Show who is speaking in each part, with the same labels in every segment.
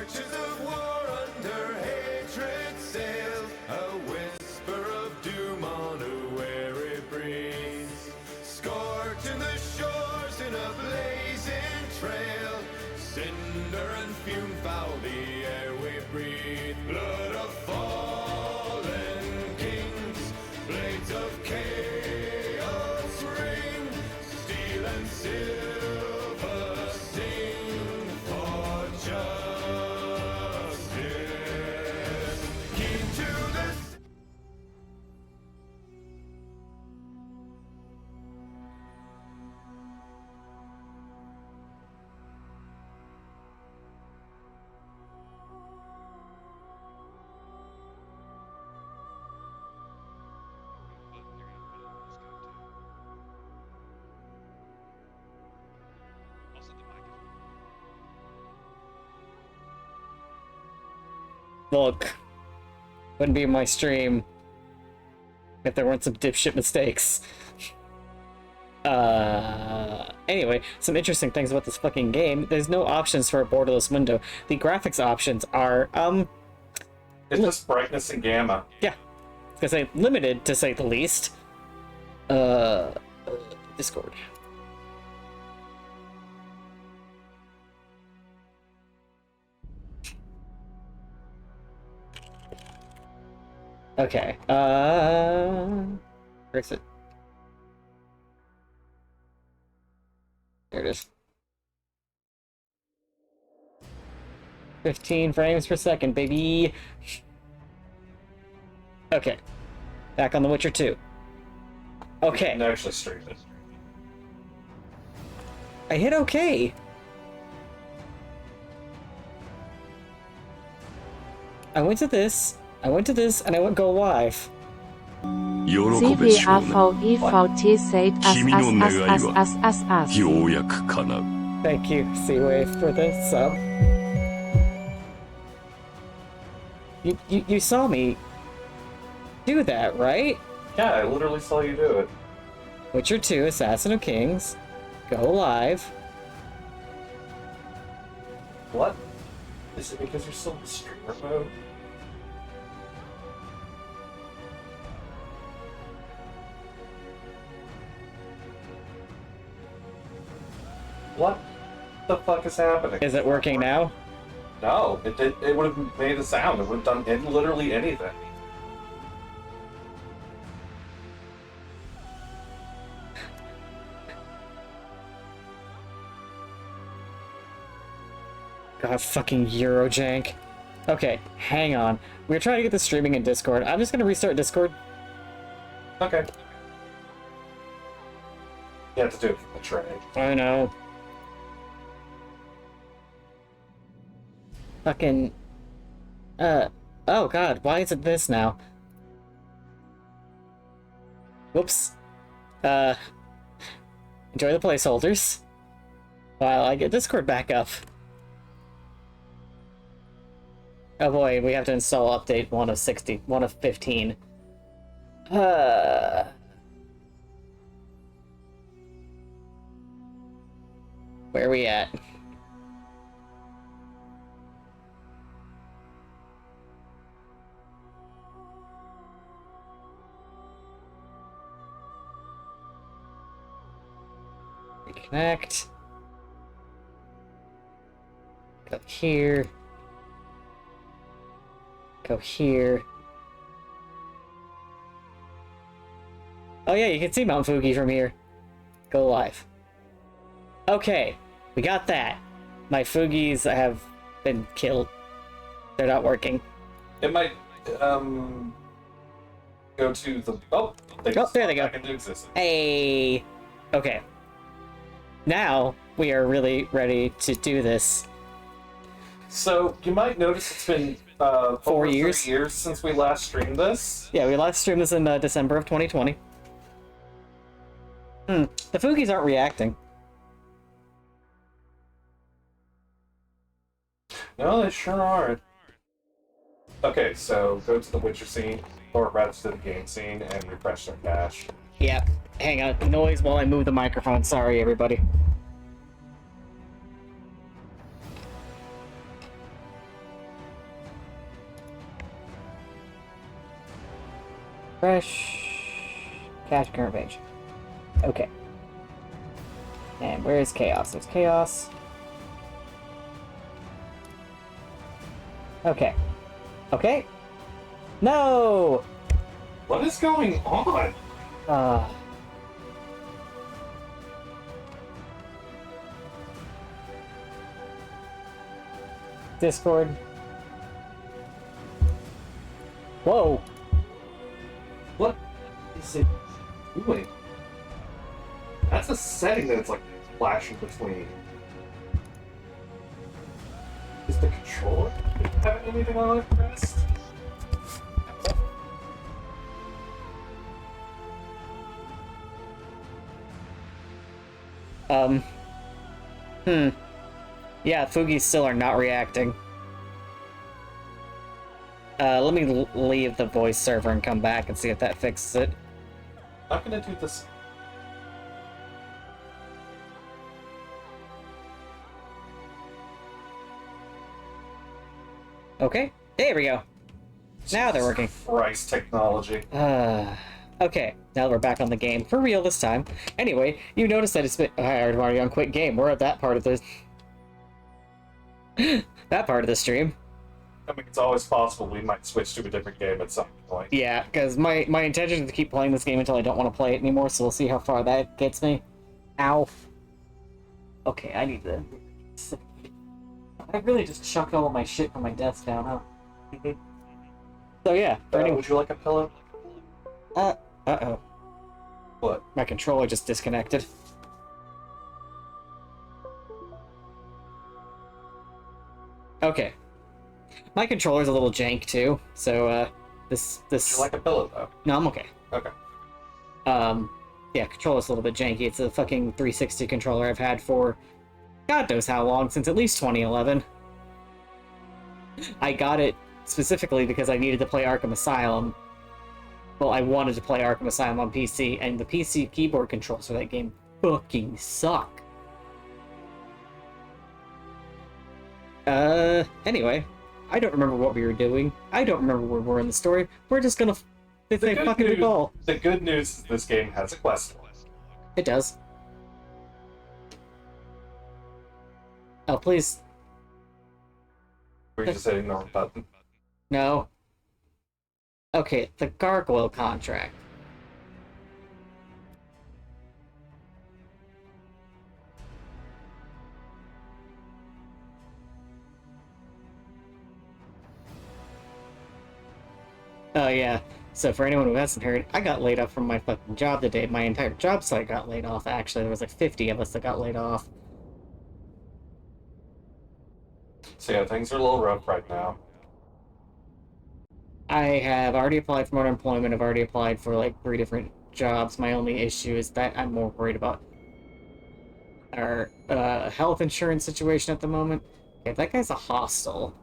Speaker 1: Marches of war under hatred sails, a whisper of doom on a weary breeze. Scorching the shores in a blazing trail, cinder and fume foul the air we breathe. Blood of fallen kings, blades of chaos ring, steel and silver sing for justice. Keen to the
Speaker 2: Look, wouldn't be my stream if there weren't some dipshit mistakes. Anyway, some interesting things about this fucking game. There's no options for a borderless window. The graphics options are,
Speaker 3: It's just brightness and gamma.
Speaker 2: yeah, I was gonna say limited, to say the least. Discord. Okay, where is it? There it is. 15 frames per second, baby! Okay. Back on The Witcher 2. Okay.
Speaker 3: And actually stream it.
Speaker 2: I hit okay. I went to this, and I went go live.
Speaker 4: 喜べ少年
Speaker 5: CVRVVT said as
Speaker 4: 君の願いは
Speaker 5: as
Speaker 4: ようやく叶う
Speaker 2: Thank you, Seawave, for the sub. You saw me do that, right?
Speaker 3: Yeah, I literally saw you do it.
Speaker 2: Witcher 2, Assassin of Kings, go live.
Speaker 3: What? Is it because you're still in streamer mode? What the fuck is happening?
Speaker 2: Is it working now?
Speaker 3: No, it would have made a sound. It would have done literally anything.
Speaker 2: God, fucking Eurojank. Okay, hang on. We're trying to get the streaming in Discord. I'm just gonna restart Discord.
Speaker 3: Okay. You have to do it from the tray.
Speaker 2: I know. Fucking... oh god, why is it this now? Whoops. Enjoy the placeholders. While I get Discord back up. Oh boy, we have to install update 1 of 60, 1 of 15. Where are we at? Reconnect. Go here. Go here. Oh yeah, you can see Mount Fuji from here. Go live. Okay, we got that. My Fugis have been killed. They're not working.
Speaker 3: It might, go to the... Oh,
Speaker 2: Oh, there they go.
Speaker 3: Back into existence.
Speaker 2: Hey! Okay. Now, we are really ready to do this.
Speaker 3: So, you might notice it's been,
Speaker 2: 4
Speaker 3: over
Speaker 2: years?
Speaker 3: 3 years since we last streamed this.
Speaker 2: Yeah, we last streamed this in December of 2020. The Fugis aren't reacting.
Speaker 3: No, they sure aren't. Okay, so go to the Witcher scene, or rather to the game scene, and refresh their cache.
Speaker 2: Yep. Hang on. Noise while I move the microphone. Sorry, everybody. Fresh. Cache current page. Okay. And where is chaos? There's chaos. Okay. Okay. No!
Speaker 3: What is going on?
Speaker 2: Uh. Discord. Whoa!
Speaker 3: What is it doing? That's a setting that it's like flashing between. Is the controller having anything on it pressed?
Speaker 2: Yeah, Fugies still are not reacting. Let me leave the voice server and come back and see if that fixes it.
Speaker 3: I'm gonna do this.
Speaker 2: Okay, there we go. Now they're working.
Speaker 3: Christ, technology.
Speaker 2: Okay, now we're back on the game. For real this time. Anyway, you notice that it's been... I already on quit game. We're at that part of the... that part of the stream.
Speaker 3: I mean, it's always possible we might switch to a different game at some point.
Speaker 2: Yeah, because my intention is to keep playing this game until I don't want to play it anymore, so we'll see how far that gets me. Ow. Okay, I need to... I really just chucked all of my shit from my desk down, huh? So yeah, for anyone...
Speaker 3: Would you like a pillow?
Speaker 2: Uh-oh.
Speaker 3: What?
Speaker 2: My controller just disconnected. Okay. My controller's a little jank too, so this
Speaker 3: Would you like a pillow though?
Speaker 2: No, I'm okay.
Speaker 3: Okay.
Speaker 2: Yeah, controller's a little bit janky. It's a fucking 360 controller I've had for God knows how long, since at least 2011. I got it specifically because I needed to play Arkham Asylum. Well, I wanted to play Arkham Asylum on PC, and the PC keyboard controls for that game fucking suck. Anyway, I don't remember what we were doing. I don't remember where we're in the story. We're just gonna say fucking the goal.
Speaker 3: The good news is this game has a quest list.
Speaker 2: It does. Oh, please.
Speaker 3: We're just hitting the wrong button.
Speaker 2: No. Okay, the Gargoyle contract. Oh yeah, so for anyone who hasn't heard, I got laid off from my fucking job today. My entire job site got laid off, actually. There was like 50 of us that got laid off.
Speaker 3: So yeah, things are a little rough right now.
Speaker 2: I have already applied for more employment. I've already applied for like 3 different jobs. My only issue is that I'm more worried about our health insurance situation at the moment. Okay, that guy's a hostile.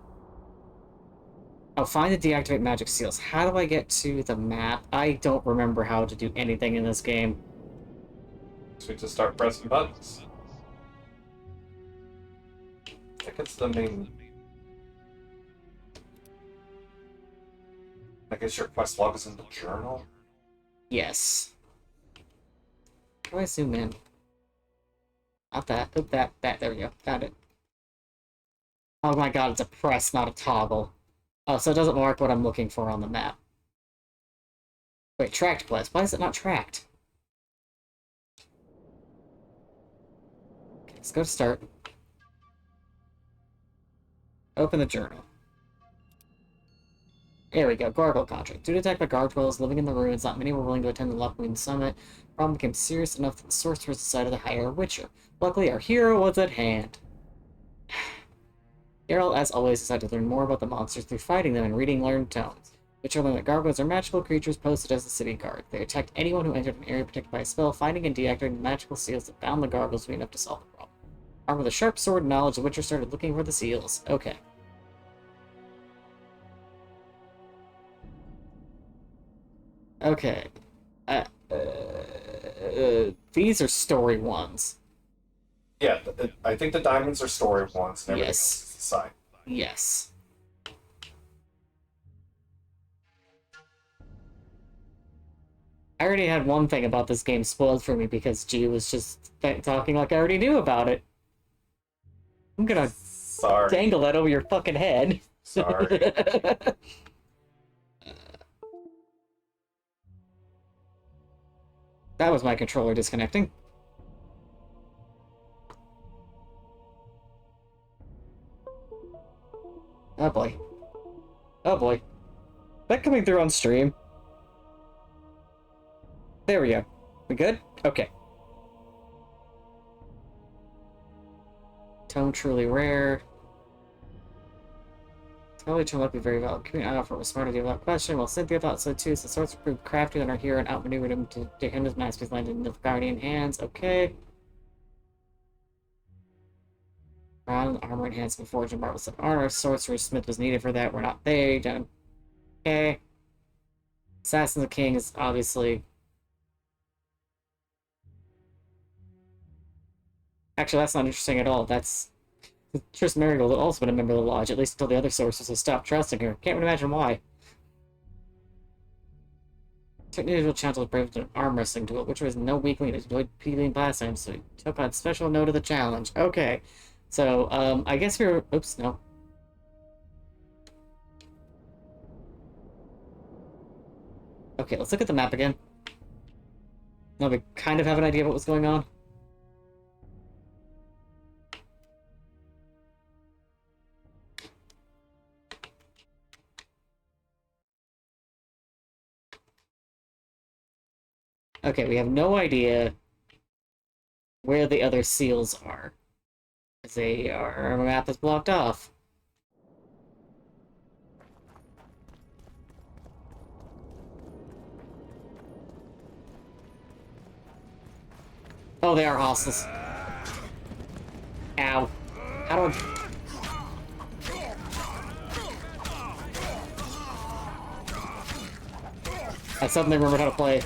Speaker 2: I'll find and deactivate magic seals. How do I get to the map? I don't remember how to do anything in this game.
Speaker 3: So we just start pressing buttons. I think it's the main... I guess your quest log is in the journal?
Speaker 2: Yes. How do I zoom in? Not that. Oh, that. There we go. Found it. Oh my god, it's a press, not a toggle. Oh, so it doesn't mark what I'm looking for on the map. Wait, tracked quest. Why is it not tracked? Okay, let's go to start. Open the journal. There we go, Gargoyle contract. Due to attack by gargoyles living in the ruins, not many were willing to attend the Lockmoon Summit. The problem became serious enough that the sorcerers decided to hire a witcher. Luckily, our hero was at hand. Geralt, as always, decided to learn more about the monsters through fighting them and reading learned tomes. Witcher learned that gargoyles are magical creatures posted as the city guard. They attacked anyone who entered an area protected by a spell, finding and deactivating the magical seals that bound the gargoyles would be enough to solve the problem. Armed with a sharp sword and knowledge, the Witcher started looking for the seals. Okay. Okay. These are story ones.
Speaker 3: Yeah, I think the diamonds are story ones and everything
Speaker 2: Yes.
Speaker 3: else is the side.
Speaker 2: Yes. I already had one thing about this game spoiled for me because G was just talking like I already knew about it. I'm gonna
Speaker 3: Sorry.
Speaker 2: dangle that over your fucking head.
Speaker 3: Sorry.
Speaker 2: That was my controller disconnecting. Oh boy. Oh boy. Is that coming through on stream? There we go. We good? Okay. Tone truly rare. Probably turned out to be very valid. Community offer was smart idea without question. Well, Cynthia thought so too. So swords proved craftier than our hero and outmaneuvered him to him his masterpiece landed in the guardian hands. Okay. Brown armor enhancement forged and marvelous armor. Sorcerer Smith was needed for that. We're not there. Done. Okay. Assassin of the King is obviously. Actually, that's not interesting at all. That's. Triss Marigold had also been a member of the Lodge, at least until the other sorcerers have stopped trusting her. Can't even imagine why. Took an individual challenge to brave an arm wrestling duel, which was no weakling to avoid peeling blast time, so he took on special note of the challenge. Okay. So, I guess we were. Oops, no. Okay, let's look at the map again. Now we kind of have an idea of what was going on. Okay, we have no idea where the other seals are. Our map is blocked off. Oh, they are hostiles. Ow. How do I... I suddenly remembered how to play.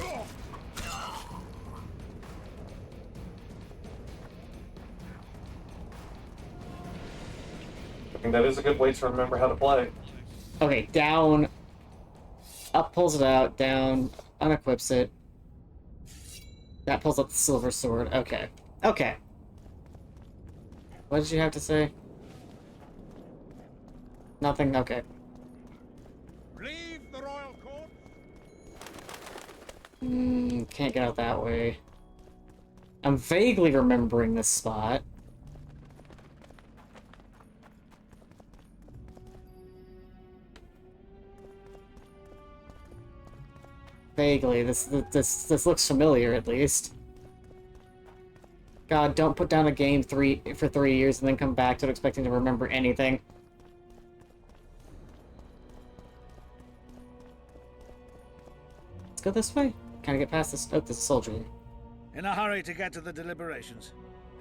Speaker 3: I mean, that is a good way to remember how to play.
Speaker 2: Okay, down. Up pulls it out, down, unequips it. That pulls up the silver sword. Okay. Okay. What did you have to say? Nothing? Okay.
Speaker 1: Leave the royal court.
Speaker 2: Can't get out that way. I'm vaguely remembering this spot. Vaguely. This looks familiar, at least. God, don't put down a game for 3 years and then come back to it expecting to remember anything. Let's go this way. Can I get past this? Oh, there's a soldier here.
Speaker 6: In a hurry to get to the deliberations.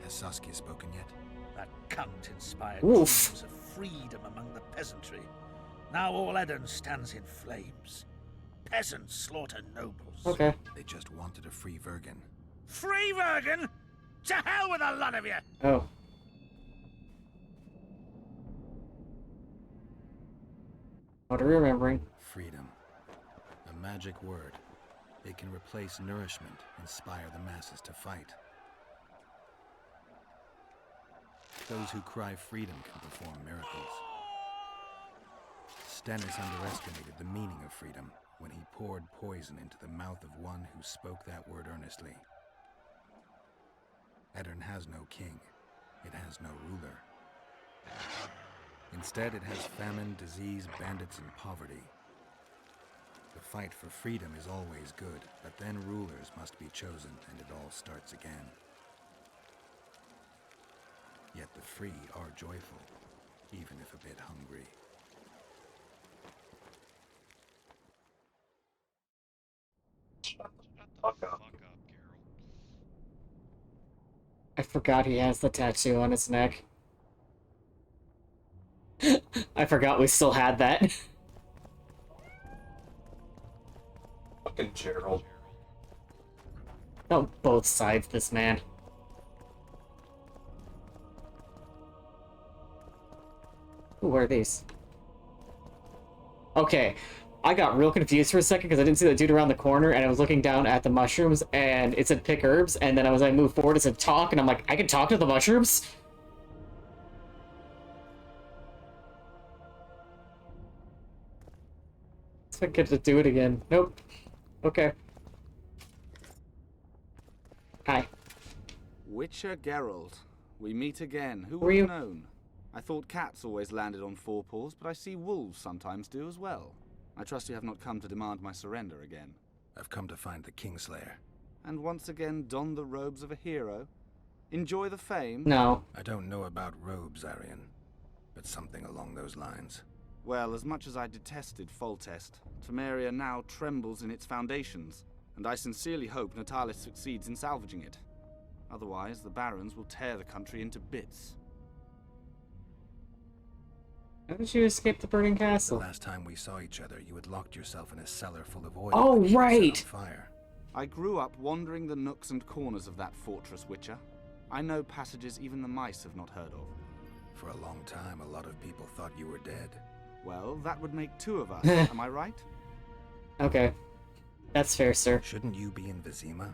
Speaker 7: Has Saskia spoken yet?
Speaker 6: That cunt inspired
Speaker 2: Oof.
Speaker 6: dreams of freedom among the peasantry. Now all Edirne stands in flames. Peasants slaughter nobles.
Speaker 2: Okay.
Speaker 7: They just wanted a free Vergen.
Speaker 6: Free Vergen? To hell with a lot of you!
Speaker 2: Oh. What are we remembering?
Speaker 7: Freedom. A magic word. It can replace nourishment, inspire the masses to fight. Those who cry freedom can perform miracles. Stennis underestimated the meaning of freedom when he poured poison into the mouth of one who spoke that word earnestly. Edirne has no king. It has no ruler. Instead, it has famine, disease, bandits, and poverty. The fight for freedom is always good, but then rulers must be chosen, and it all starts again. Yet the free are joyful, even if a bit hungry.
Speaker 3: Fuck up.
Speaker 2: I forgot he has the tattoo on his neck. I forgot we still had that.
Speaker 3: Fucking Gerald.
Speaker 2: Don't both sides this man. Ooh, what are these? Okay. I got real confused for a second because I didn't see the dude around the corner, and I was looking down at the mushrooms, and it said pick herbs, and then as I moved forward, it said talk, and I'm like, I can talk to the mushrooms? I get to do it again. Nope. Okay. Hi.
Speaker 8: Witcher Geralt, we meet again. Who
Speaker 2: Were
Speaker 8: would
Speaker 2: you-
Speaker 8: have known? I thought cats always landed on four paws, but I see wolves sometimes do as well. I trust you have not come to demand my surrender again.
Speaker 7: I've come to find the Kingslayer.
Speaker 8: And once again don the robes of a hero? Enjoy the fame?
Speaker 2: No.
Speaker 7: I don't know about robes, Arian, but something along those lines.
Speaker 8: Well, as much as I detested Foltest, Temeria now trembles in its foundations, and I sincerely hope Natalis succeeds in salvaging it. Otherwise, the Barons will tear the country into bits.
Speaker 2: How did you escape the burning
Speaker 7: The
Speaker 2: castle?
Speaker 7: last time we saw each other, you had locked yourself in a cellar full of oil.
Speaker 2: Oh,
Speaker 7: that you had set
Speaker 2: right!
Speaker 7: on fire.
Speaker 8: I grew up wandering the nooks and corners of that fortress, Witcher. I know passages even the mice have not heard of.
Speaker 7: For a long time, a lot of people thought you were dead.
Speaker 8: Well, that would make two of us, am I right?
Speaker 2: Okay. That's fair, sir.
Speaker 7: Shouldn't you be in Vizima?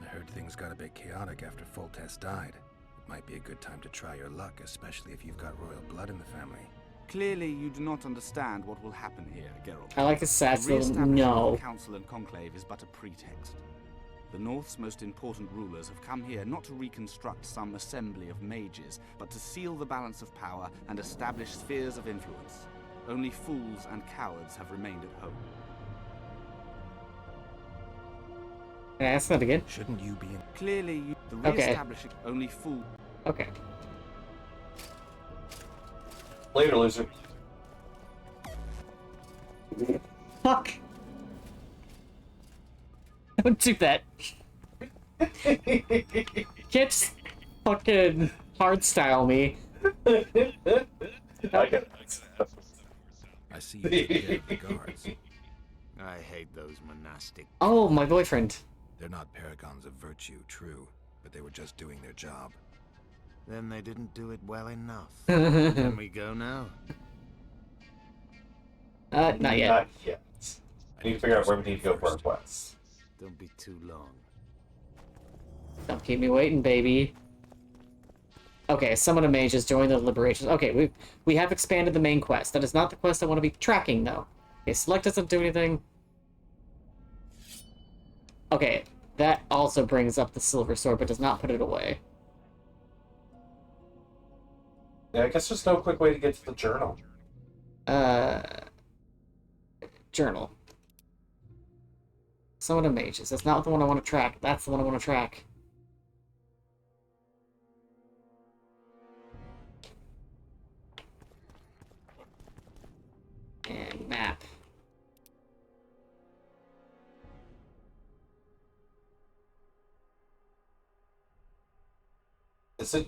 Speaker 7: I heard things got a bit chaotic after Foltest died. It might be a good time to try your luck, especially if you've got royal blood in the family.
Speaker 8: Clearly, you do not understand what will happen here, Geralt.
Speaker 2: I like the sass
Speaker 8: The
Speaker 2: little
Speaker 8: re-establishment of
Speaker 2: no.
Speaker 8: the Council and Conclave is but a pretext. The North's most important rulers have come here not to reconstruct some assembly of mages, but to seal the balance of power and establish spheres of influence. Only fools and cowards have remained at home.
Speaker 2: Can I ask that again?
Speaker 7: Shouldn't you be in...
Speaker 8: Clearly, the
Speaker 2: Okay.
Speaker 8: re-establishing only fools.
Speaker 2: Okay.
Speaker 3: Later, loser.
Speaker 2: Fuck! Don't do that. Can't just fucking hardstyle me.
Speaker 3: I get it.
Speaker 7: I see you took care of the guards.
Speaker 6: I hate those monastic.
Speaker 2: Oh, my boyfriend.
Speaker 7: They're not paragons of virtue, true, but they were just doing their job.
Speaker 6: Then they didn't do it well enough. Can we go now?
Speaker 2: Not yet.
Speaker 3: Not yet. I need to figure out where we need to go for our quests.
Speaker 6: Don't be too long.
Speaker 2: Don't keep me waiting, baby. Okay, summon a mages, join the liberations. Okay, we have expanded the main quest. That is not the quest I want to be tracking, though. Okay, select doesn't do anything. Okay, that also brings up the silver sword, but does not put it away.
Speaker 3: Yeah, I guess there's no quick way to get to the journal.
Speaker 2: Journal. Summon a mages. That's not the one I want to track. That's the one I want to track. And map.
Speaker 3: Is it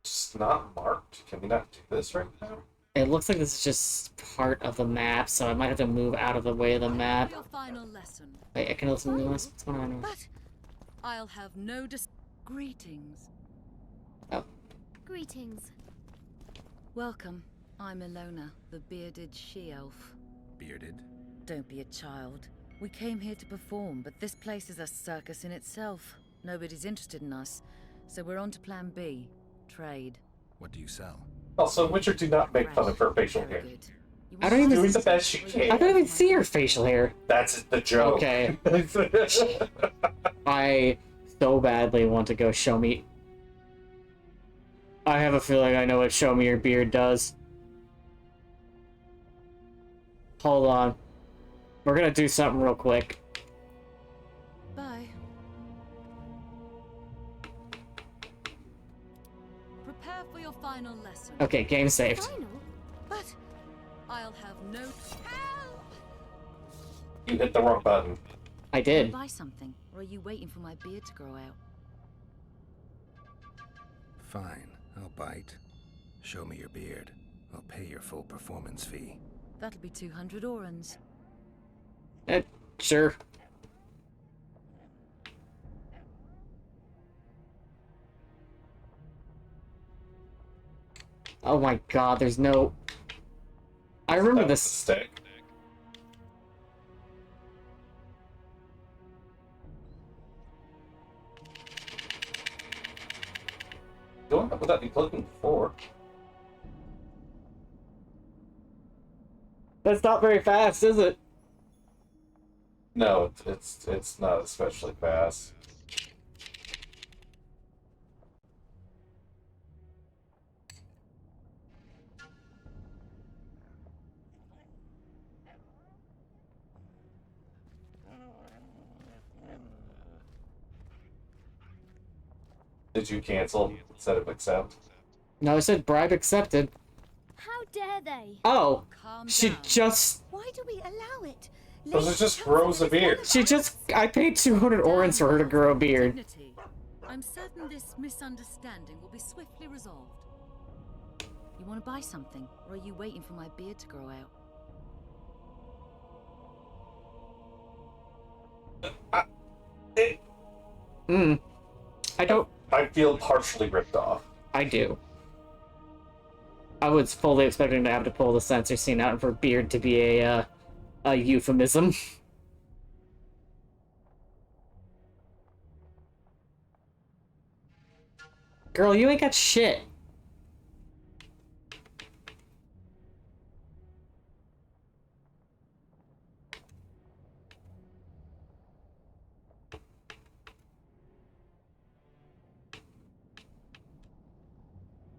Speaker 3: just not marked? Can we not do this right now?
Speaker 2: It looks like this is just part of the map, so I might have to move out of the way of the map.
Speaker 9: Your final lesson.
Speaker 2: Wait, I can listen to this? What's going on?
Speaker 9: But I'll have no greetings.
Speaker 2: Oh.
Speaker 10: Greetings.
Speaker 9: Welcome. I'm Ilona, the bearded she-elf.
Speaker 7: Bearded?
Speaker 9: Don't be a child. We came here to perform, but this place is a circus in itself. Nobody's interested in us, so we're on to plan B. Trade.
Speaker 7: What do you sell?
Speaker 3: Also, Witcher, do not make fun of her facial hair.
Speaker 2: I don't even-
Speaker 3: Doing the best she can.
Speaker 2: I don't even see her facial hair.
Speaker 3: That's the joke.
Speaker 2: Okay. I so badly want to go show me. I have a feeling I know what show me your beard does. Hold on. We're gonna do something real quick.
Speaker 9: Bye. Prepare for your final lesson.
Speaker 2: Okay, game saved.
Speaker 10: Final?
Speaker 9: But I'll have no help.
Speaker 3: You hit the wrong button.
Speaker 2: I did.
Speaker 9: Buy something, or are you waiting for my beard to grow out?
Speaker 7: Fine, I'll bite. Show me your beard. I'll pay your full performance fee.
Speaker 9: That'll be 200 orans.
Speaker 2: Sure. Oh my god, there's no... I remember
Speaker 3: That was a
Speaker 2: this...
Speaker 3: stick. What would that be looking for?
Speaker 2: That's not very fast, is it?
Speaker 3: No, it's not especially fast. Did you cancel instead of accept?
Speaker 2: No, I said bribe accepted.
Speaker 10: How dare they?
Speaker 2: Oh,
Speaker 9: Calm
Speaker 2: she
Speaker 9: down.
Speaker 2: just...
Speaker 10: Why do we allow it?
Speaker 3: Those are just rows of beard.
Speaker 2: She just... I paid 200 orens for her to grow a beard.
Speaker 9: Dignity. I'm certain this misunderstanding will be swiftly resolved. You want to buy something, or are you waiting for my beard to grow out?
Speaker 2: I don't...
Speaker 3: I feel partially ripped off.
Speaker 2: I do. I was fully expecting to have to pull the censor scene out and for beard to be a euphemism. Girl, you ain't got shit.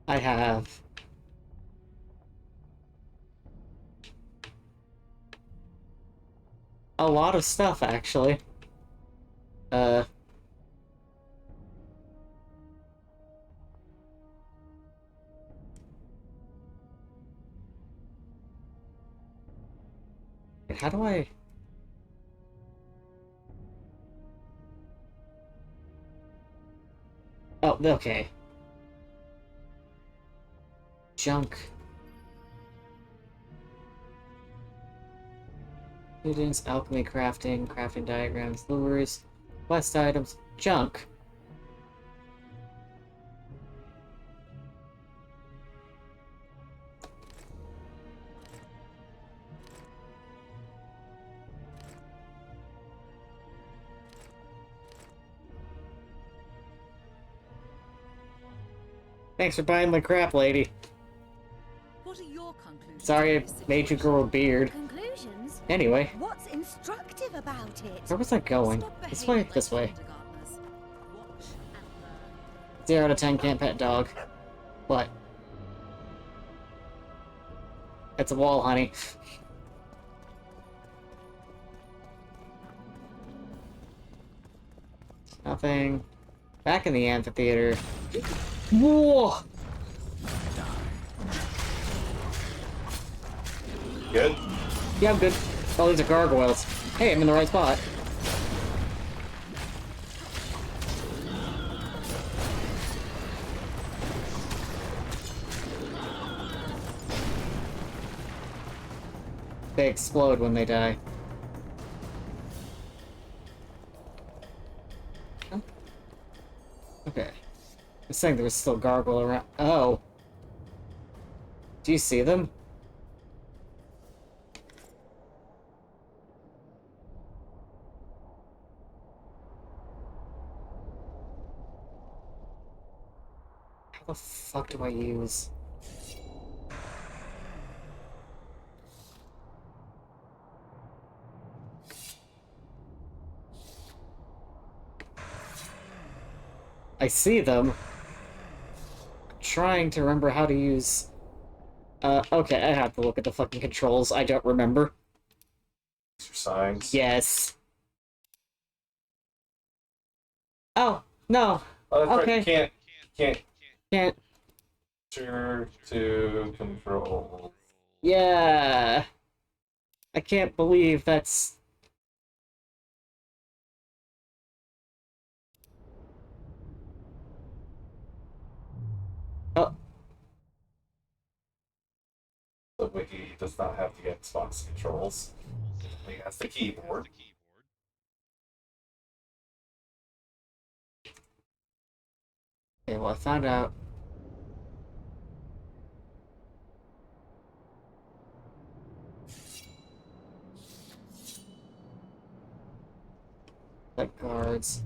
Speaker 2: I have a lot of stuff, actually. How do I... Oh, okay. Junk. Students, alchemy, crafting diagrams, lures, quest items, junk. Thanks for buying my crap, lady.
Speaker 9: What are your conclusions?
Speaker 2: Sorry
Speaker 9: on
Speaker 2: I
Speaker 9: this
Speaker 2: made you
Speaker 9: situation?
Speaker 2: grow a beard.
Speaker 10: Conclusions?
Speaker 2: Anyway,
Speaker 10: What's instructive about it?
Speaker 2: where was I going?
Speaker 9: Stop
Speaker 2: This
Speaker 9: behaving
Speaker 2: way?
Speaker 9: like
Speaker 2: This way.
Speaker 9: kindergartners. Watch and learn.
Speaker 2: 0 out of 10 can't pet dog. What? It's a wall, honey. Nothing. Back in the amphitheater. Whoa!
Speaker 3: Good?
Speaker 2: Yeah, I'm good. Oh, these are gargoyles. Hey, I'm in the right spot. They explode when they die. Huh? Okay. I was saying there was still gargoyle around. Oh. Do you see them? How the fuck do I use? I see them. I'm trying to remember how to use... okay, I have to look at the fucking controls. I don't remember.
Speaker 3: Your signs.
Speaker 2: Yes. Oh, no.
Speaker 3: Oh, that's
Speaker 2: Okay.
Speaker 3: right. Can't
Speaker 2: Can't.
Speaker 3: sure to control.
Speaker 2: Yeah. I can't believe that's... Oh,
Speaker 3: The wiki does not have the Xbox controls. It has the keyboard.
Speaker 2: okay, well, I found out. Like guards.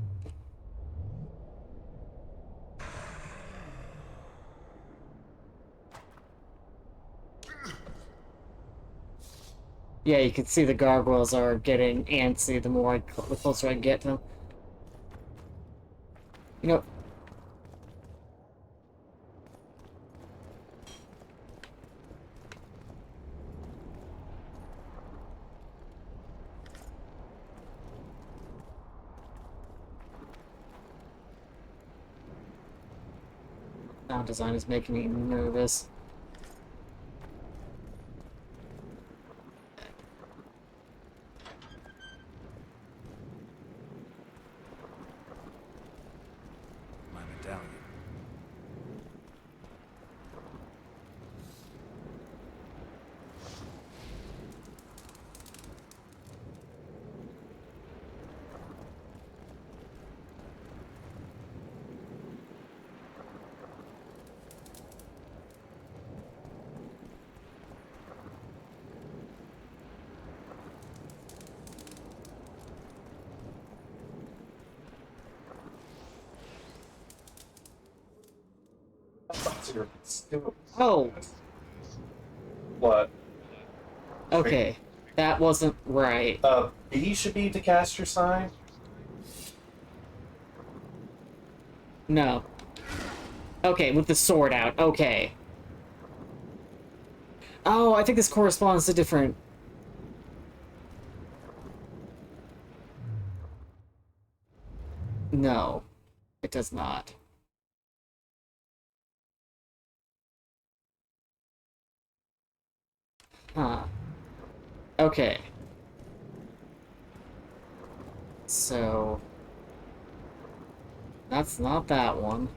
Speaker 2: Yeah, you can see the gargoyles are getting antsy the closer I get to them. You know... Sound design is making me nervous.
Speaker 7: My medallion.
Speaker 2: Oh!
Speaker 3: What?
Speaker 2: Okay. That wasn't right.
Speaker 3: B should be to cast your sign?
Speaker 2: No. Okay, with the sword out. Okay. Oh, I think this corresponds to different... No. It does not. Huh. Okay. So... That's not that one.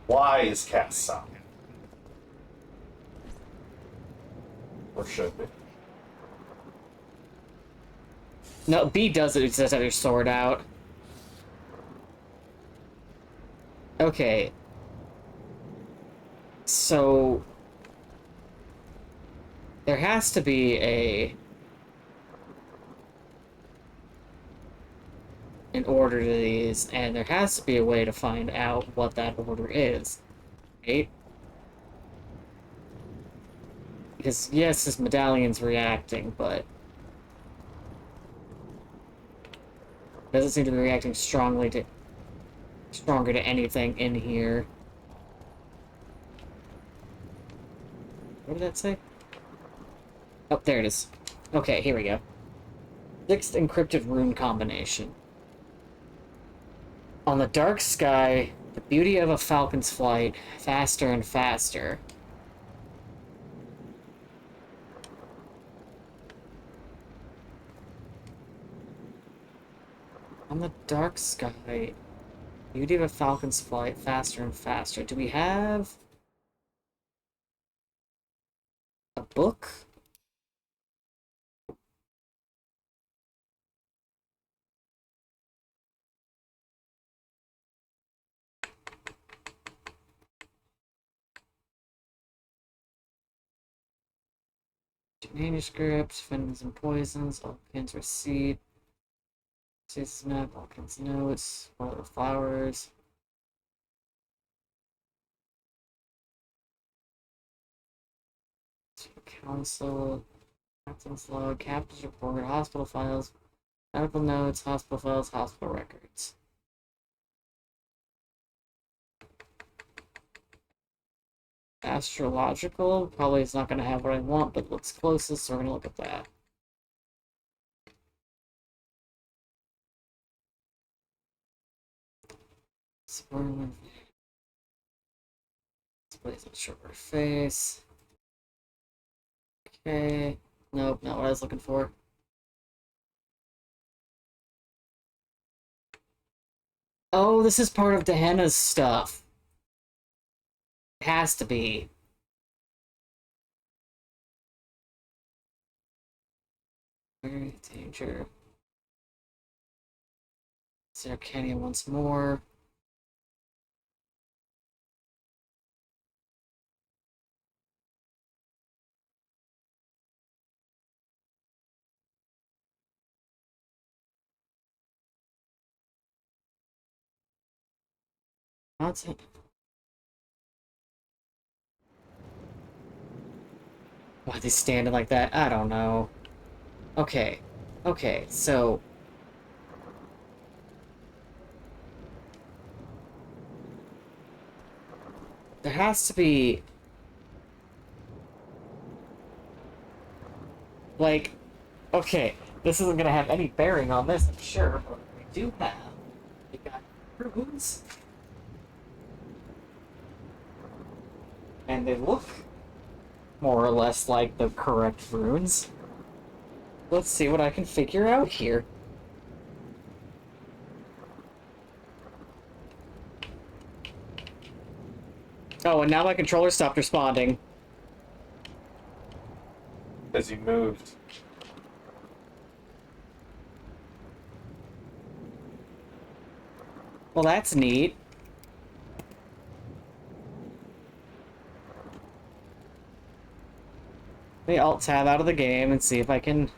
Speaker 3: Y is cast sign. Or should be.
Speaker 2: No, B does it, it says have your sword out. Okay. So... There has to be an order to these, and there has to be a way to find out what that order is. Right? Because, yes, his medallion's reacting, but... doesn't seem to be reacting stronger to anything in here. What did that say? Oh, there it is. Okay, here we go. 6th encrypted rune combination. On the dark sky, the beauty of a falcon's flight, faster and faster. On the dark sky, beauty of a falcon's flight, faster and faster. Do we have a book? Manuscripts, Findings and Poisons, Alkin's Receipt, Season's Map, Alkin's Notes, World of Flowers. Council, Captain's Log, Captain's Report, Hospital Files, Medical Notes, Hospital Files, Hospital Records. Astrological, probably is not going to have what I want, but looks closest, so we're going to look at that. Displays a shorter face. Okay. Nope, not what I was looking for. Oh, this is part of Dehenna's stuff. It has to be. Danger. Zerkania once more. That's it. Why are they standing like that? I don't know. Okay. Okay, so... there has to be... like... okay, this isn't gonna have any bearing on this, I'm sure, but we do have... we got runes. And they look more or less like the correct runes. Let's see what I can figure out here. Oh, and now my controller stopped responding.
Speaker 3: As you moved.
Speaker 2: Well, that's neat. Let me alt-tab out of the game and see if I can...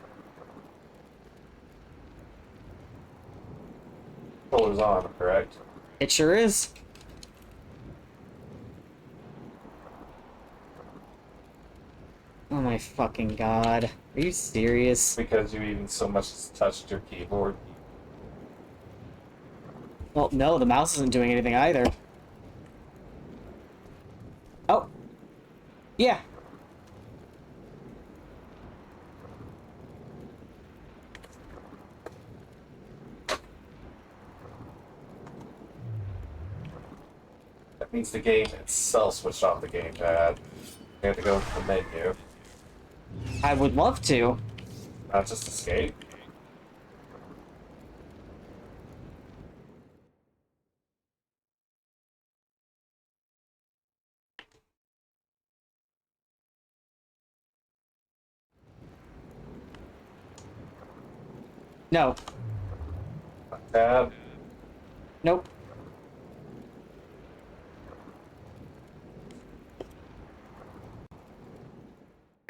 Speaker 3: Controller's on, correct?
Speaker 2: It sure is. Oh my fucking god. Are you serious?
Speaker 3: Because you even so much as touched your keyboard.
Speaker 2: Well, no, the mouse isn't doing anything either. Oh. Yeah.
Speaker 3: That means the game itself switched off the gamepad. You have to go to the menu.
Speaker 2: I would love to.
Speaker 3: Not just escape.
Speaker 2: No.
Speaker 3: Tab.
Speaker 2: Nope.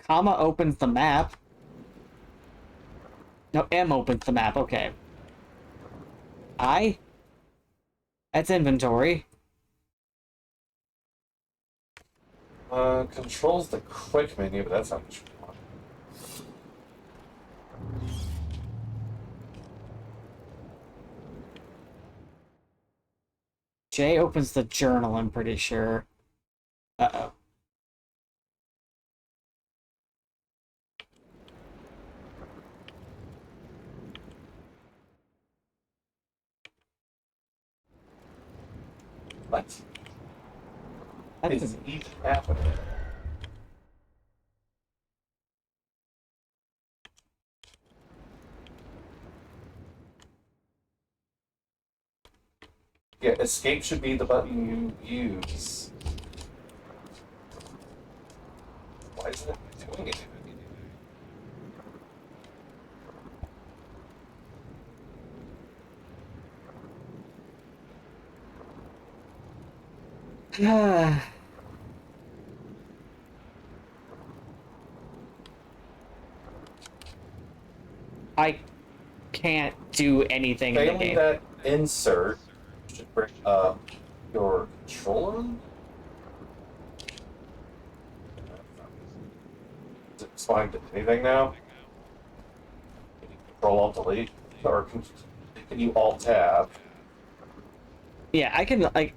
Speaker 2: Comma opens the map. No, M opens the map, okay. I? That's inventory.
Speaker 3: Controls the quick menu, but that's not what you want.
Speaker 2: J opens the journal, I'm pretty sure. Uh-oh.
Speaker 3: What?
Speaker 2: That
Speaker 3: Is
Speaker 2: doesn't...
Speaker 3: even happening? Yeah, escape should be the button you use. Why isn't it doing it?
Speaker 2: I can't do anything in the
Speaker 3: Failing
Speaker 2: game.
Speaker 3: that insert should bring up your controller. Is it responding to anything now? Can you Control Alt Delete, or can you Alt Tab?
Speaker 2: Yeah, I can, like...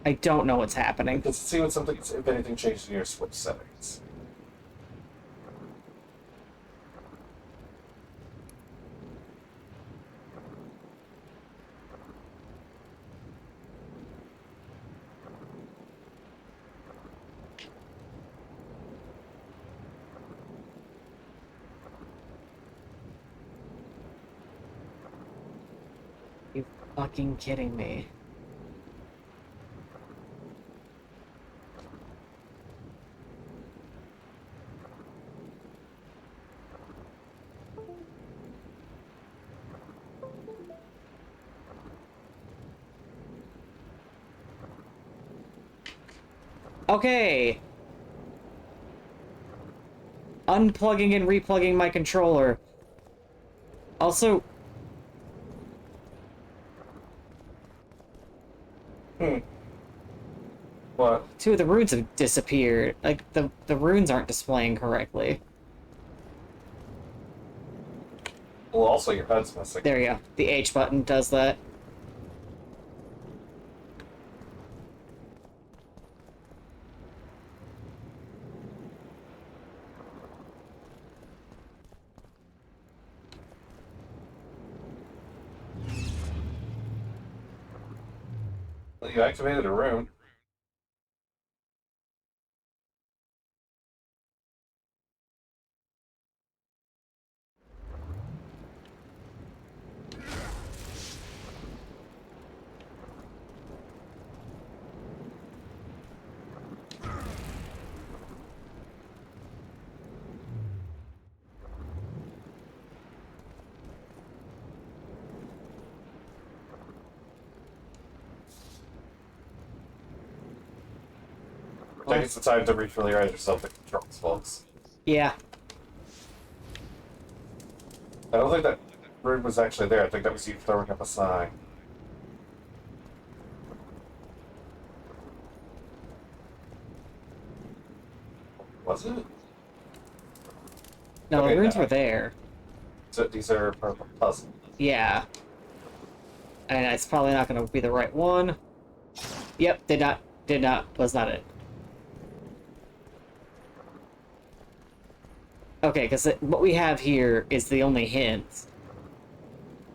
Speaker 2: I don't know what's happening.
Speaker 3: Let's see what something, if anything changed in your Switch settings.
Speaker 2: You fucking kidding me? Okay. Unplugging and replugging my controller. Also...
Speaker 3: What?
Speaker 2: 2 of the runes have disappeared. Like, the runes aren't displaying correctly.
Speaker 3: Well, also your head's missing.
Speaker 2: There you go. The H button does that.
Speaker 3: Well, you activated a rune. Take some time to refamiliarize yourself with controls, folks.
Speaker 2: Yeah.
Speaker 3: I don't think that rune was actually there. I think that was you throwing up a sign. Was it?
Speaker 2: No,
Speaker 3: Okay,
Speaker 2: the runes
Speaker 3: no.
Speaker 2: were there.
Speaker 3: So these are part of a puzzle.
Speaker 2: Yeah. And it's probably not going to be the right one. Yep, was not it. Okay, because what we have here is the only hint.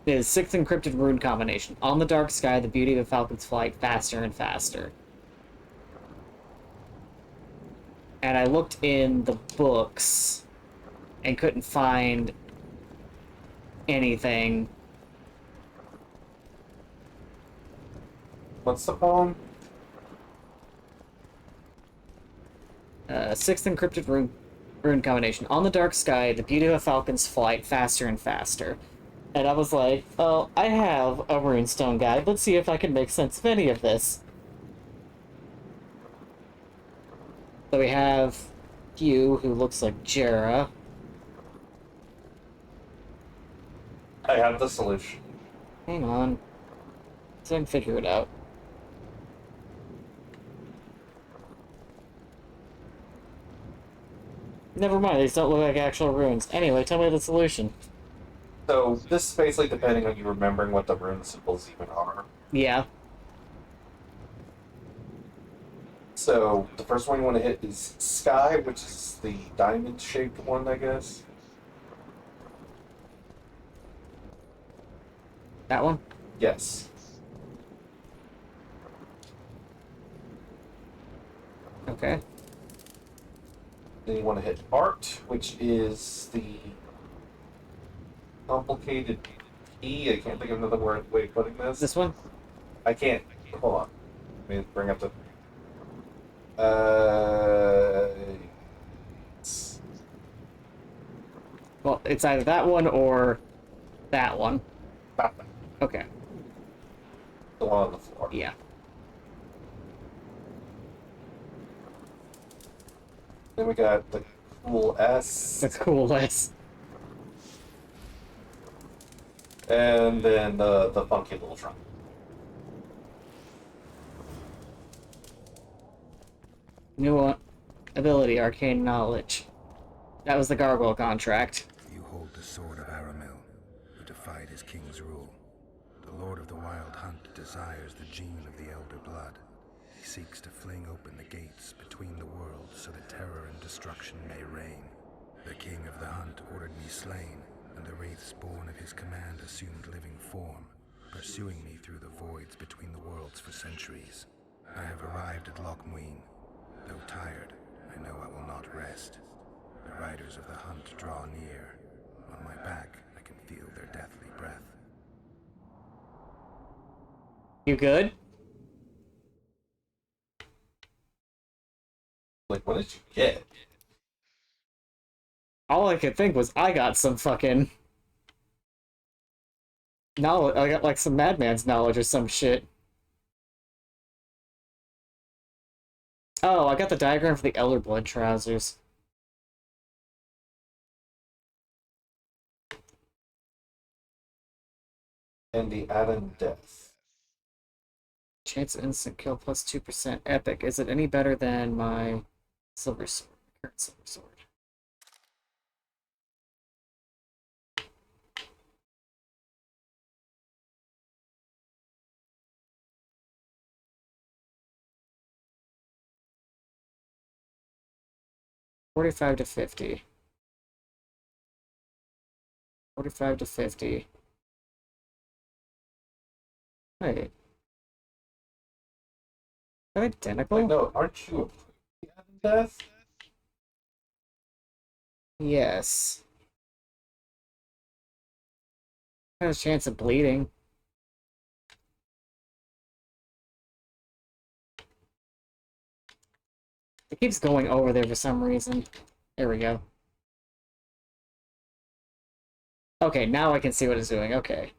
Speaker 2: The 6th encrypted rune combination. On the dark sky, the beauty of a falcon's flight, faster and faster. And I looked in the books and couldn't find anything.
Speaker 3: What's the poem?
Speaker 2: 6th encrypted rune combination. On the dark sky, the beauty of a falcon's flight, faster and faster. And I was like, oh, I have a runestone guide. Let's see if I can make sense of any of this. So we have Hugh, who looks like Jera.
Speaker 3: I have the solution.
Speaker 2: Hang on. So I can figure it out. Never mind, these don't look like actual runes. Anyway, tell me the solution.
Speaker 3: So this is basically depending on you remembering what the rune symbols even are.
Speaker 2: Yeah.
Speaker 3: So the first one you want to hit is Sky, which is the diamond-shaped one, I guess.
Speaker 2: That one?
Speaker 3: Yes.
Speaker 2: Okay.
Speaker 3: Then you want to hit Art, which is the complicated E. I can't think of another way of putting this.
Speaker 2: This one?
Speaker 3: I can't. Hold on. Let me bring up the.
Speaker 2: Well, it's either that one or that one.
Speaker 3: That.
Speaker 2: Okay.
Speaker 3: The one on the floor.
Speaker 2: Yeah.
Speaker 3: Then we got the cool S.
Speaker 2: The cool S.
Speaker 3: And then the funky little trunk.
Speaker 2: New one. Ability, Arcane Knowledge. That was the Gargoyle contract.
Speaker 7: You hold the sword of Aramil, who defied his king's rule. The Lord of the Wild Hunt desires the gene of the Elder Blood. He seeks to fling open the gates between the worlds so that terror and destruction may reign. The King of the Hunt ordered me slain, and the wraiths born of his command assumed living form, pursuing me through the voids between the worlds for centuries. I have arrived at Loch Muin. Though tired, I know I will not rest. The riders of the hunt draw near. On my back, I can feel their deathly breath.
Speaker 2: You good?
Speaker 3: Like, what did you get?
Speaker 2: All I could think was I got some fucking knowledge. I got like some madman's knowledge or some shit. Oh, I got the diagram for the Elder Blood trousers.
Speaker 3: And the Adam Death.
Speaker 2: Chance of instant kill plus 2% epic. Is it any better than my silver sword? Current silver sword. $45 to $50. 45 to 50. Wait. They're identical?
Speaker 3: Wait, no, aren't you having death?
Speaker 2: Yes. Has a chance of bleeding. It keeps going over there for some reason. There we go. Okay, now I can see what it's doing. Okay.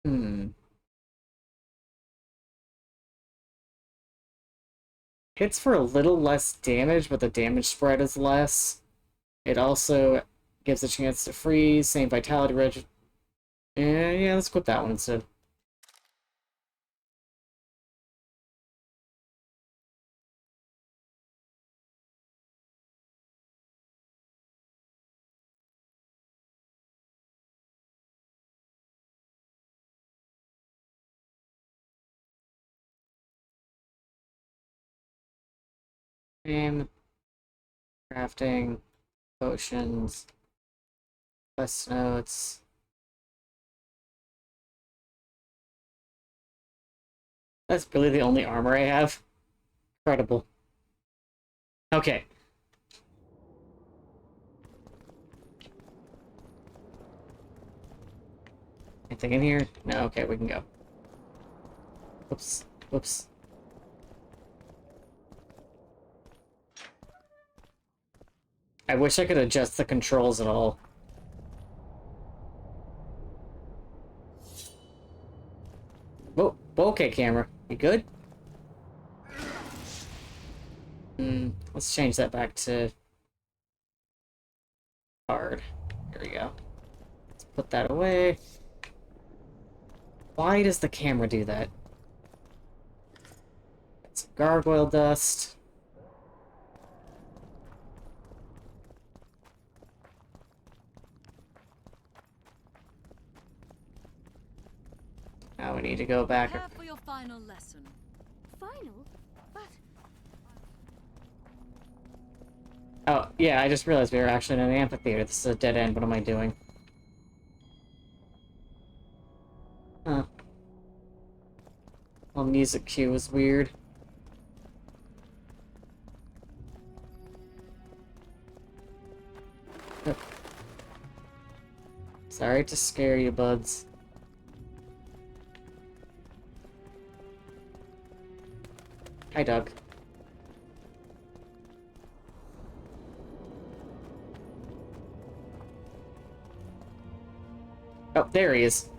Speaker 2: Hmm. Hits for a little less damage, but the damage spread is less. It also gives a chance to freeze, same vitality reg. Yeah, let's quit that one instead. And crafting, potions, quest notes. That's really the only armor I have. Incredible. Okay. Anything in here? No, okay, we can go. Whoops. Whoops. I wish I could adjust the controls at all. Oh, okay, camera. You good? Let's change that back to hard. Here we go. Let's put that away. Why does the camera do that? Got some gargoyle dust. Now we need to go back.
Speaker 9: Prepare for your final lesson.
Speaker 10: Final? But
Speaker 2: Oh, yeah, I just realized we were actually in an amphitheater. This is a dead end. What am I doing? Huh. Well, music cue was weird. Sorry to scare you, buds. Hi, Doug. Oh, there he is.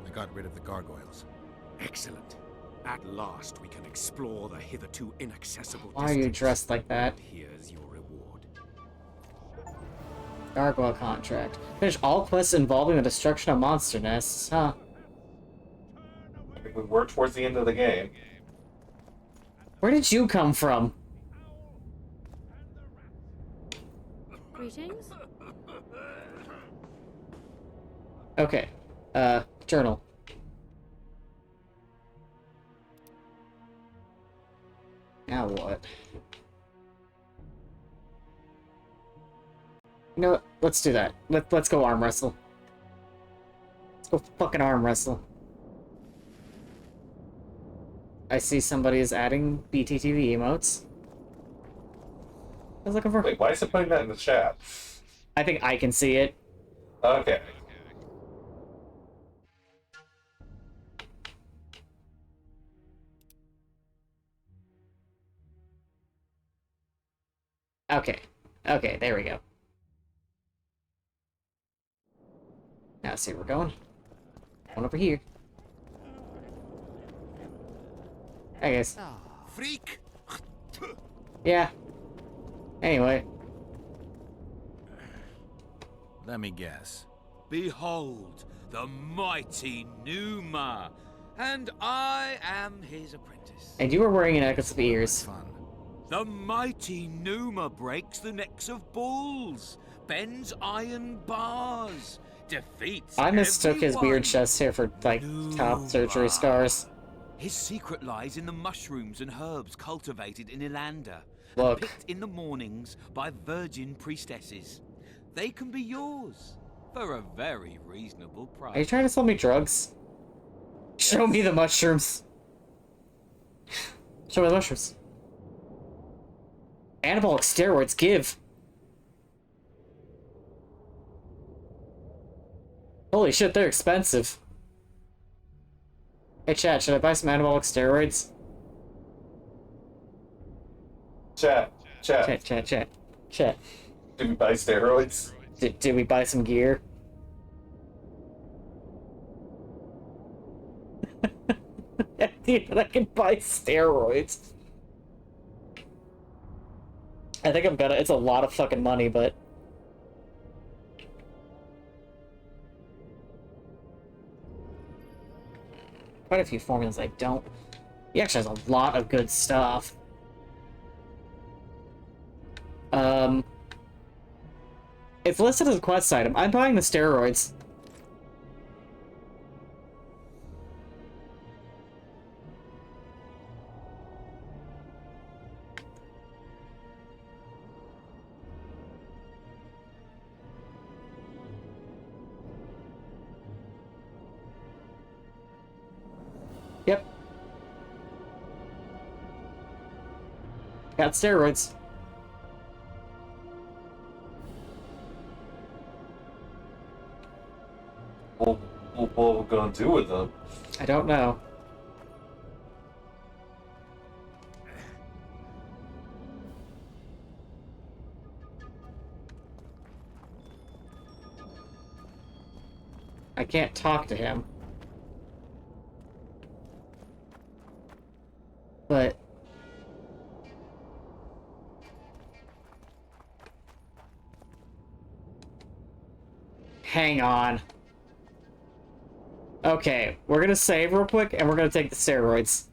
Speaker 7: I got rid of the gargoyles.
Speaker 1: Excellent. At last we can explore the hitherto inaccessible
Speaker 2: Why are you dressed like that?
Speaker 1: Here's your reward.
Speaker 2: Gargoyle contract. Finish all quests involving the destruction of monster nests. Huh.
Speaker 3: I mean, we were towards the end of the game.
Speaker 2: Where did you come from?
Speaker 10: greetings.
Speaker 2: Okay. Journal. Now what? You know what? Let's do that. Let's go arm wrestle. Let's go fucking arm wrestle. I see somebody is adding BTTV emotes. I was looking for...
Speaker 3: Wait, why is it putting that in the chat?
Speaker 2: I think I can see it.
Speaker 3: Okay.
Speaker 2: Okay. Okay, there we go. Now see where we're going. One over here. I guess.
Speaker 6: Freak!
Speaker 2: Yeah. Anyway.
Speaker 6: Let me guess. Behold, the mighty Numa, and I am his apprentice.
Speaker 2: And you were wearing an necklace of ears.
Speaker 6: Fun. The mighty Numa breaks the necks of bulls, bends iron bars, defeats
Speaker 2: I mistook his
Speaker 6: everyone.
Speaker 2: weird chest hair for, like, top surgery scars.
Speaker 6: His secret lies in the mushrooms and herbs cultivated in Ilanda,
Speaker 2: Look.
Speaker 6: and picked in the mornings by virgin priestesses. They can be yours for a very reasonable price.
Speaker 2: Are you trying to sell me drugs? Show me the mushrooms. Show me the mushrooms. Anabolic steroids, give. Holy shit, they're expensive. Hey chat, should I buy some anabolic steroids?
Speaker 3: Chat.
Speaker 2: Chat.
Speaker 3: Did we buy steroids?
Speaker 2: Did we buy some gear? Dude, I can buy steroids. I think I'm gonna. It's a lot of fucking money, but. Quite a few formulas I don't. He actually has a lot of good stuff. It's listed as a quest item. I'm buying the steroids. Yep. Got steroids.
Speaker 3: What are we gonna do with them?
Speaker 2: I don't know. I can't talk to him. But... hang on. Okay, we're gonna save real quick, and we're gonna take the steroids.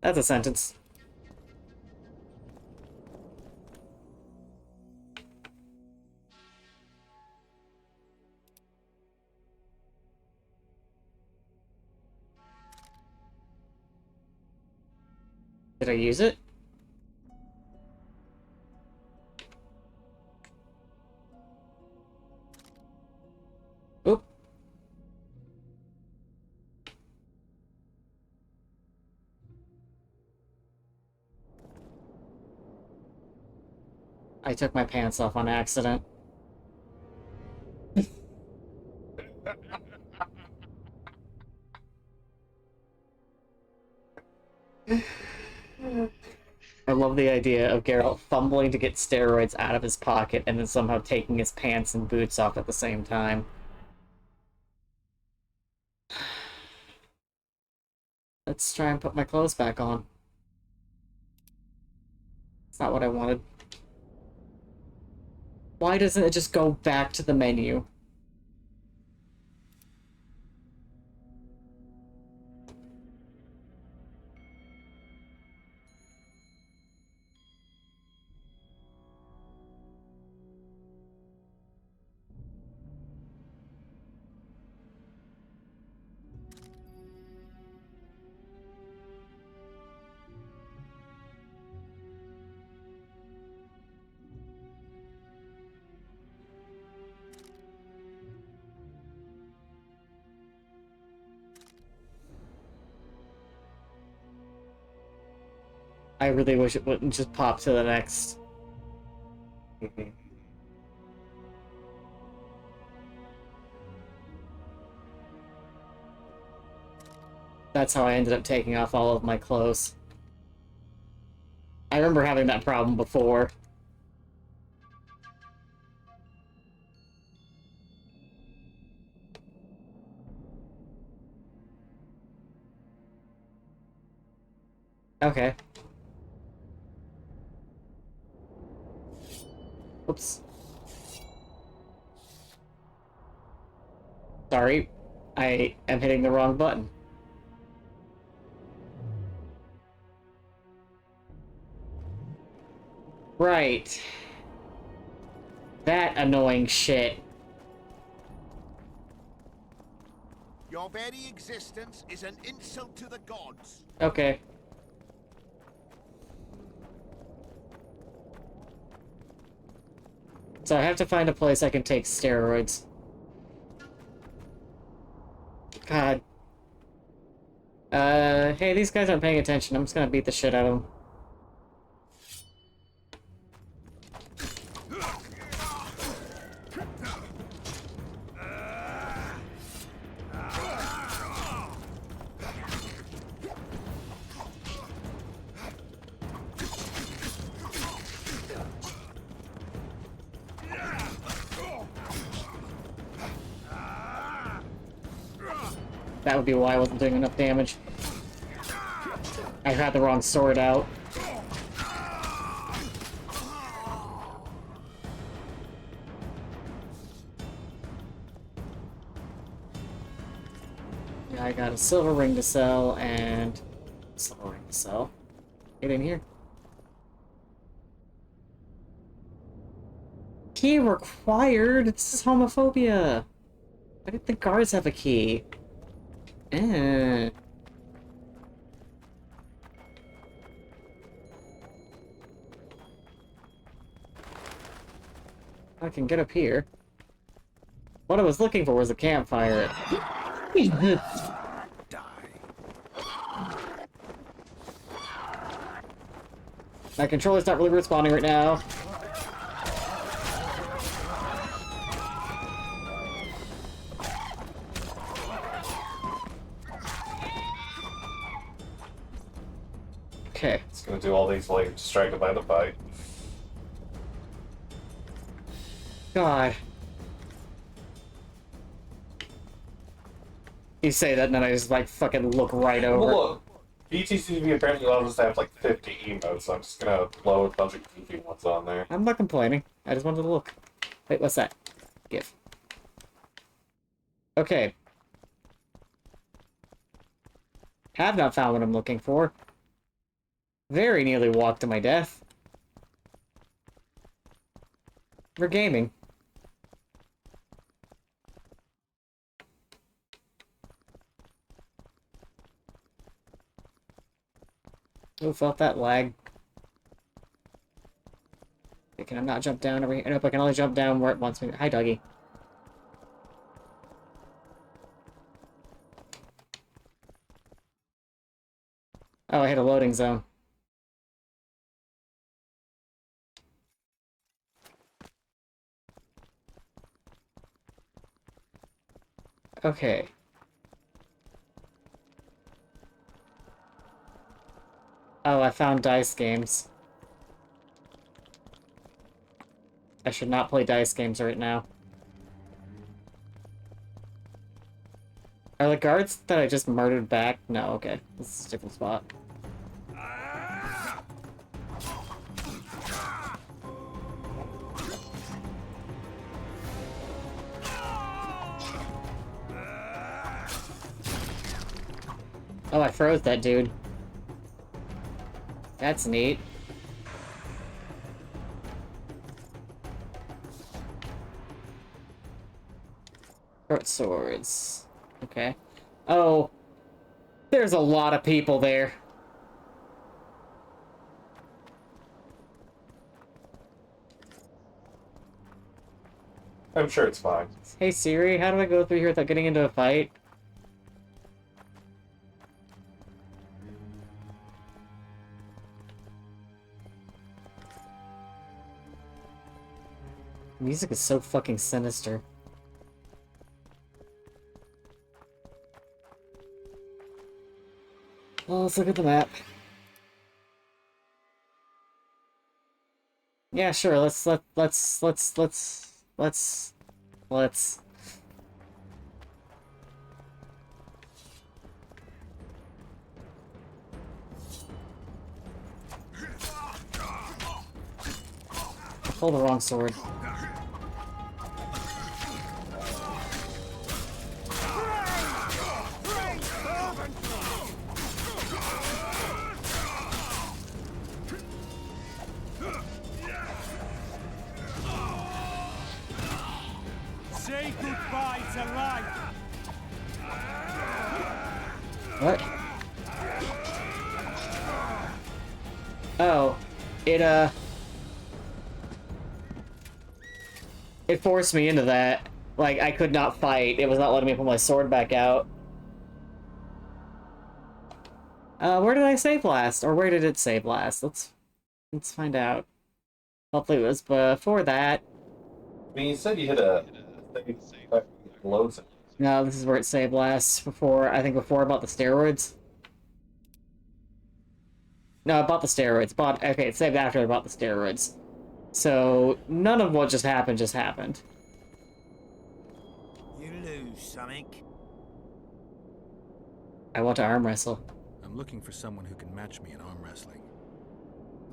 Speaker 2: That's a sentence. Did I use it? Oop. I took my pants off on accident. I love the idea of Geralt fumbling to get steroids out of his pocket and then somehow taking his pants and boots off at the same time. Let's try and put my clothes back on. It's not what I wanted. Why doesn't it just go back to the menu? I really wish it wouldn't just pop to the next. That's how I ended up taking off all of my clothes. I remember having that problem before. Okay. Oops. Sorry. I am hitting the wrong button. Right. That annoying shit.
Speaker 11: Your very existence is an insult to the gods.
Speaker 2: Okay. So I have to find a place I can take steroids. God. Hey, these guys aren't paying attention. I'm just gonna beat the shit out of them. That would be why I wasn't doing enough damage. I had the wrong sword out. Yeah, I got a silver ring to sell and a silver ring to sell. Get in here. Key required. This is homophobia. Why did the guards have a key? Eh. I can get up here. What I was looking for was a campfire. My controller's not really responding right now. Okay.
Speaker 3: It's gonna do all these while you're distracted by the fight.
Speaker 2: God. You say that and then I just like fucking look right over.
Speaker 3: Well, look, BTCV apparently allows us to have like 50 emotes, so I'm just gonna load a bunch of goofy ones on there.
Speaker 2: I'm not complaining. I just wanted to look. Wait, what's that? GIF. Okay. Have not found what I'm looking for. Very nearly walked to my death. For gaming. Oh, felt that lag. Okay, can I not jump down over here? Nope, I can only jump down where it wants me. Hi, doggy. Oh, I hit a loading zone. Okay. Oh, I found dice games. I should not play dice games right now. Are the guards that I just murdered back? No, okay. This is a different spot. Oh, I froze that dude. That's neat. Short swords. Okay. Oh. There's a lot of people there.
Speaker 3: I'm sure it's fine.
Speaker 2: Hey Siri, how do I go through here without getting into a fight? Music is so fucking sinister. Well, let's look at the map. Yeah, sure. Let's. pulled the wrong sword.
Speaker 6: Say goodbye to life.
Speaker 2: What? Oh, it forced me into that. Like, I could not fight. It was not letting me pull my sword back out. Where did I save last? Or where did it save last? Let's find out. Hopefully it was before that.
Speaker 3: I mean, you said you hit a thing that loads it.
Speaker 2: No, this is where it saved last. Before I bought the steroids. No, I bought the steroids. Okay, it saved after I bought the steroids. So, none of what just happened.
Speaker 6: You lose something.
Speaker 2: I want to arm wrestle.
Speaker 7: I'm looking for someone who can match me in arm wrestling.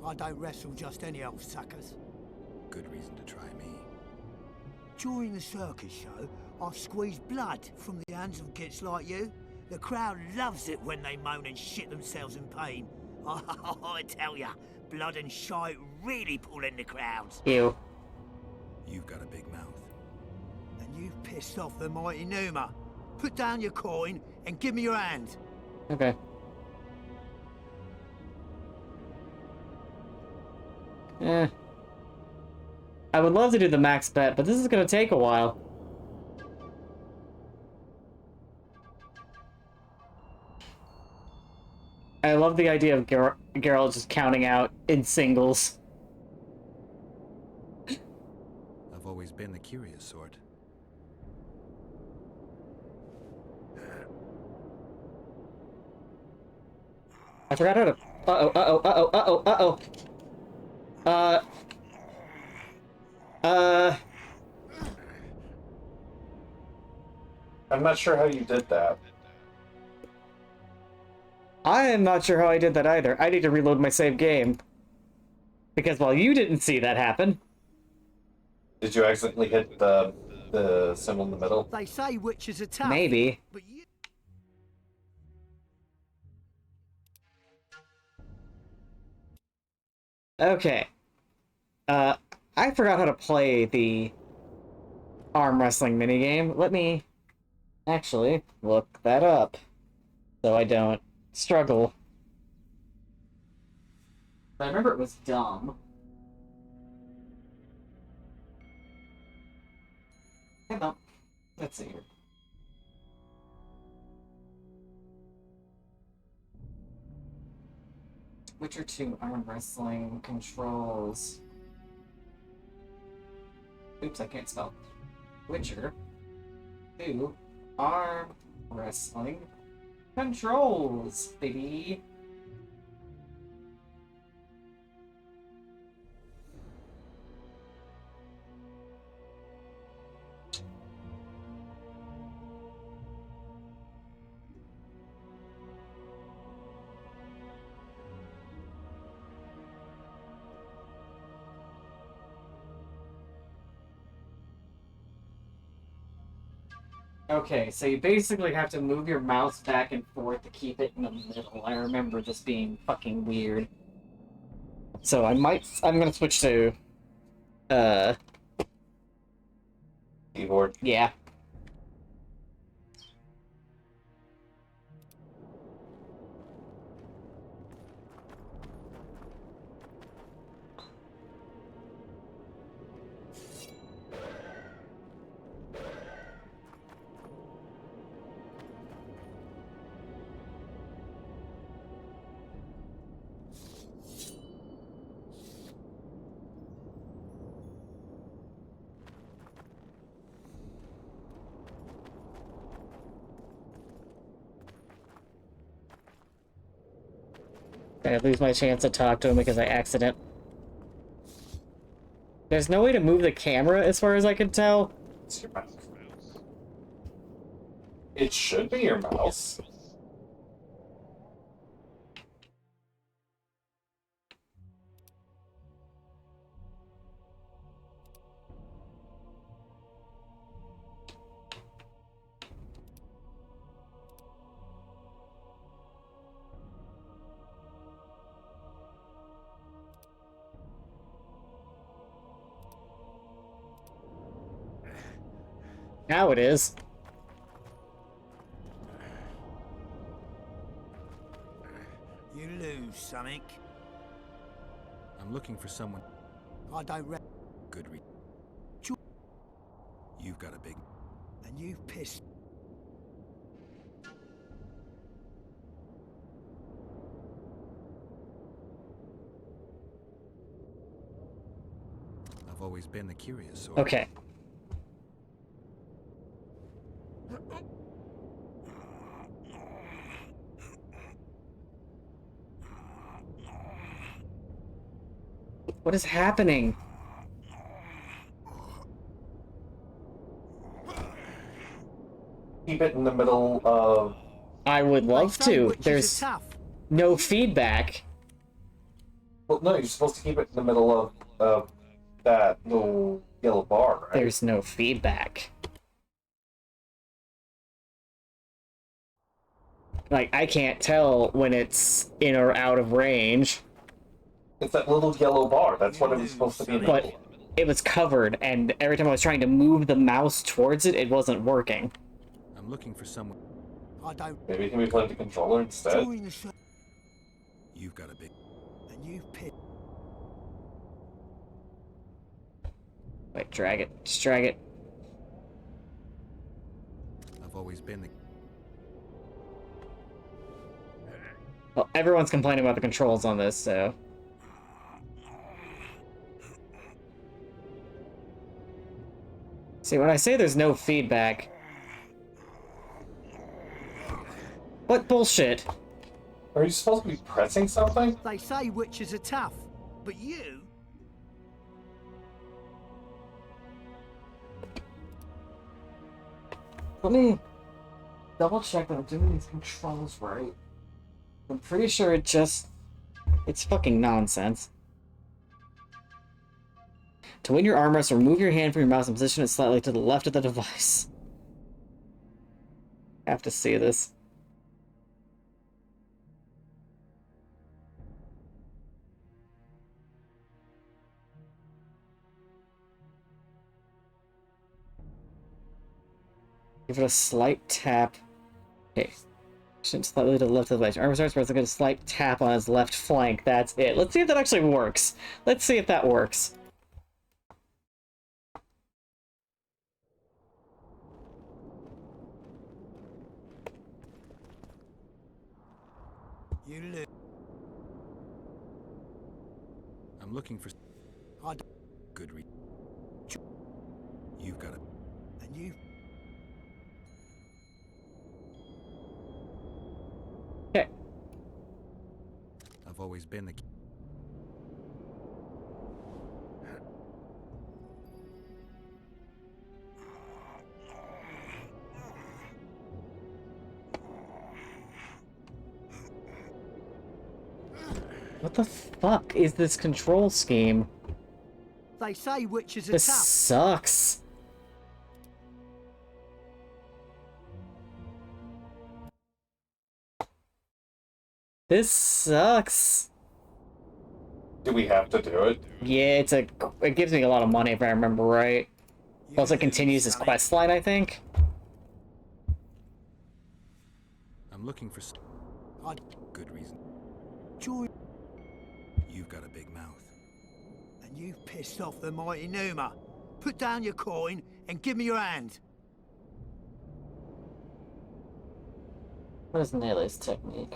Speaker 6: I don't wrestle just any old suckers.
Speaker 7: Good reason to try me.
Speaker 6: During the circus show, I've squeezed blood from the hands of gits like you. The crowd loves it when they moan and shit themselves in pain. I tell ya, blood and shite really pull in the crowds.
Speaker 2: Ew.
Speaker 7: You've got a big mouth.
Speaker 6: And you've pissed off the mighty Numa. Put down your coin and give me your hand.
Speaker 2: Okay. I would love to do the max bet, but this is gonna take a while. I love the idea of Geralt just counting out in singles.
Speaker 7: I've always been the curious sort.
Speaker 2: I forgot how to...
Speaker 3: I'm not sure how you did that.
Speaker 2: I am not sure how I did that either. I need to reload my save game. Because while you didn't see that happen...
Speaker 3: Did you accidentally hit the symbol in the middle?
Speaker 6: They say witches are tough.
Speaker 2: Maybe.
Speaker 6: But you...
Speaker 2: Okay. I forgot how to play the arm wrestling minigame. Let me actually look that up so I don't struggle. I remember it was dumb. Hold on. Let's see here. Witcher 2 arm wrestling controls. Oops, I can't spell. Witcher 2 arm wrestling controls, baby. Okay, so you basically have to move your mouse back and forth to keep it in the middle. I remember this being fucking weird. So I'm gonna switch to,
Speaker 3: Keyboard.
Speaker 2: yeah. I lose my chance to talk to him because I accident. There's no way to move the camera as far as I can tell.
Speaker 3: It's your mouse. It should be your mouse.
Speaker 2: Now it is.
Speaker 6: You lose something.
Speaker 7: I'm looking for someone.
Speaker 6: I don't re-
Speaker 7: Good read. You've got a big.
Speaker 6: And you've pissed.
Speaker 7: I've always been the curious sort.
Speaker 2: Okay. What is happening?
Speaker 3: Keep it in the middle of.
Speaker 2: I would love
Speaker 6: They say
Speaker 2: to.
Speaker 6: witches are
Speaker 2: There's
Speaker 6: tough.
Speaker 2: no feedback.
Speaker 3: Well, no, you're supposed to keep it in the middle of that little yellow bar, right?
Speaker 2: There's no feedback. Like, I can't tell when it's in or out of range.
Speaker 3: It's that little yellow bar. That's what it was supposed to be in the
Speaker 2: But
Speaker 3: middle.
Speaker 2: it was covered, and every time I was trying to move the mouse towards it, it wasn't working.
Speaker 7: I'm looking for someone.
Speaker 6: I don't
Speaker 3: Maybe it can be played the controller instead.
Speaker 6: join the circus.
Speaker 7: You've got a big.
Speaker 6: And you've pissed.
Speaker 2: Wait, drag it. Just drag it.
Speaker 7: I've always been the.
Speaker 2: Well, everyone's complaining about the controls on this, so... See, when I say there's no feedback... What bullshit?
Speaker 3: Are you supposed to be pressing something?
Speaker 6: They say witches are tough, but you.
Speaker 2: Let me double check that I'm doing these controls right. I'm pretty sure it's fucking nonsense. To win your armrest, remove your hand from your mouse and position it slightly to the left of the device. I have to see this. Give it a slight tap. Okay. Slightly to the left of the device. Armor starts pressing a slight tap on his left flank. That's it. Let's see if that actually works. Let's see if that works.
Speaker 6: You lose.
Speaker 7: I'm looking for.
Speaker 6: I don't.
Speaker 7: Good read. You've got a.
Speaker 6: And you.
Speaker 2: Okay.
Speaker 7: I've always been the.
Speaker 2: What the fuck is this control scheme?
Speaker 6: They say witches are
Speaker 2: This
Speaker 6: tough.
Speaker 2: sucks. This sucks.
Speaker 3: Do we have to do it?
Speaker 2: Yeah, it gives me a lot of money if I remember right. Plus it continues his quest line, I think.
Speaker 7: I'm looking for.
Speaker 6: I.
Speaker 7: Good reason.
Speaker 6: Join.
Speaker 7: You've got a big mouth.
Speaker 6: And you've pissed off the mighty Numa. Put down your coin and give me your hand.
Speaker 2: What is Nele's technique?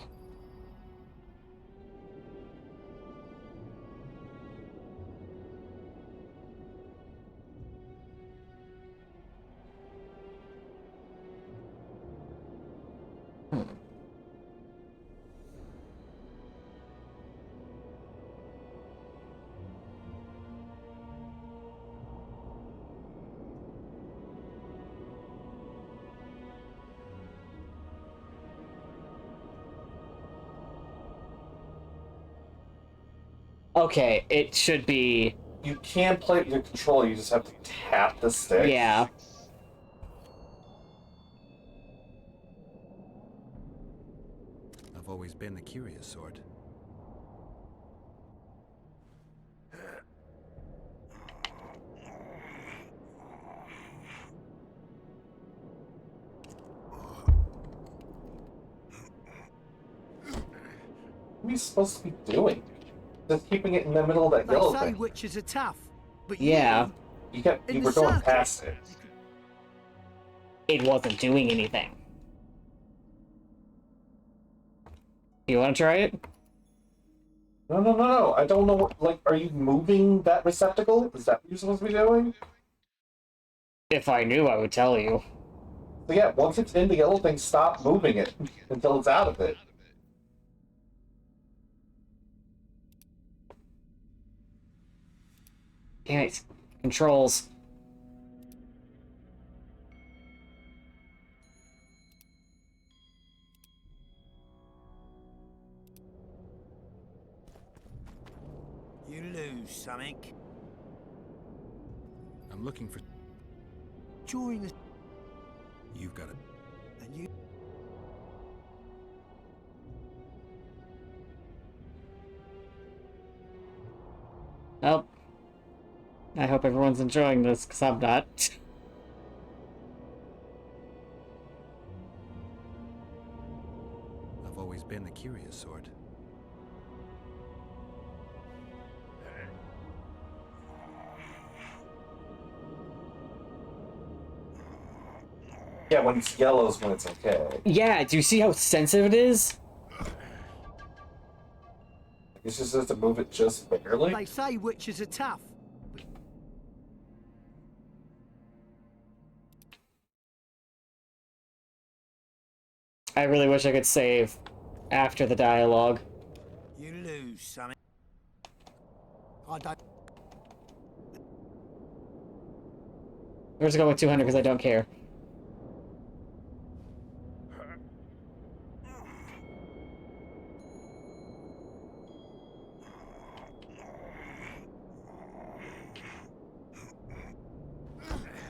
Speaker 2: Okay, it should be...
Speaker 3: You can play it with your controller, you just have to tap the stick.
Speaker 2: Yeah.
Speaker 7: I've always been the curious sort.
Speaker 3: What are you supposed to be doing? Just keeping it in the middle of that
Speaker 6: They
Speaker 3: yellow
Speaker 6: say
Speaker 3: thing.
Speaker 6: witches are tough, but
Speaker 2: Yeah.
Speaker 3: You
Speaker 6: in
Speaker 3: were
Speaker 6: the
Speaker 3: going
Speaker 6: circus.
Speaker 3: past it.
Speaker 2: It wasn't doing anything. You want to try it?
Speaker 3: No. I don't know what, like, are you moving that receptacle? Is that what you're supposed to be doing?
Speaker 2: If I knew, I would tell you.
Speaker 3: So yeah, once it's in the yellow thing, stop moving it until it's out of it.
Speaker 2: Damn it. Controls.
Speaker 6: You lose something.
Speaker 7: I'm looking for...
Speaker 6: During the...
Speaker 7: You've got it.
Speaker 6: And you...
Speaker 2: Nope. I hope everyone's enjoying this, because I'm not.
Speaker 7: I've always been the curious sort.
Speaker 3: Yeah, when it's yellow is when it's okay.
Speaker 2: Yeah, do you see how sensitive it is?
Speaker 3: It's just have to move it just barely.
Speaker 6: They say witches are tough.
Speaker 2: I really wish I could save after the dialogue.
Speaker 6: You lose something. I don't...
Speaker 2: We're just going with 200 because I don't care.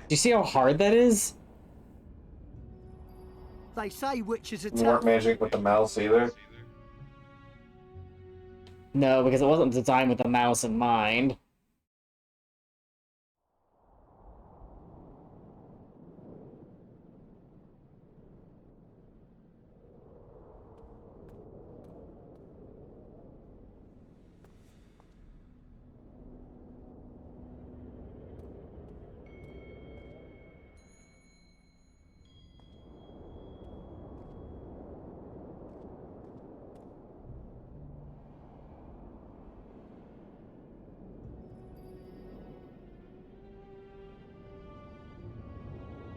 Speaker 2: Do you see how hard that is?
Speaker 6: They say witches are
Speaker 3: You weren't
Speaker 6: tough.
Speaker 3: managing with the mouse either.
Speaker 2: No, because it wasn't designed with the mouse in mind.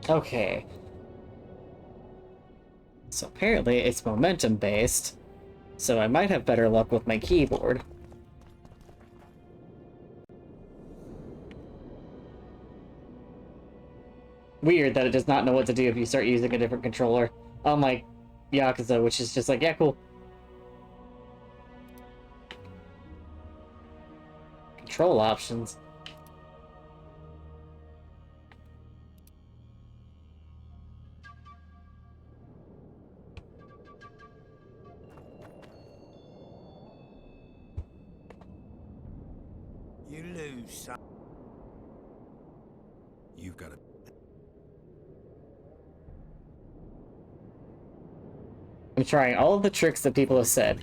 Speaker 2: Okay. So apparently it's momentum based, so I might have better luck with my keyboard. Weird that it does not know what to do if you start using a different controller. Unlike Yakuza, which is just like, yeah, cool. Control options.
Speaker 6: You lose something.
Speaker 7: You've got it.
Speaker 2: I'm trying all of the tricks that people have said.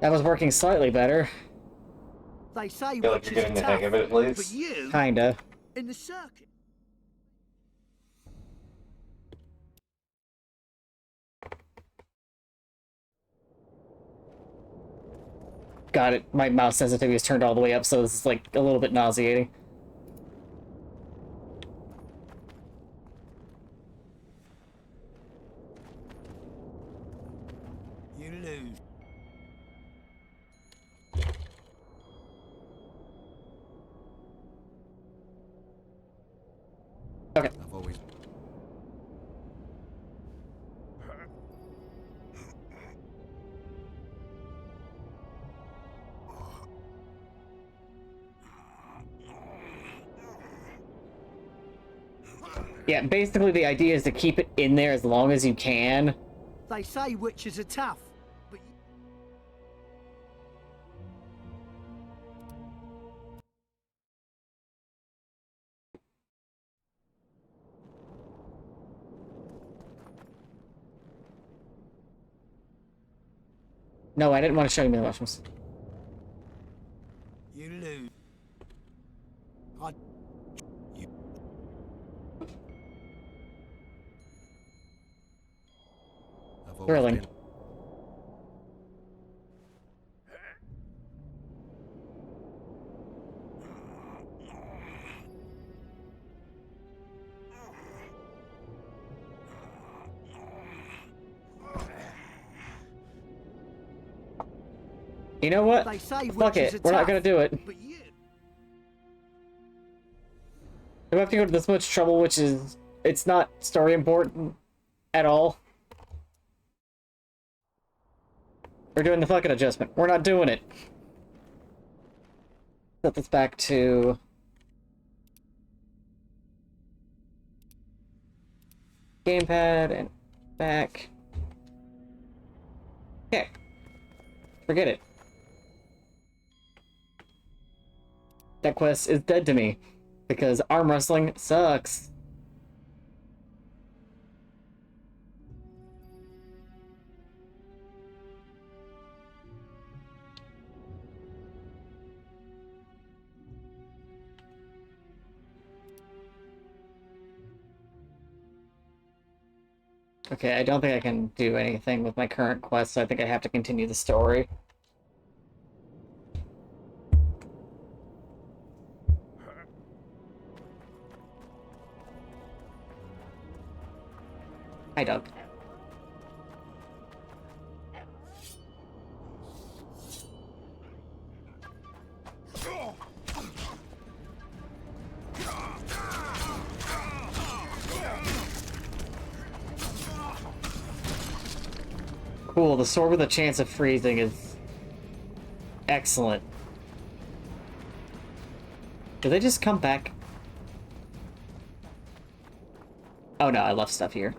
Speaker 2: That was working slightly better.
Speaker 6: They say
Speaker 3: I feel like
Speaker 6: witches
Speaker 3: you're getting
Speaker 6: are
Speaker 3: the hang
Speaker 6: tough,
Speaker 3: of it at
Speaker 6: but
Speaker 3: least.
Speaker 6: you
Speaker 2: Kinda.
Speaker 6: in the circuit.
Speaker 2: Got it. My mouse sensitivity is turned all the way up, so this is like a little bit nauseating.
Speaker 6: You lose.
Speaker 2: Okay.
Speaker 7: I've always...
Speaker 2: Yeah, basically the idea is to keep it in there as long as you can.
Speaker 6: They say witches are tough, but
Speaker 2: No, I didn't want to show you the mushrooms.
Speaker 6: You lose. I... You...
Speaker 2: Thrilling. You know what?
Speaker 6: They say
Speaker 2: Fuck
Speaker 6: witches
Speaker 2: it.
Speaker 6: are
Speaker 2: We're not
Speaker 6: tough,
Speaker 2: gonna do it.
Speaker 6: But you...
Speaker 2: We have to go to this much trouble, which is... It's not story important at all. We're doing the fucking adjustment. We're not doing it. Set this back to... Gamepad and back. Okay. Forget it. That quest is dead to me. Because arm wrestling sucks. Okay, I don't think I can do anything with my current quest, so I think I have to continue the story. Hi, Doug. Cool, the sword with a chance of freezing is excellent. Do they just come back? Oh no, I left stuff here.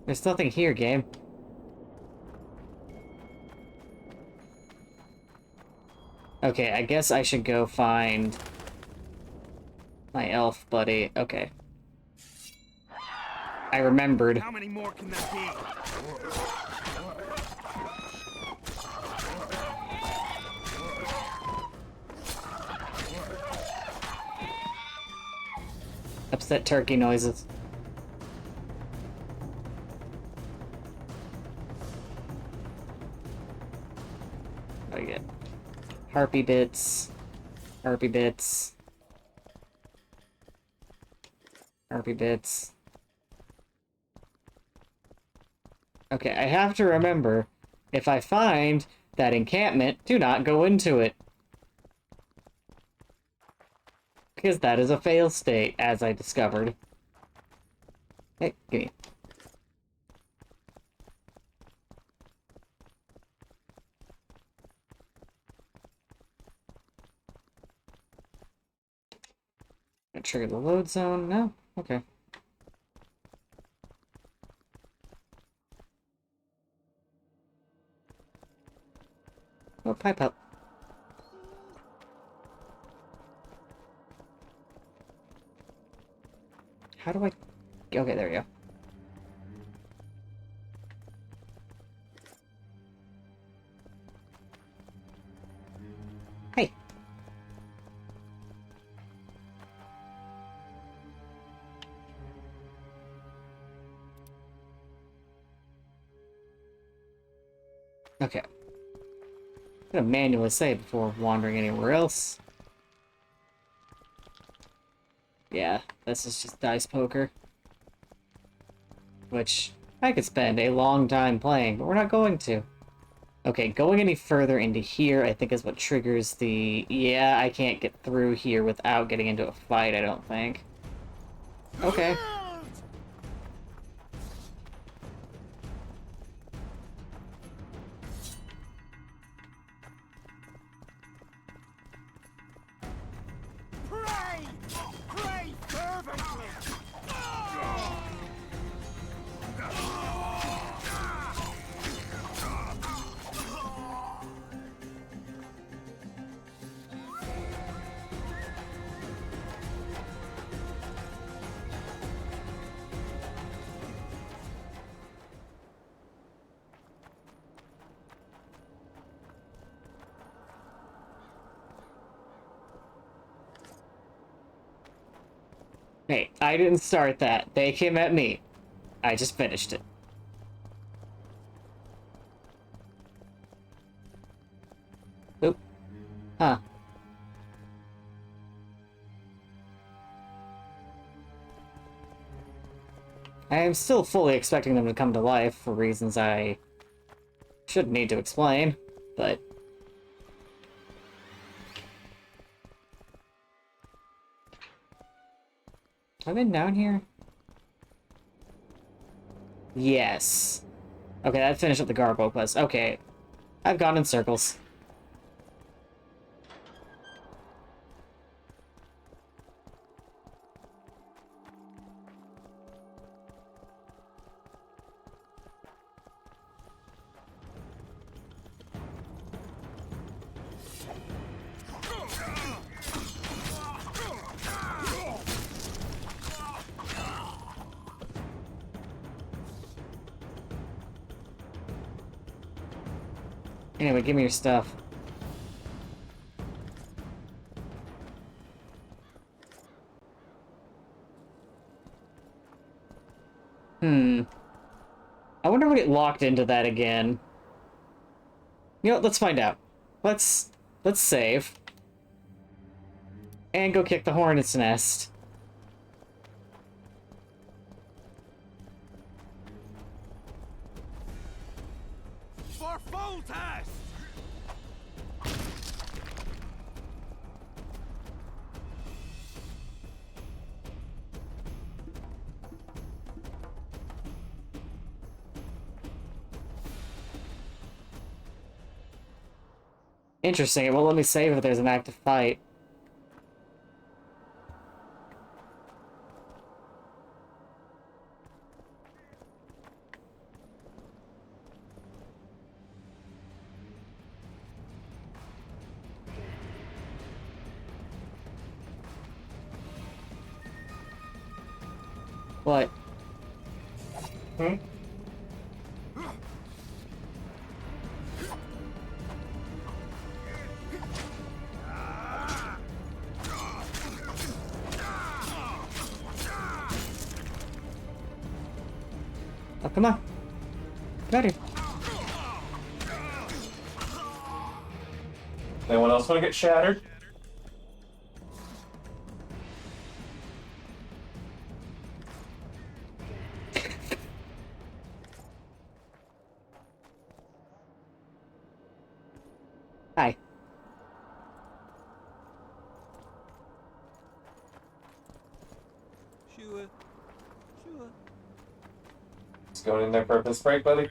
Speaker 2: There's nothing here, game. Okay, I guess I should go find my elf buddy. Okay. I remembered.
Speaker 1: How many more can there be?
Speaker 2: Upset turkey noises. What do I get? Harpy bits. Harpy bits. Harpy bits. Okay, I have to remember, if I find that encampment, do not go into it. Because that is a fail state, as I discovered. Hey, gimme. Gonna trigger the load zone? No? Okay. Oh, pipe up. How do I... Okay, there we go. Hey! Okay. I'm gonna manually save before wandering anywhere else. Yeah, this is just dice poker. Which I could spend a long time playing, but we're not going to. Okay, going any further into here, I think is what triggers the... Yeah, I can't get through here without getting into a fight, I don't think. Okay.
Speaker 11: Pray! Pray fervently!
Speaker 2: Hey, I didn't start that. They came at me. I just finished it. Oop. Huh. I am still fully expecting them to come to life for reasons I shouldn't need to explain, but... Have I been down here? Yes. Okay, that finished up the Garbo quest. Okay. I've gone in circles. Anyway, give me your stuff. I wonder if we get locked into that again. You know what, let's find out. Let's save. And go kick the hornet's nest.
Speaker 11: For Foltest!
Speaker 2: Interesting, it won't let me save if there's an active fight. What? Oh, come on. Get out of here.
Speaker 3: Anyone else want to get shattered?
Speaker 2: Hi.
Speaker 11: Sure.
Speaker 3: Just going in there for a piss break, buddy?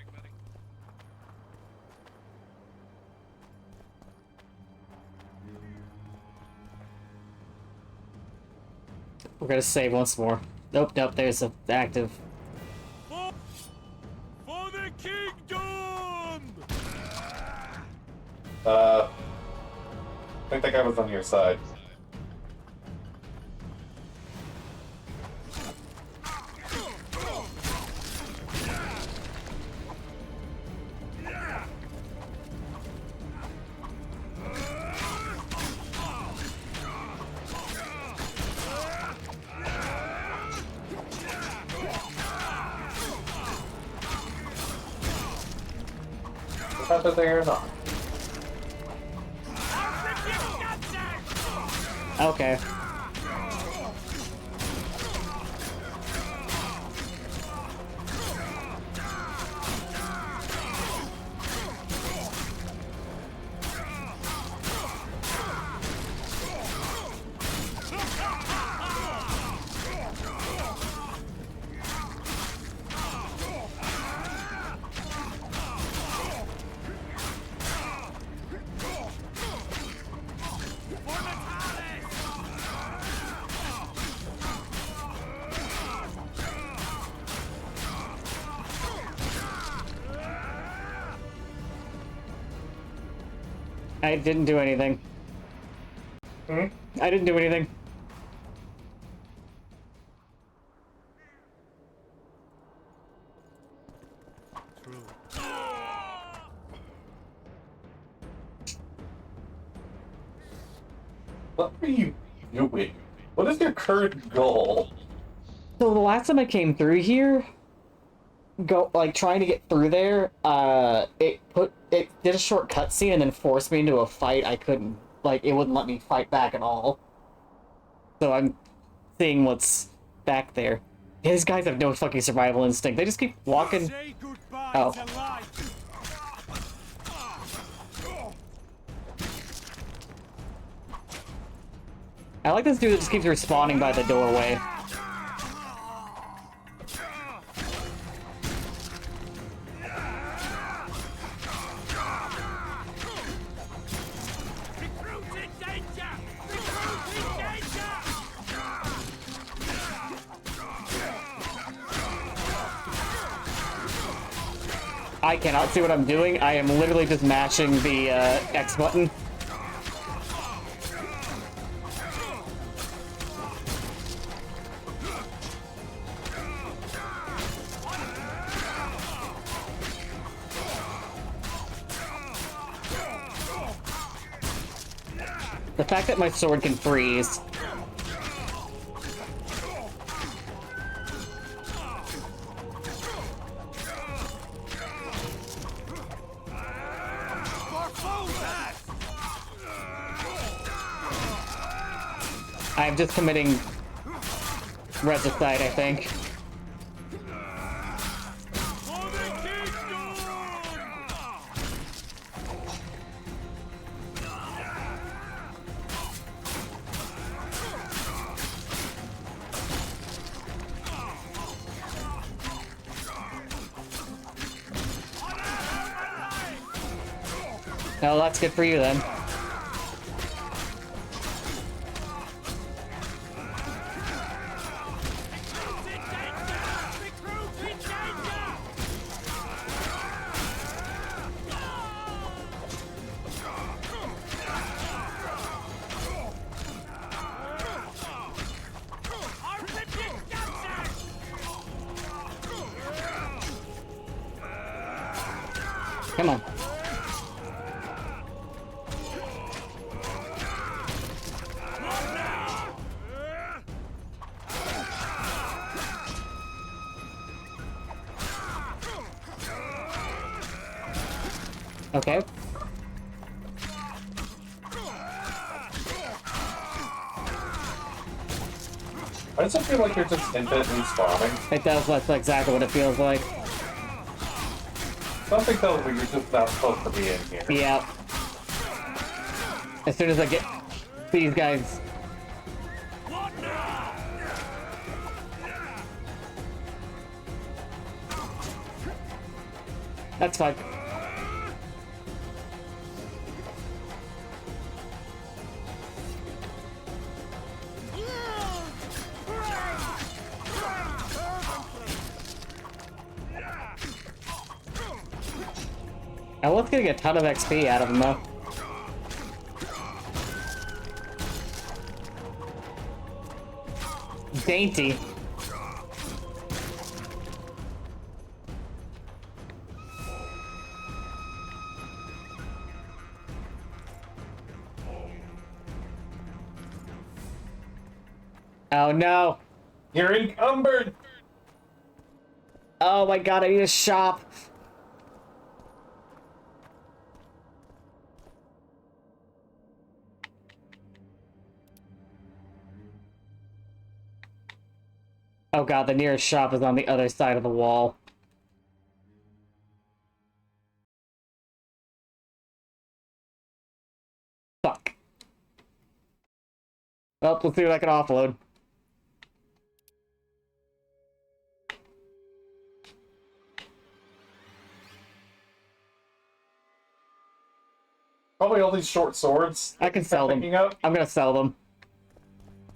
Speaker 2: We're gonna save once more. Nope, nope, there's an active.
Speaker 11: For the kingdom!
Speaker 3: I think that guy was on your side. Whether they or not.
Speaker 2: Okay. I didn't do anything. I didn't do anything.
Speaker 3: What are you doing? What is your current goal?
Speaker 2: So the last time I came through here, trying to get through there, it did a short cutscene and then forced me into a fight. I couldn't, it wouldn't let me fight back at all. So I'm seeing what's back there. These guys have no fucking survival instinct. They just keep walking. Oh. I like this dude that just keeps respawning by the doorway. I cannot see what I'm doing. I am literally just mashing the X button. The fact that my sword can freeze. I'm just committing regicide, I think. Oh, that's good for you then. Come on. Okay.
Speaker 3: Why does it feel like you're just infinitely spawning?
Speaker 2: It does, that's exactly what it feels like.
Speaker 3: Something tells me you're just not supposed to be in here.
Speaker 2: Yeah. As soon as I get these guys. That's fine. I was getting a ton of XP out of them though. Dainty. Oh no.
Speaker 3: You're encumbered!
Speaker 2: Oh my god, I need a shop. Oh god, the nearest shop is on the other side of the wall. Fuck. Well, let's see what I can offload.
Speaker 3: Probably all these short swords.
Speaker 2: I can sell them.
Speaker 3: Up.
Speaker 2: I'm gonna sell them.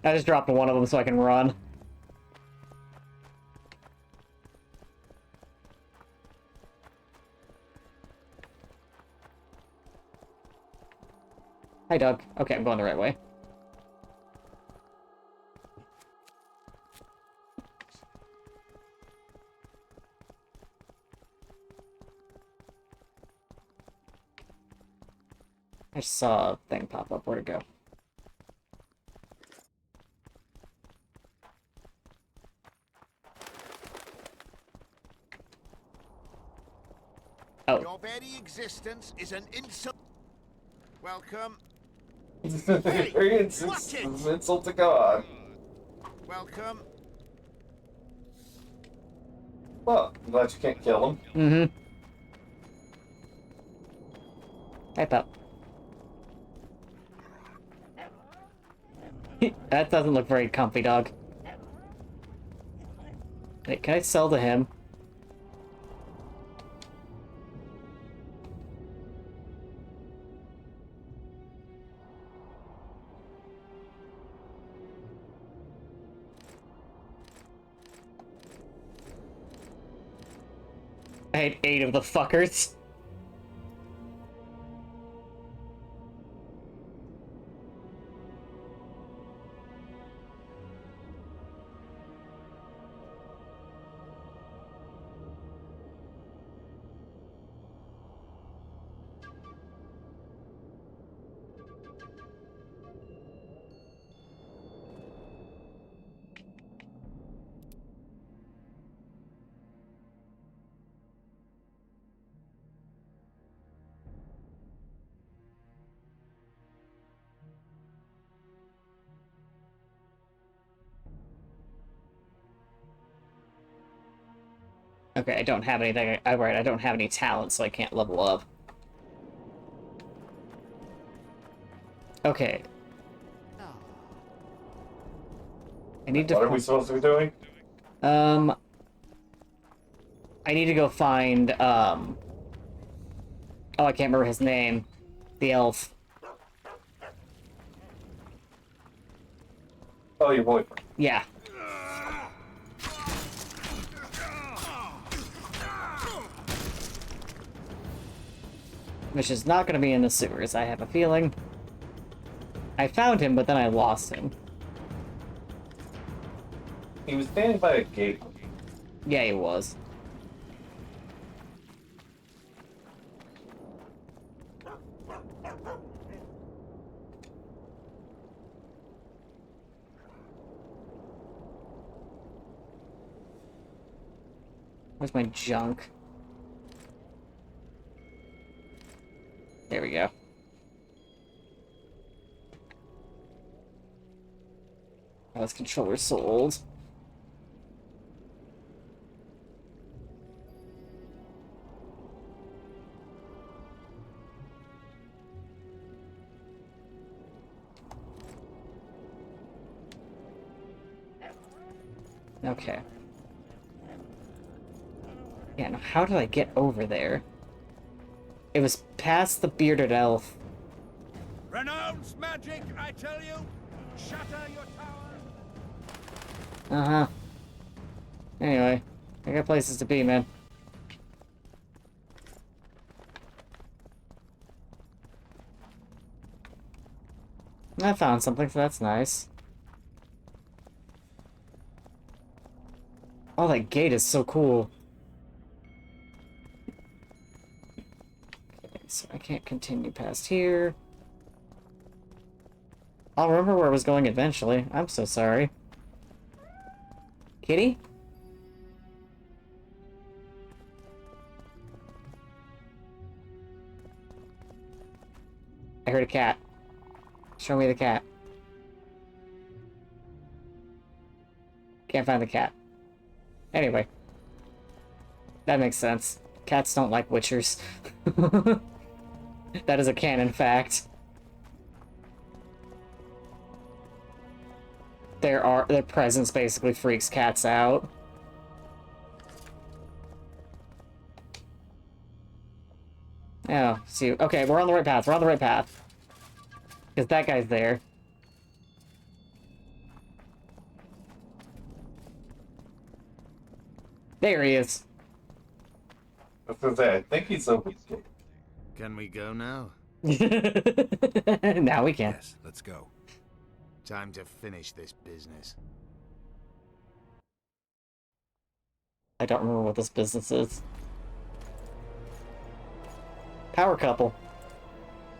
Speaker 2: I just dropped one of them so I can run. Hi, Doug. Okay, I'm going the right way. I just saw a thing pop up. Where'd it go?
Speaker 11: existence is an insult. Welcome.
Speaker 3: It's
Speaker 11: watch it.
Speaker 3: an insult to God.
Speaker 11: Welcome.
Speaker 3: Well, I'm glad you can't kill him.
Speaker 2: Mm-hmm. Hey, pup. That doesn't look very comfy, dog. Hey, can I sell to him? I had 8 of the fuckers. Okay, I don't have anything. Right, I don't have any talent, so I can't level up. Okay. I need to.
Speaker 3: What are we supposed to be doing?
Speaker 2: I need to go find. Oh, I can't remember his name. The elf.
Speaker 3: Oh, your boyfriend.
Speaker 2: Yeah. Which is not going to be in the sewers, I have a feeling. I found him, but then I lost him.
Speaker 3: He was standing by a gate.
Speaker 2: Yeah, he was. Where's my junk? There we go. Oh, this controller's so old. Okay. Yeah, now how did I get over there? It was past the bearded elf.
Speaker 11: Renounce magic, I tell you! Shatter your tower!
Speaker 2: Uh-huh. Anyway, I got places to be, man. I found something, so that's nice. Oh, that gate is so cool. Okay, so I can't continue past here. I'll remember where I was going eventually. I'm so sorry. Kitty? I heard a cat. Show me the cat. Can't find the cat. Anyway. That makes sense. Cats don't like witchers. That is a canon fact. Their presence basically freaks cats out. Oh, see, okay, we're on the right path. We're on the right path. Because that guy's there. There he is.
Speaker 3: I was gonna say, I think he's so.
Speaker 11: Can we go now?
Speaker 2: Now we can.
Speaker 7: Yes, let's go.
Speaker 11: Time to finish this business.
Speaker 2: I don't remember what this business is. Power couple.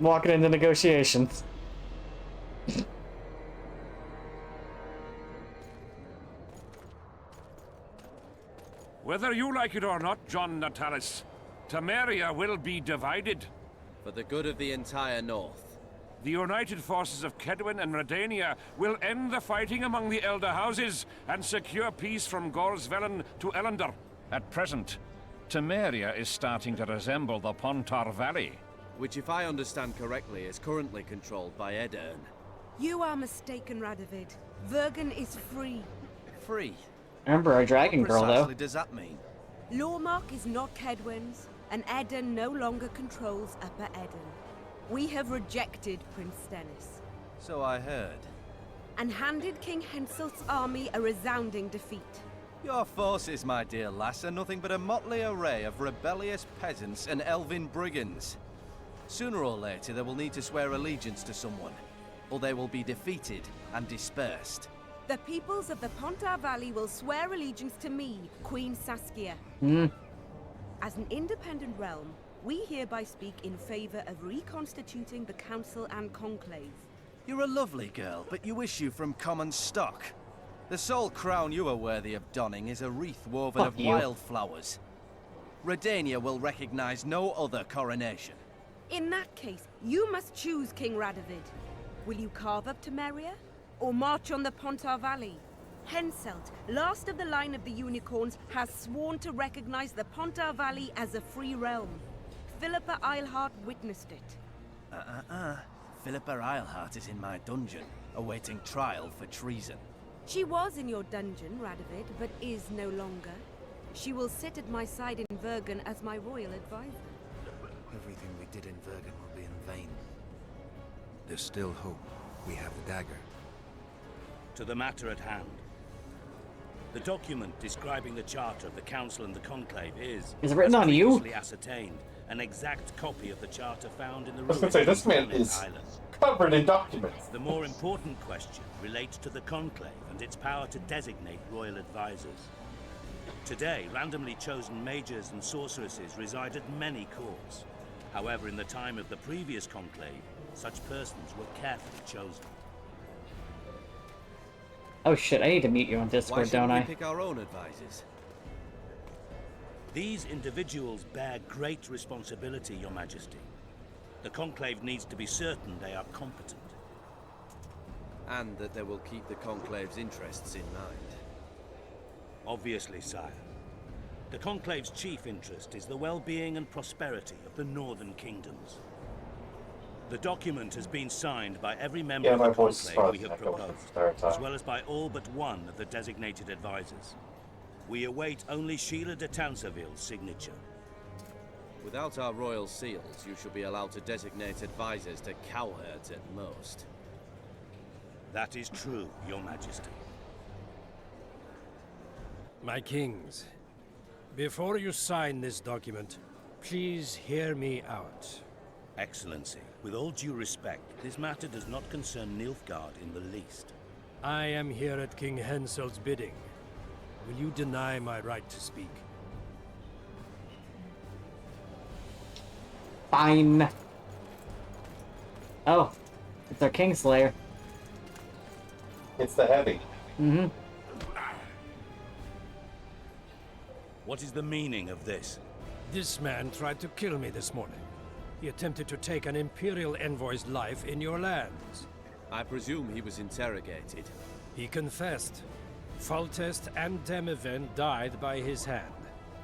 Speaker 2: Walking into negotiations.
Speaker 1: Whether you like it or not, John Natalis,
Speaker 12: Temeria will be divided.
Speaker 13: For the good of the entire North.
Speaker 12: The united forces of Kedwin and Redania will end the fighting among the Elder Houses and secure peace from Gorsvelen to Ellender. At present, Temeria is starting to resemble the Pontar Valley.
Speaker 13: Which, if I understand correctly, is currently controlled by Edirn.
Speaker 14: You are mistaken, Radovid. Vergen is free.
Speaker 13: Free?
Speaker 2: Remember our dragon
Speaker 13: What
Speaker 2: girl, though.
Speaker 13: precisely does that mean?
Speaker 14: Lormark is not Kedwin's, and Edirn no longer controls Upper Edirn. We have rejected Prince Stennis.
Speaker 13: So I heard.
Speaker 14: And handed King Henselt's army a resounding defeat.
Speaker 13: Your forces, my dear lass, are nothing but a motley array of rebellious peasants and elven brigands. Sooner or later, they will need to swear allegiance to someone, or they will be defeated and dispersed.
Speaker 14: The peoples of the Pontar Valley will swear allegiance to me, Queen Saskia. As an independent realm, we hereby speak in favor of reconstituting the Council and Conclave.
Speaker 13: You're a lovely girl, but you issue from common stock. The sole crown you are worthy of donning is a wreath woven of wildflowers. Redania will recognize no other coronation.
Speaker 14: In that case, you must choose, King Radovid. Will you carve up Temeria, or march on the Pontar Valley? Henselt, last of the line of the Unicorns, has sworn to recognize the Pontar Valley as a free realm. Philippa Eilhart witnessed it.
Speaker 13: Philippa Eilhart is in my dungeon, awaiting trial for treason.
Speaker 14: She was in your dungeon, Radovid, but is no longer. She will sit at my side in Vergen as my royal advisor.
Speaker 7: Everything we did in Vergen will be in vain. There's still hope. We have the dagger.
Speaker 15: To the matter at hand. The document describing the charter of the Council and the Conclave is
Speaker 2: it written on you?
Speaker 15: previously ascertained, an exact copy of the charter found in the
Speaker 3: I was
Speaker 15: ruins
Speaker 3: gonna say, this
Speaker 15: of
Speaker 3: man
Speaker 15: Granite
Speaker 3: is
Speaker 15: Island.
Speaker 3: covered in documents.
Speaker 15: The more important question relates to the Conclave and its power to designate royal advisors. Today, randomly chosen mages and sorceresses reside at many courts. However, in the time of the previous Conclave, such persons were carefully chosen.
Speaker 2: Oh shit, I need to meet you on
Speaker 13: Why
Speaker 2: Discord,
Speaker 13: shouldn't
Speaker 2: don't
Speaker 13: we
Speaker 2: I?
Speaker 13: pick our own advisors?
Speaker 15: These individuals bear great responsibility, Your Majesty. The Conclave needs to be certain they are competent.
Speaker 13: And that they will keep the Conclave's interests in mind.
Speaker 15: Obviously, sire. The Conclave's chief interest is the well-being and prosperity of the Northern Kingdoms. The document has been signed by every member of the Conclave we have proposed, as well as by all but one of the designated advisors. We await only Sheila de Tansarville's signature.
Speaker 13: Without our royal seals, you should be allowed to designate advisors to cowherds at most.
Speaker 15: That is true, Your Majesty.
Speaker 16: My kings, before you sign this document, please hear me out.
Speaker 15: Excellency, with all due respect, this matter does not concern Nilfgaard in the least.
Speaker 16: I am here at King Henselt's bidding. Will you deny my right to speak?
Speaker 2: Fine. Oh, it's our Kingslayer.
Speaker 3: It's the heavy.
Speaker 2: Mm-hmm.
Speaker 15: What is the meaning of this?
Speaker 16: This man tried to kill me this morning. He attempted to take an Imperial envoy's life in your lands.
Speaker 13: I presume he was interrogated.
Speaker 16: He confessed. Foltest and Demiven died by his hand.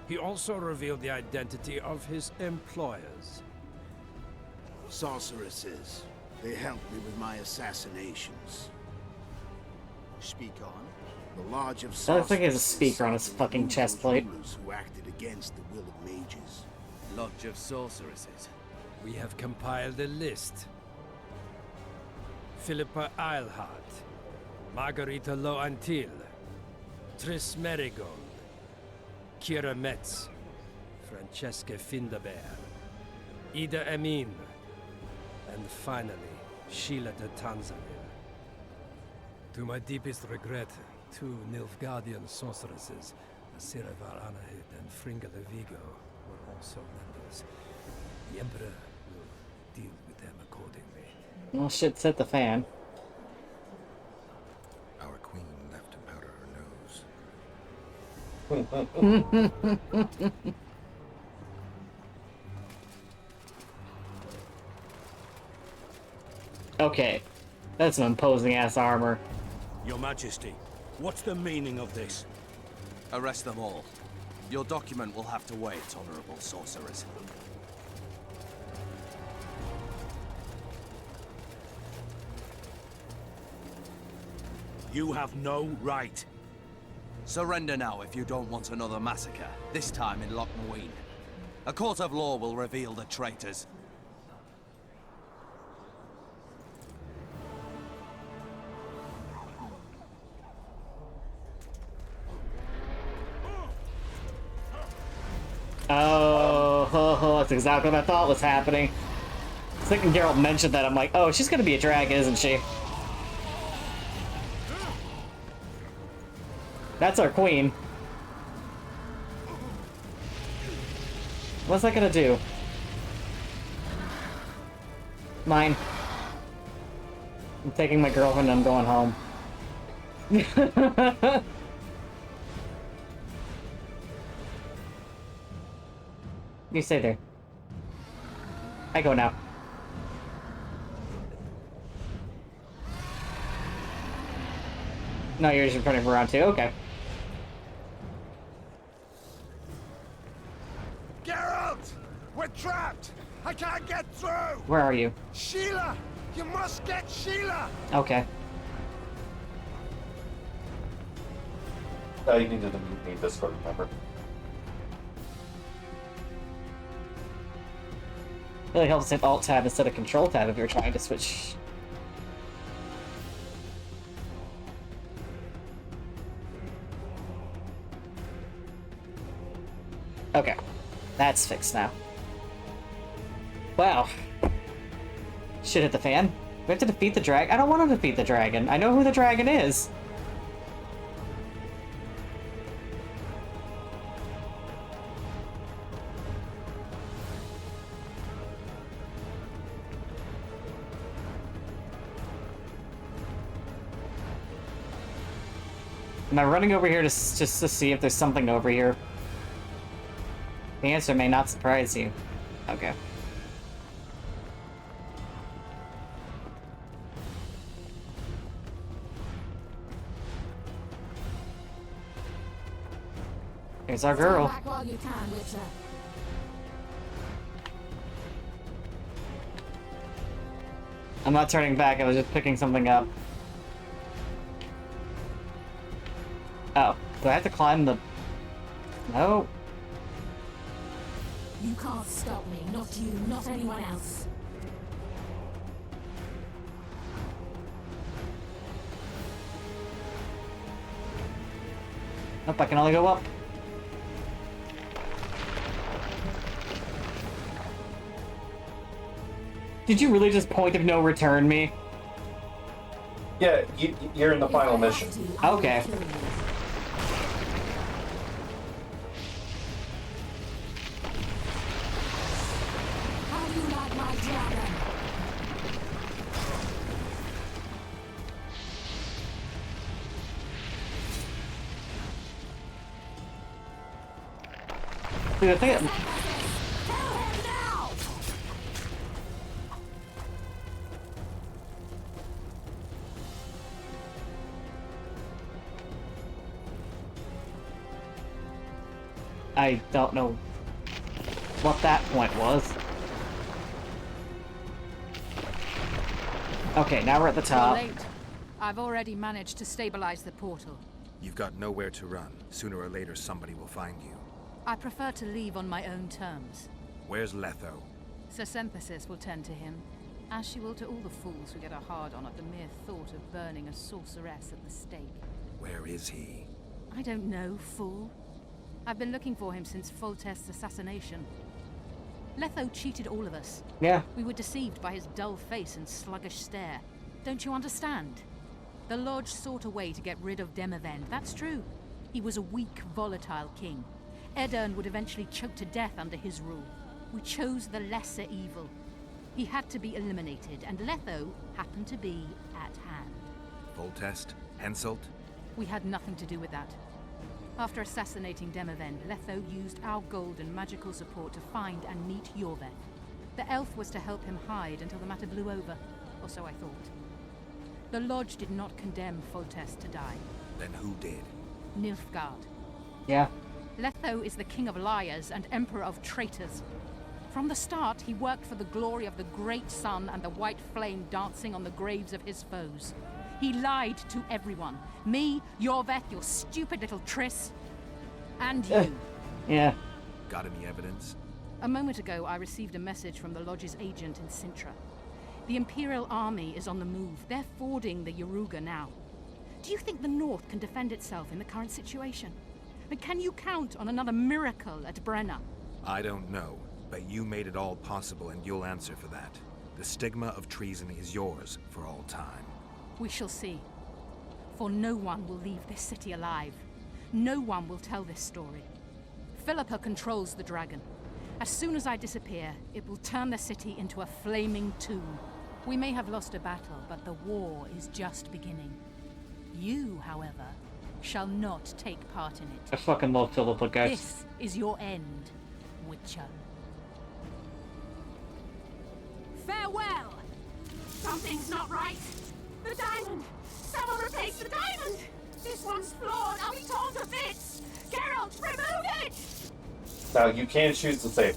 Speaker 16: He also revealed the identity of his employers.
Speaker 11: Sorceresses. They helped me with my assassinations. Speak on. The Lodge of
Speaker 2: That looks like he has a
Speaker 11: Sorceresses
Speaker 2: speaker on his fucking chest plate.
Speaker 11: rulers who acted against the will of mages.
Speaker 13: Lodge of Sorceresses.
Speaker 16: We have compiled a list. Philippa Eilhart, Margarita Loantil, Triss Merigold, Kira Metz, Francesca Findabair, Ida Emin, and finally, Sheila de Tansarville. To my deepest regret, two Nilfgaardian sorceresses, Asiravar Anahid and Fringa de Vigo, were also members. The Emperor will deal with them accordingly.
Speaker 2: Well, shit, set the fan.
Speaker 7: Our queen left to powder her nose.
Speaker 2: Okay. That's some imposing ass armor.
Speaker 15: Your Majesty, what's the meaning of this?
Speaker 13: Arrest them all. Your document will have to wait, honorable sorcerers.
Speaker 15: You have no right.
Speaker 13: Surrender now if you don't want another massacre, this time in Loch Muine. A court of law will reveal the traitors.
Speaker 2: Oh, that's exactly what I thought was happening. I was thinking Geralt mentioned that. I'm like, oh, she's gonna be a dragon, isn't she? That's our queen. What's that gonna do? Mine. I'm taking my girlfriend and I'm going home. You stay there. I go now. No, you're just returning for round 2? Okay.
Speaker 17: Geralt! We're trapped! I can't get through!
Speaker 2: Where are you?
Speaker 17: Sheila! You must get Sheila!
Speaker 2: Okay.
Speaker 3: You needed a mutiny Discord, remember?
Speaker 2: Really helps hit Alt Tab instead of Control Tab if you're trying to switch. Okay. That's fixed now. Wow. Shit hit the fan. We have to defeat the dragon? I don't want to defeat the dragon. I know who the dragon is. Am I running over here just to see if there's something over here? The answer may not surprise you. Okay. Here's our girl.
Speaker 10: Back while you can, Witcher.
Speaker 2: I'm not turning back, I was just picking something up. Oh, do I have to climb the... No.
Speaker 10: You can't stop me, not you, not anyone else.
Speaker 2: Nope, I can only go up. Did you really just point of no return me?
Speaker 3: Yeah, you're in the final mission.
Speaker 2: Okay.
Speaker 10: How do you like my dragon?
Speaker 2: Dude, I think I don't know what that point was. Okay, now we're at the top.
Speaker 18: Too late. I've already managed to stabilize the portal.
Speaker 7: You've got nowhere to run. Sooner or later, somebody will find you.
Speaker 18: I prefer to leave on my own terms.
Speaker 7: Where's Letho?
Speaker 18: Sir Synthesis will tend to him, as she will to all the fools who get a hard-on at the mere thought of burning a sorceress at the stake.
Speaker 7: Where is he?
Speaker 18: I don't know, fool. I've been looking for him since Foltest's assassination. Letho cheated all of us.
Speaker 2: Yeah.
Speaker 18: We were deceived by his dull face and sluggish stare. Don't you understand? The Lodge sought a way to get rid of Demavend, that's true. He was a weak, volatile king. Edirn would eventually choke to death under his rule. We chose the lesser evil. He had to be eliminated, and Letho happened to be at hand.
Speaker 7: Foltest? Henselt?
Speaker 18: We had nothing to do with that. After assassinating Demavend, Letho used our gold and magical support to find and meet Yorveth. The elf was to help him hide until the matter blew over. or so I thought. The Lodge did not condemn Foltest to die.
Speaker 1: Then who did?
Speaker 18: Nilfgaard.
Speaker 2: Yeah.
Speaker 18: Letho is the king of liars and emperor of traitors. From the start, he worked for the glory of the great sun and the white flame dancing on the graves of his foes. He lied to everyone. Me, Yorveth, your stupid little Triss, and you.
Speaker 2: Yeah.
Speaker 1: Got any evidence?
Speaker 18: A moment ago, I received a message from the Lodge's agent in Sintra. The Imperial army is on the move. They're fording the Yaruga now. Do you think the North can defend itself in the current situation? But can you count on another miracle at Brenna?
Speaker 1: I don't know, but you made it all possible and you'll answer for that. The stigma of treason is yours for all time.
Speaker 18: We shall see. For no one will leave this city alive. No one will tell this story. Philippa controls the dragon. As soon as I disappear, it will turn the city into a flaming tomb. We may have lost a battle, but the war is just beginning. You, however, shall not take part in it.
Speaker 2: I fucking love Philippa, guys.
Speaker 18: This is your end, Witcher.
Speaker 10: Farewell! Something's not right. The diamond! Someone replace the diamond! This one's flawed. I'll be torn to bits! Geralt, remove it!
Speaker 3: Now, you can choose to save.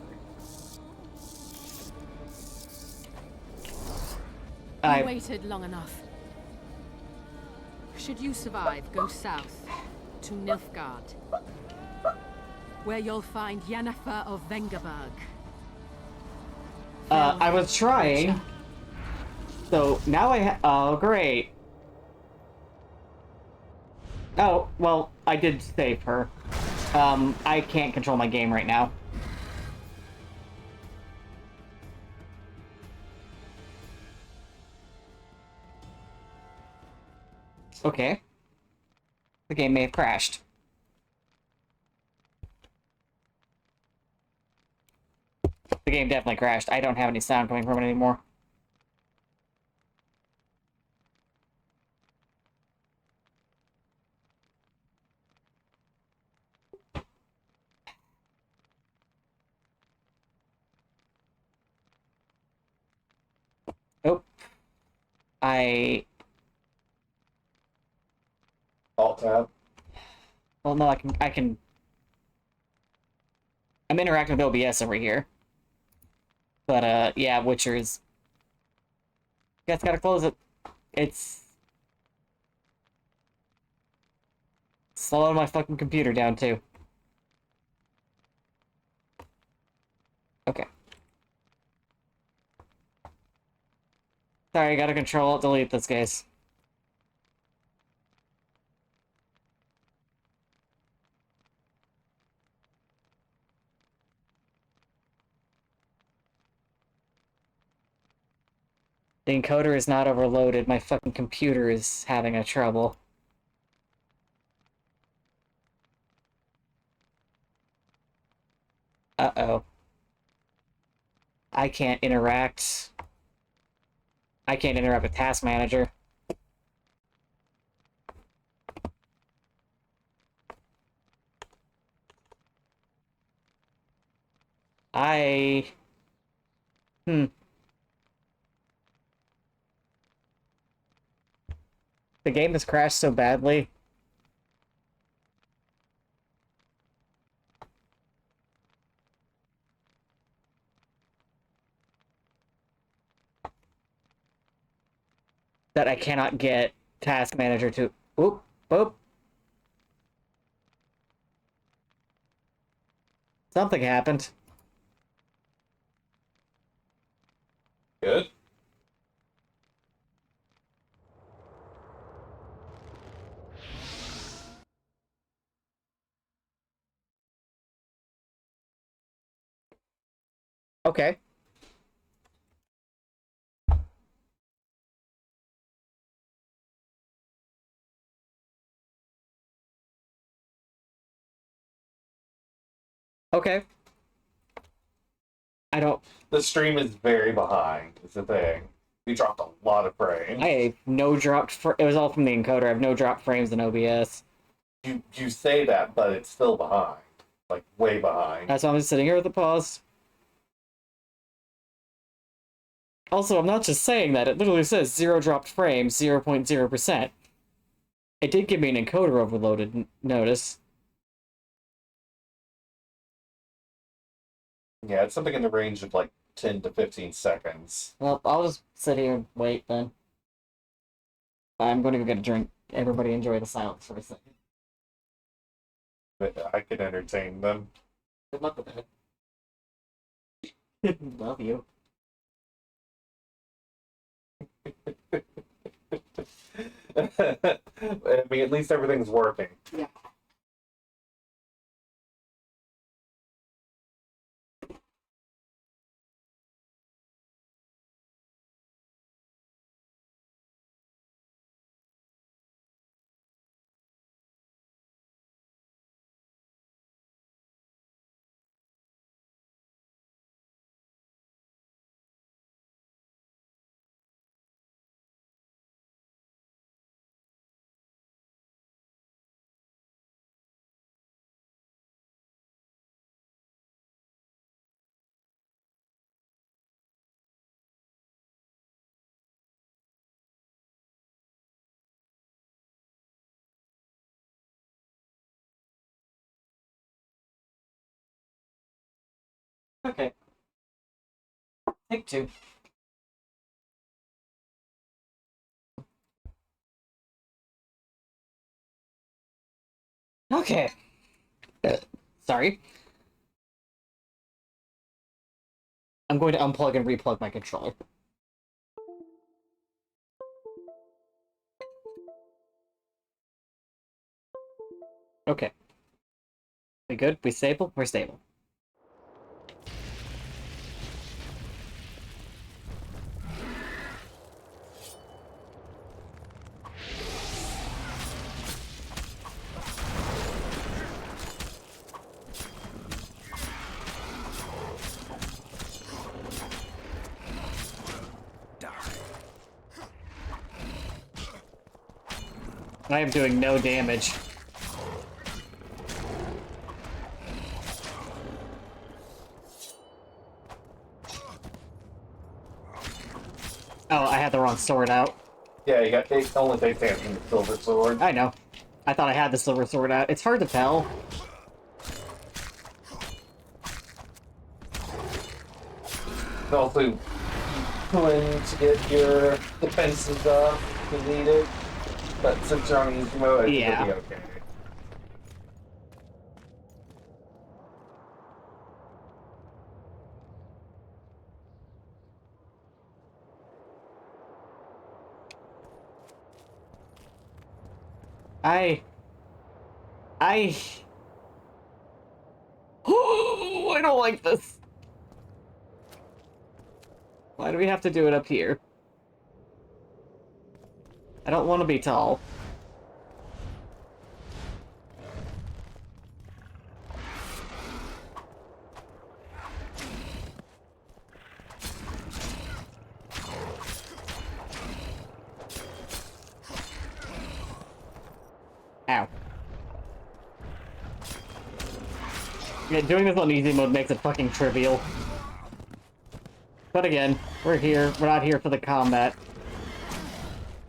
Speaker 18: You waited long enough. Should you survive, go south to Nilfgaard, where you'll find Yennefer of Vengerberg.
Speaker 2: I was trying. So now oh, great. Oh, well, I did save her. I can't control my game right now. Okay. The game may have crashed. The game definitely crashed. I don't have any sound coming from it anymore. Oh.
Speaker 3: Alt-tab.
Speaker 2: Well, no, I'm interacting with OBS over here. But, yeah, Witcher's... You guys gotta close it. It's... slowing my fucking computer down, too. Okay. Sorry, I gotta Control-Delete this, guys. The encoder is not overloaded. My fucking computer is having a trouble. Uh-oh. I can't interact. I can't interact with Task Manager. The game has crashed so badly. That I cannot get Task Manager to... Oop, oop. Something happened.
Speaker 3: Good.
Speaker 2: Okay. Okay. I don't...
Speaker 3: The stream is very behind, is the thing. We dropped a lot of frames.
Speaker 2: I have no dropped... It was all from the encoder. I have no dropped frames in OBS.
Speaker 3: You say that, but it's still behind. Like, way behind.
Speaker 2: That's why I'm just sitting here with the pause. Also, I'm not just saying that. It literally says 0 dropped frames, 0.0%. It did give me an encoder overloaded notice.
Speaker 3: Yeah, it's something in the range of like 10 to 15 seconds.
Speaker 2: Well, I'll just sit here and wait then. I'm going to go get a drink. Everybody enjoy the silence for a second.
Speaker 3: But I could entertain them.
Speaker 2: Good luck with that. Love you.
Speaker 3: I mean, at least everything's working.
Speaker 2: Yeah. Okay. Take 2. Okay. Sorry. I'm going to unplug and replug my controller. Okay. We good? We stable? We're stable. I am doing no damage. Oh, I had the wrong sword out.
Speaker 3: Yeah, you got it only takes hands from the silver sword.
Speaker 2: I know. I thought I had the silver sword out. It's hard to tell.
Speaker 3: Also, pulling to get your defenses up if you need it. But since you're on easy mode, I think
Speaker 2: Yeah.
Speaker 3: it'll be okay.
Speaker 2: Oh, I don't like this. Why do we have to do it up here? I don't want to be tall. Ow. Yeah, doing this on easy mode makes it fucking trivial. But again, we're here. We're not here for the combat.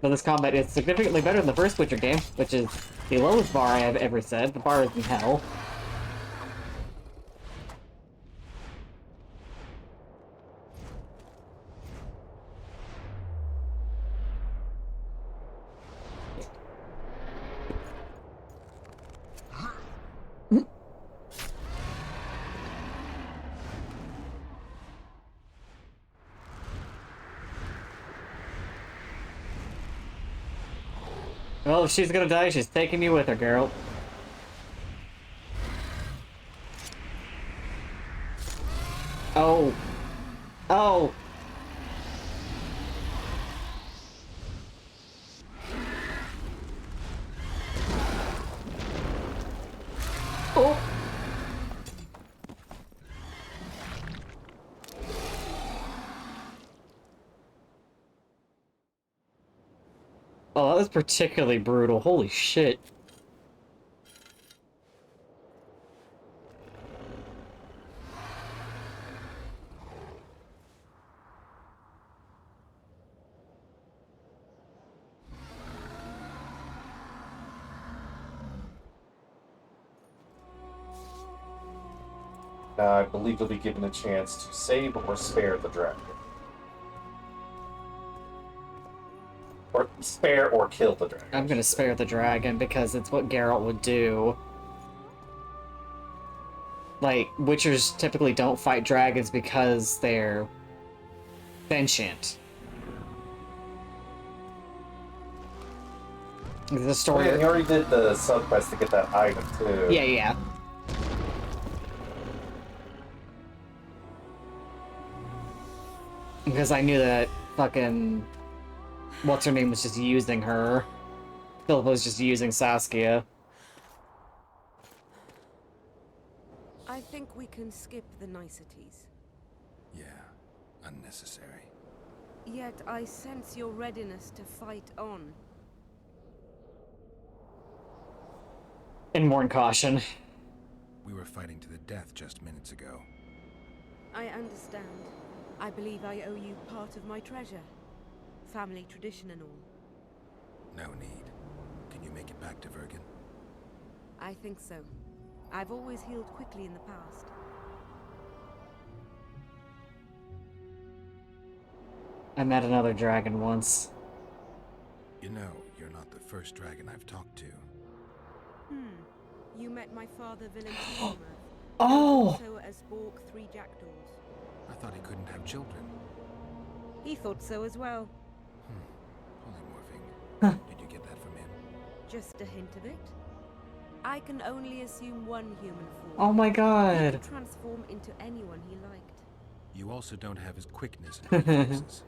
Speaker 2: But this combat is significantly better than the first Witcher game, which is the lowest bar I have ever said. The bar is in hell. Well, if she's gonna die, she's taking you with her, girl. Oh. Oh. Oh. Oh, that was particularly brutal. Holy shit.
Speaker 3: I believe you'll be given a chance to save or spare the dragon. Or spare or kill the dragon.
Speaker 2: I'm gonna spare the dragon because it's what Geralt would do. Like, Witchers typically don't fight dragons because they're sentient. The story.
Speaker 3: Oh, yeah, you already did the sub quest to get that item too.
Speaker 2: Yeah. Because I knew that fucking what's her name was just using her. Philippa was just using Saskia.
Speaker 14: I think we can skip the niceties.
Speaker 7: Yeah, unnecessary.
Speaker 14: Yet I sense your readiness to fight on.
Speaker 2: And warn caution.
Speaker 7: We were fighting to the death just minutes ago.
Speaker 14: I understand. I believe I owe you part of my treasure. Family tradition and all.
Speaker 7: No need. Can you make it back to Vergen?
Speaker 14: I think so. I've always healed quickly in the past.
Speaker 2: I met another dragon once.
Speaker 7: You know, you're not the first dragon I've talked to.
Speaker 14: You met my father, Valentino.
Speaker 2: Oh!
Speaker 14: Also as Borg 3 jackdaws.
Speaker 7: I thought he couldn't have children.
Speaker 14: He thought so as well.
Speaker 7: Polymorphing. Did you get that from him?
Speaker 14: Just a hint of it. I can only assume one human form.
Speaker 2: Oh my god.
Speaker 14: He could transform into anyone he liked.
Speaker 7: You also don't have his quickness and reflexes.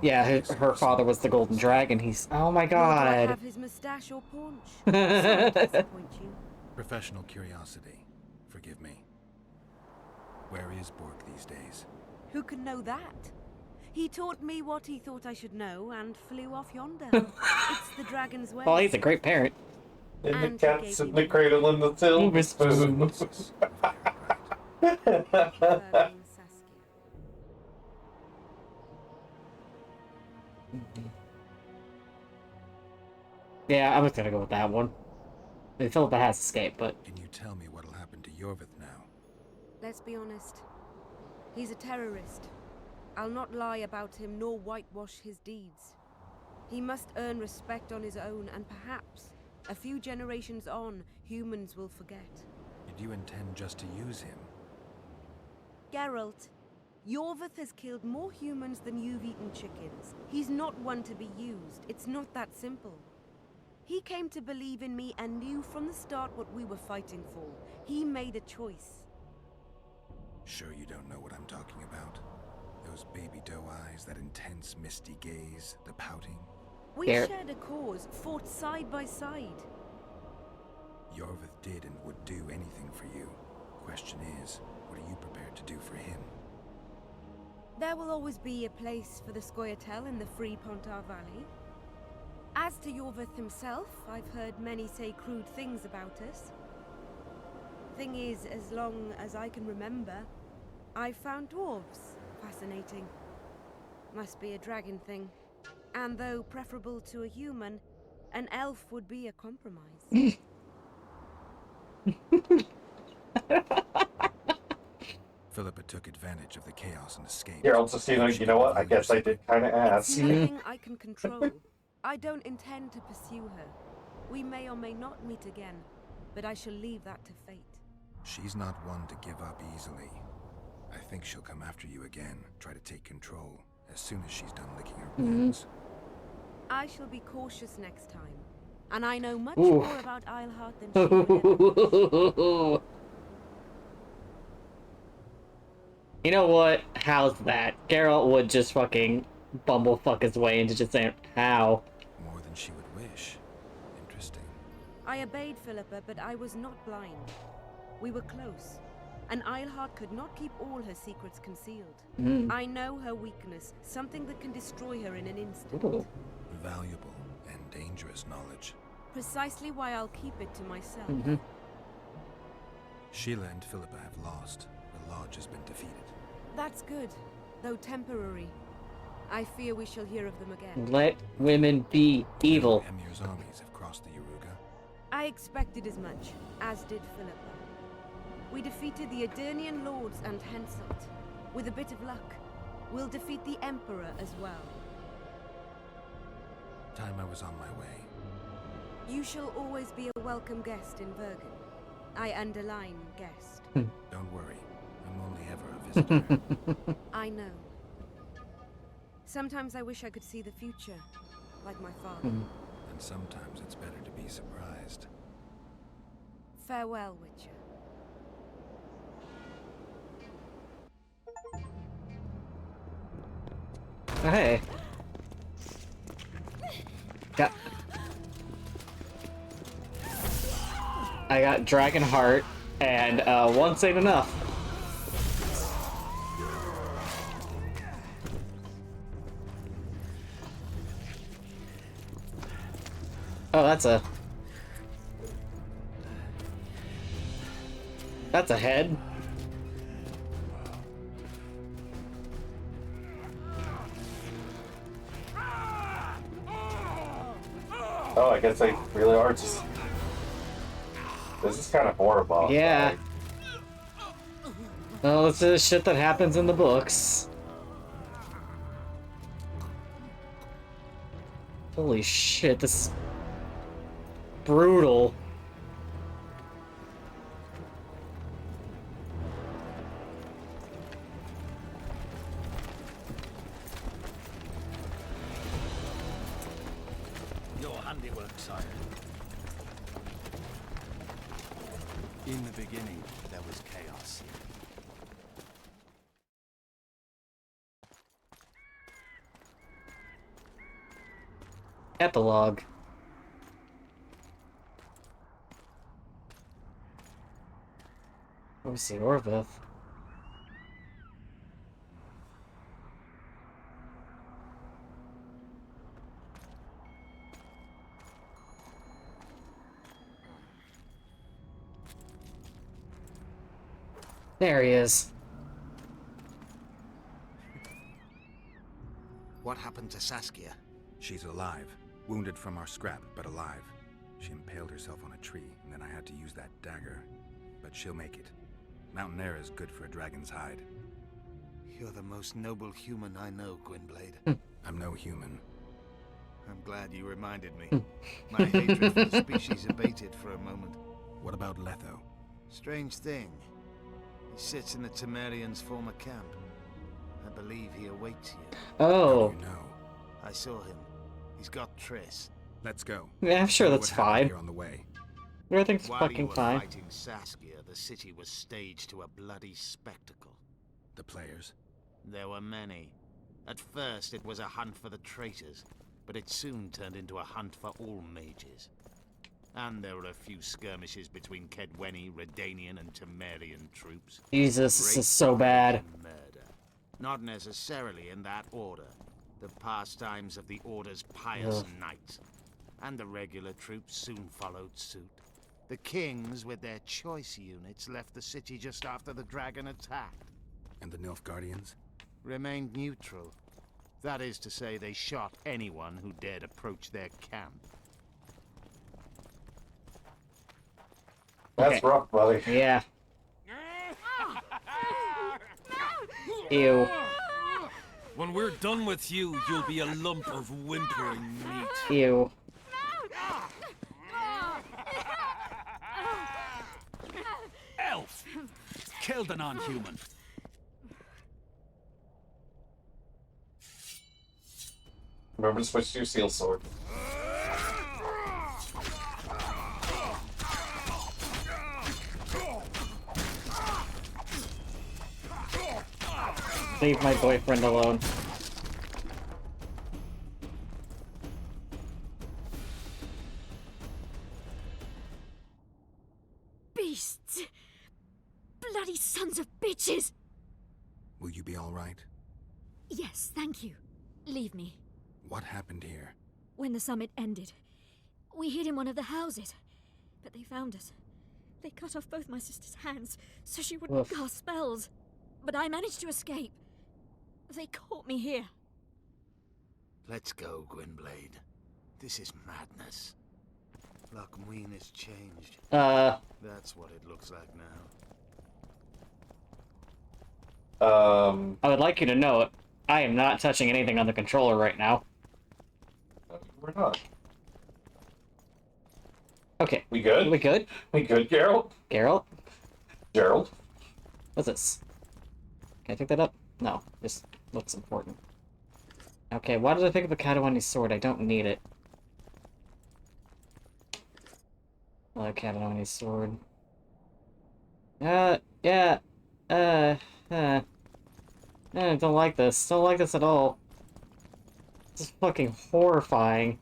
Speaker 2: Yeah, her father was the golden dragon. He's... Oh my
Speaker 14: Nor do I
Speaker 2: god.
Speaker 14: have his mustache or paunch. Sorry to disappoint you.
Speaker 7: Professional curiosity. Forgive me. Where is Borg these days?
Speaker 14: Who can know that? He taught me what he thought I should know and flew off yonder. It's the dragon's way.
Speaker 2: Well, he's a great parent.
Speaker 3: In the cats in the cradle and the silver spoons.
Speaker 2: Yeah, I was gonna go with that one. I mean, Philippa has escaped, but...
Speaker 7: Can you tell me what'll happen to Yorvith now?
Speaker 14: Let's be honest. He's a terrorist. I'll not lie about him nor whitewash his deeds. He must earn respect on his own, and perhaps, a few generations on, humans will forget.
Speaker 7: Did you intend just to use him?
Speaker 14: Geralt, Yorvith has killed more humans than you've eaten chickens. He's not one to be used. It's not that simple. He came to believe in me and knew from the start what we were fighting for. He made a choice.
Speaker 7: Sure you don't know what I'm talking about? Those baby doe eyes, that intense misty gaze, the pouting.
Speaker 14: We shared a cause, fought side by side.
Speaker 7: Yorvith did and would do anything for you. Question is, what are you prepared to do for him?
Speaker 14: There will always be a place for the Scoia'tael in the free Pontar Valley. As to Yorvith himself, I've heard many say crude things about us. Thing is, as long as I can remember, I've found dwarves fascinating. Must be a dragon thing. And though preferable to a human, an elf would be a compromise.
Speaker 7: Philippa took advantage of the chaos and escaped.
Speaker 3: Geralt Justino, you know what? I guess I did kind of ask.
Speaker 14: It's nothing I can control. I don't intend to pursue her. We may or may not meet again, but I shall leave that to fate.
Speaker 7: She's not one to give up easily. I think she'll come after you again, try to take control, as soon as she's done licking her wounds.
Speaker 14: I shall be cautious next time, and I know much
Speaker 2: Ooh.
Speaker 14: more about Eilhart than she would ever.
Speaker 2: You know what? How's that? Geralt would just fucking bumblefuck his way into just saying, how?
Speaker 7: More than she would wish. Interesting.
Speaker 14: I obeyed Philippa, but I was not blind. We were close, and Eilhart could not keep all her secrets concealed. I know her weakness, something that can destroy her in an instant.
Speaker 2: Ooh.
Speaker 7: Valuable and dangerous knowledge.
Speaker 14: Precisely why I'll keep it to myself.
Speaker 7: Sheila and Philippa have lost. The Lodge has been defeated.
Speaker 14: That's good, though temporary. I fear we shall hear of them again.
Speaker 2: Let women be evil.
Speaker 7: Emir's armies have crossed the Yaruga.
Speaker 14: I expected as much, as did Philippa. We defeated the Edirnian lords and Henselt. With a bit of luck, we'll defeat the Emperor as well.
Speaker 1: Time I was on my way.
Speaker 14: You shall always be a welcome guest in Vergen. I underline guest.
Speaker 1: Don't worry, I'm only ever a visitor.
Speaker 14: I know. Sometimes I wish I could see the future, like my father.
Speaker 1: And sometimes it's better to be surprised.
Speaker 14: Farewell, Witcher.
Speaker 2: Hey. I got Dragon Heart, and once ain't enough. Oh, that's a head.
Speaker 3: Oh, I guess they really are just... This is kind of horrible.
Speaker 2: Yeah. Well, it's the shit that happens in the books. Holy shit, this is brutal.
Speaker 11: Your handiwork, sire.
Speaker 13: In the beginning, there was chaos.
Speaker 2: Epilogue. Let me see, Orvith. There he is.
Speaker 11: What happened to Saskia?
Speaker 1: She's alive. Wounded from our scrap, but alive. She impaled herself on a tree, and then I had to use that dagger. But she'll make it. Mountain air is good for a dragon's hide.
Speaker 11: You're the most noble human I know, Gwynblade.
Speaker 1: I'm no human.
Speaker 11: I'm glad you reminded me. My hatred for the species abated for a moment.
Speaker 1: What about Letho?
Speaker 11: Strange thing. He sits in the Temerians' former camp. I believe he awaits you.
Speaker 2: Oh.
Speaker 1: How do you know?
Speaker 11: I saw him. He's got Triss.
Speaker 1: Let's go.
Speaker 2: Yeah, I'm sure
Speaker 1: See
Speaker 2: that's
Speaker 1: what happened
Speaker 2: fine.
Speaker 1: here on the way.
Speaker 2: Everything's
Speaker 11: While
Speaker 2: fucking
Speaker 11: you were
Speaker 2: fine.
Speaker 11: fighting Saskia, the city was staged to a bloody spectacle.
Speaker 1: The players?
Speaker 11: There were many. At first, it was a hunt for the traitors, but it soon turned into a hunt for all mages. And there were a few skirmishes between Kaedweni, Redanian, and Temerian troops.
Speaker 2: Jesus, this
Speaker 11: Great
Speaker 2: is so bad.
Speaker 11: and murder. Not necessarily in that order. The pastimes of the Order's pious knights. And the regular troops soon followed suit. The kings, with their choice units, left the city just after the dragon attacked.
Speaker 1: And the Nilfgaardians?
Speaker 11: Remained neutral. That is to say, they shot anyone who dared approach their camp.
Speaker 3: That's rough, buddy.
Speaker 2: Yeah. Ew.
Speaker 16: When we're done with you, you'll be a lump of whimpering meat.
Speaker 2: Ew.
Speaker 15: Elf! Killed a non-human.
Speaker 3: Remember to switch to your seal sword.
Speaker 2: Leave my boyfriend alone.
Speaker 10: Beasts! Bloody sons of bitches!
Speaker 1: Will you be all right?
Speaker 10: Yes, thank you. Leave me.
Speaker 1: What happened here?
Speaker 10: When the summit ended, we hid in one of the houses, but they found us. They cut off both my sister's hands so she wouldn't
Speaker 2: Oof.
Speaker 10: cast spells. But I managed to escape. They caught me here.
Speaker 11: Let's go, Gwynblade. This is madness. Loch Muin has changed. That's what it looks like now.
Speaker 2: I would like you to know, I am not touching anything on the controller right now.
Speaker 3: We're not.
Speaker 2: Okay.
Speaker 3: We good?
Speaker 2: We good?
Speaker 3: We good, Geralt?
Speaker 2: Geralt?
Speaker 3: Gerald?
Speaker 2: What's this? Can I pick that up? No, this looks important. Okay, why did I pick up a Kadawani's sword? I don't need it. Another Kadawani's sword. Yeah. Don't like this. Don't like this at all. This is fucking horrifying.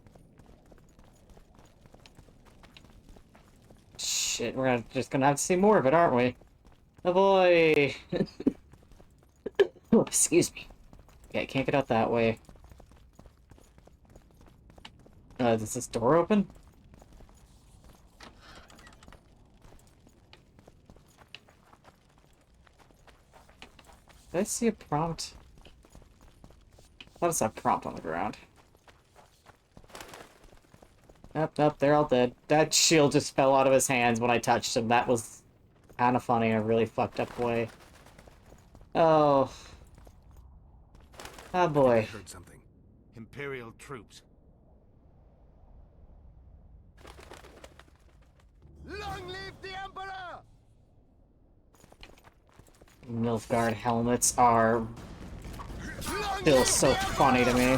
Speaker 2: Shit, we're just gonna have to see more of it, aren't we? Oh boy! Oh, excuse me. Okay, I can't get out that way. Does this door open? Did I see a prompt? I thought I saw a prompt on the ground. Nope, they're all dead. That shield just fell out of his hands when I touched him. That was kind of funny in a really fucked up way. Oh. Oh boy.
Speaker 7: I heard something.
Speaker 11: Imperial troops.
Speaker 17: Long live the Emperor!
Speaker 2: Nilfgaard helmets are still so funny to me.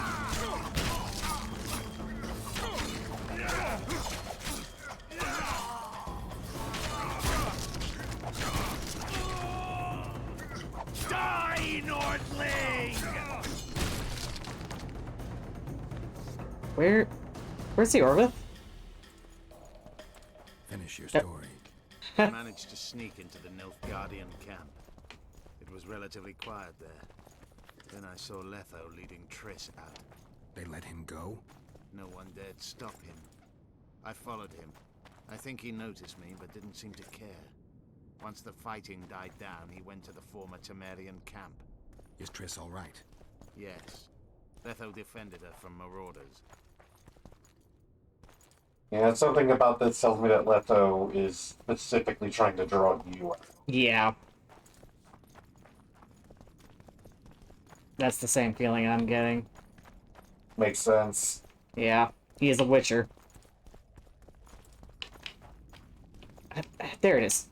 Speaker 17: Die, Nordling!
Speaker 2: Where's the Orvith?
Speaker 7: Finish your story.
Speaker 11: I managed to sneak into the Nilfgaardian camp. It was relatively quiet there. Then I saw Letho leading Triss out.
Speaker 7: They let him go?
Speaker 11: No one dared stop him. I followed him. I think he noticed me, but didn't seem to care. Once the fighting died down, he went to the former Temerian camp.
Speaker 7: Is Triss all right?
Speaker 11: Yes. Letho defended her from marauders.
Speaker 3: Yeah, something about this tells me that Leto is specifically trying to draw you out.
Speaker 2: Yeah. That's the same feeling I'm getting.
Speaker 3: Makes sense.
Speaker 2: Yeah, he is a Witcher. There it is.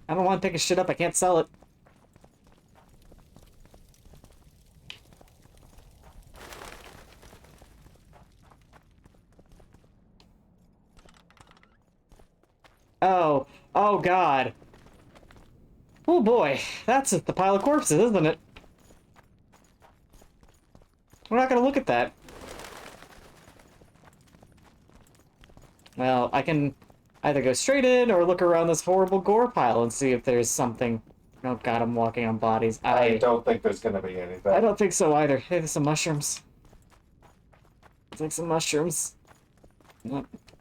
Speaker 2: I don't want to pick his shit up, I can't sell it. Oh god. Oh boy, that's the pile of corpses, isn't it? We're not gonna look at that. Well, I can either go straight in or look around this horrible gore pile and see if there's something. Oh god, I'm walking on bodies.
Speaker 3: I don't think there's gonna be anything.
Speaker 2: I don't think so either. Hey, there's some mushrooms. Take some mushrooms.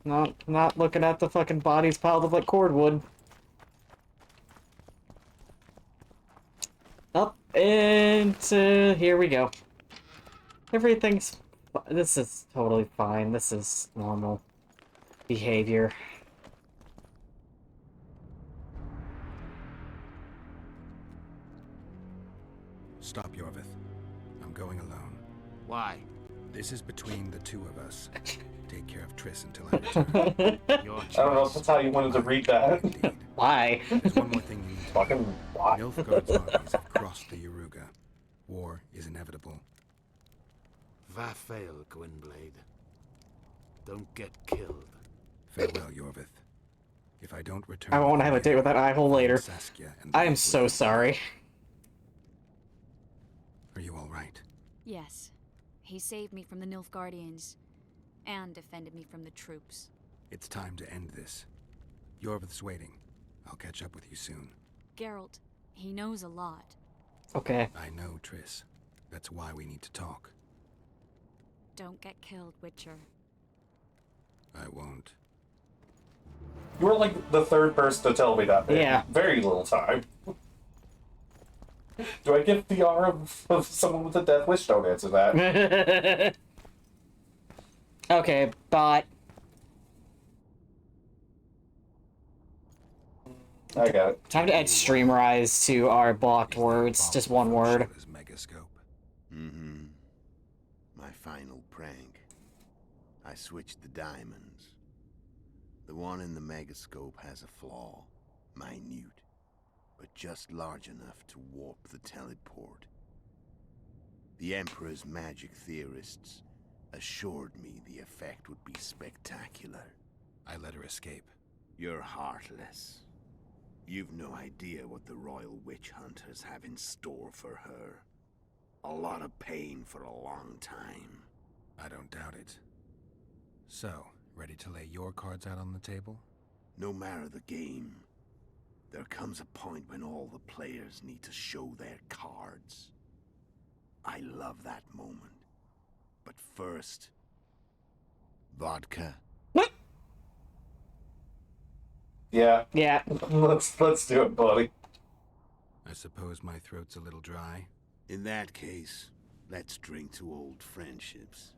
Speaker 2: Not looking at the fucking bodies piled up like cordwood. Up into here we go. Everything's. This is totally fine. This is normal behavior.
Speaker 7: Stop, Yorvith. I'm going alone.
Speaker 11: Why?
Speaker 7: This is between the two of us. Take care of Triss until I return.
Speaker 3: I don't know if that's how you wanted to read that.
Speaker 2: Why?
Speaker 7: There's one more thing you need to
Speaker 3: fucking why?
Speaker 7: Nilfgaard's armies have crossed the Yaruga. War is inevitable.
Speaker 11: Va fail, Gwynblade. Don't get killed.
Speaker 7: Farewell, Yorvith. If I don't return,
Speaker 2: I won't have a date with that eye-hole later.
Speaker 7: Saskia and
Speaker 2: I am so sorry.
Speaker 7: Are you all right?
Speaker 19: Yes. He saved me from the Nilfgaardians, and defended me from the troops.
Speaker 7: It's time to end this. Yorvith's waiting. I'll catch up with you soon.
Speaker 19: Geralt, he knows a lot.
Speaker 2: Okay.
Speaker 7: I know, Triss. That's why we need to talk.
Speaker 19: Don't get killed, Witcher.
Speaker 7: I won't.
Speaker 3: You were like the third person to tell me that.
Speaker 2: Yeah.
Speaker 3: Very little time. Do I get the R of someone with a death wish? Don't answer that.
Speaker 2: Okay, but
Speaker 3: I got it.
Speaker 2: Time to add streamerize to our blocked words. Just one word.
Speaker 20: Mm-hmm. My final prank. I switched the diamonds. The one in the megascope has a flaw. Minute. But just large enough to warp the teleport. The Emperor's magic theorists assured me the effect would be spectacular.
Speaker 1: I let her escape.
Speaker 20: You're heartless. You've no idea what the Royal Witch Hunters have in store for her. A lot of pain for a long time.
Speaker 1: I don't doubt it. So, ready to lay your cards out on the table?
Speaker 20: No matter the game, there comes a point when all the players need to show their cards. I love that moment. But first... vodka.
Speaker 3: Yeah.
Speaker 2: Yeah.
Speaker 3: Let's do it, buddy.
Speaker 1: I suppose my throat's a little dry.
Speaker 20: In that case, let's drink to old friendships.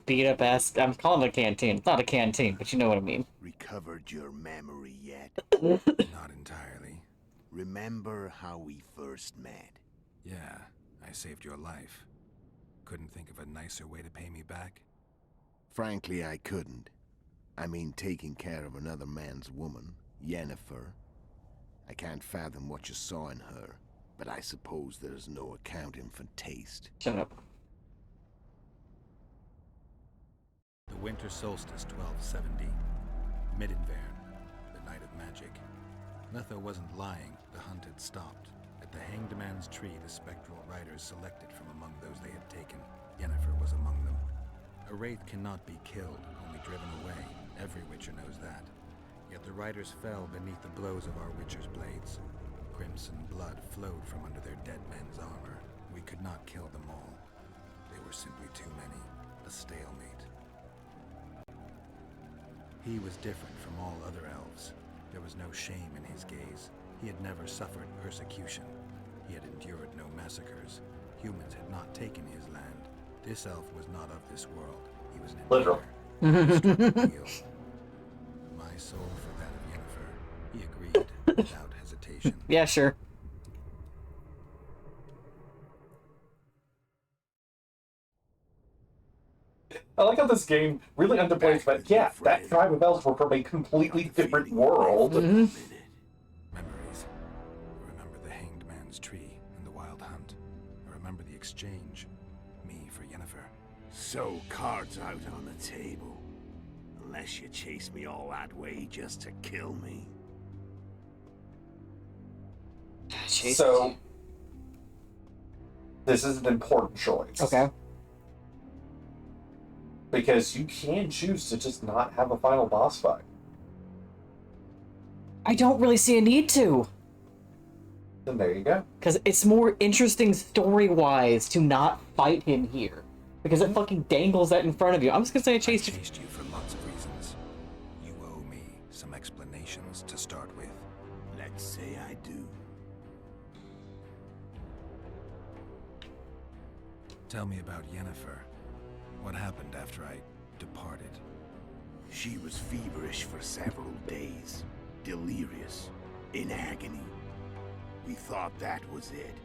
Speaker 2: Beat up ass. I'm calling it a canteen. It's not a canteen, but you know what I mean.
Speaker 20: Recovered your memory yet?
Speaker 1: Not entirely.
Speaker 20: Remember how we first met?
Speaker 1: Yeah, I saved your life. Couldn't think of a nicer way to pay me back?
Speaker 20: Frankly, I couldn't. I mean, taking care of another man's woman, Yennefer. I can't fathom what you saw in her, but I suppose there's no accounting for taste.
Speaker 2: Shut up.
Speaker 1: The winter solstice, 1270. Midinvern, the night of magic. Letho wasn't lying, the hunt had stopped. At the Hanged Man's Tree, the spectral riders selected from among those they had taken. Yennefer was among them. A wraith cannot be killed, only driven away. Every witcher knows that. Yet the riders fell beneath the blows of our witcher's blades. Crimson blood flowed from under their dead men's armor. We could not kill them all. They were simply too many. A stalemate. He was different from all other elves. There was no shame in his gaze. He had never suffered persecution. He had endured no massacres. Humans had not taken his land. This elf was not of this world. He was an
Speaker 3: Literal.
Speaker 1: My soul for that of Yennefer. He agreed without hesitation.
Speaker 2: Yeah, sure.
Speaker 3: I like how this game really underplays, but yeah, that tribe of elves were from a completely different world.
Speaker 1: Memories. I remember the Hanged Man's Tree and the Wild Hunt. I remember the exchange. Me for Yennefer.
Speaker 20: So, cards out on the table. Unless you chase me all that way just to kill me.
Speaker 3: So, this is an important choice.
Speaker 2: Okay.
Speaker 3: Because you can choose to just not have a final boss fight.
Speaker 2: I don't really see a need to.
Speaker 3: Then there you go.
Speaker 2: Because it's more interesting story-wise to not fight him here. Because it fucking dangles that in front of you. I'm just gonna say I chased you.
Speaker 1: You for lots of reasons. You owe me some explanations to start with.
Speaker 20: Let's say I do.
Speaker 1: Tell me about Yennefer. What happened after I departed?
Speaker 20: She was feverish for several days. Delirious. In agony. We thought that was it.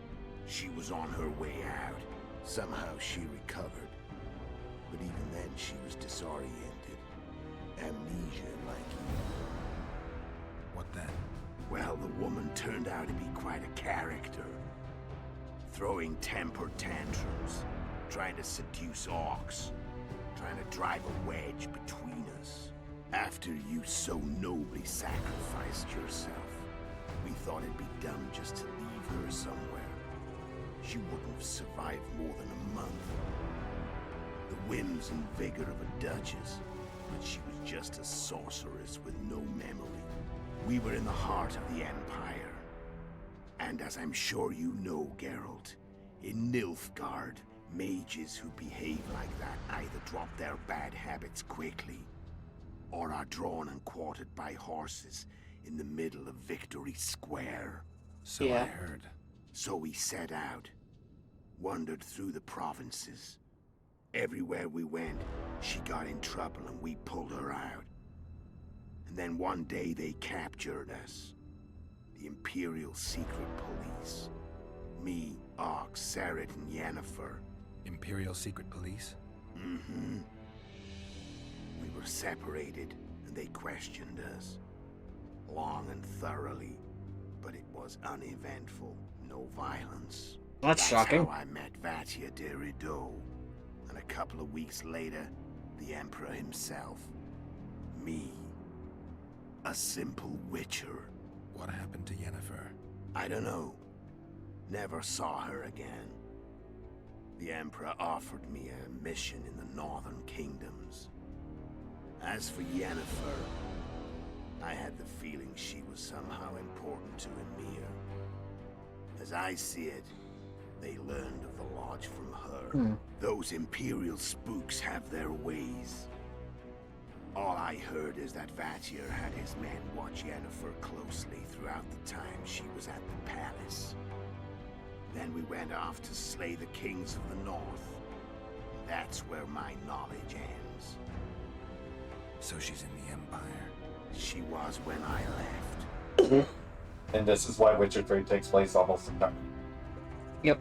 Speaker 20: She was on her way out. Somehow she recovered. But even then she was disoriented. Amnesia like you.
Speaker 1: What then?
Speaker 20: Well, the woman turned out to be quite a character. Throwing temper tantrums. Trying to seduce orcs. Trying to drive a wedge between us. After you so nobly sacrificed yourself, we thought it'd be dumb just to leave her somewhere. She wouldn't have survived more than a month. The whims and vigor of a duchess, but she was just a sorceress with no memory. We were in the heart of the Empire. And as I'm sure you know, Geralt, in Nilfgaard, mages who behave like that either drop their bad habits quickly, or are drawn and quartered by horses in the middle of Victory Square.
Speaker 1: So I heard.
Speaker 20: So we set out, wandered through the provinces. Everywhere we went, she got in trouble and we pulled her out. And then one day they captured us. The Imperial Secret Police. Me, Ox, Seret, and Yennefer.
Speaker 7: Imperial Secret Police?
Speaker 20: Mm-hmm. We were separated, and they questioned us. Long and thoroughly, but it was uneventful. No violence.
Speaker 2: That's shocking.
Speaker 20: How I met Vatia de Rideau. And a couple of weeks later, the Emperor himself. Me. A simple witcher.
Speaker 7: What happened to Yennefer?
Speaker 20: I don't know. Never saw her again. The Emperor offered me a mission in the Northern Kingdoms. As for Yennefer, I had the feeling she was somehow important to Emir. As I see it, they learned of the Lodge from her. Those Imperial spooks have their ways. All I heard is that Vatir had his men watch Yennefer closely throughout the time she was at the palace. Then we went off to slay the kings of the north. That's where my knowledge ends.
Speaker 7: So she's in the Empire.
Speaker 20: She was when I left.
Speaker 3: And this is why Witcher 3 takes place almost entirely.
Speaker 2: Yep.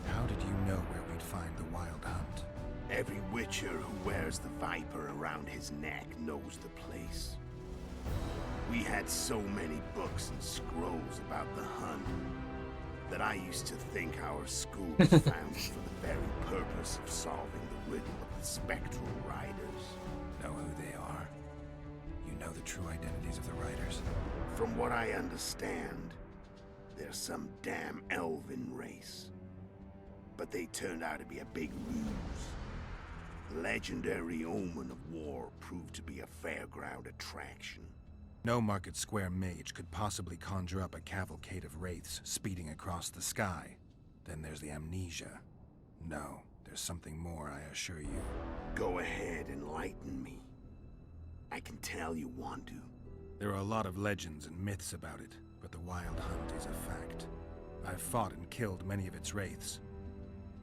Speaker 7: How did you know where we'd find the Wild Hunt?
Speaker 20: Every Witcher who wears the Viper around his neck knows the place. We had so many books and scrolls about the hunt that I used to think our school was founded for the very purpose of solving the riddle of the spectral riders.
Speaker 7: Know who they are? You know the true identities of the riders?
Speaker 20: From what I understand, they're some damn elven race. But they turned out to be a big ruse. The legendary Omen of War proved to be a fairground attraction.
Speaker 7: No Market Square mage could possibly conjure up a cavalcade of wraiths speeding across the sky. Then there's the amnesia. No, there's something more, I assure you.
Speaker 20: Go ahead, enlighten me. I can tell you want to.
Speaker 7: There are a lot of legends and myths about it, but the Wild Hunt is a fact. I've fought and killed many of its wraiths.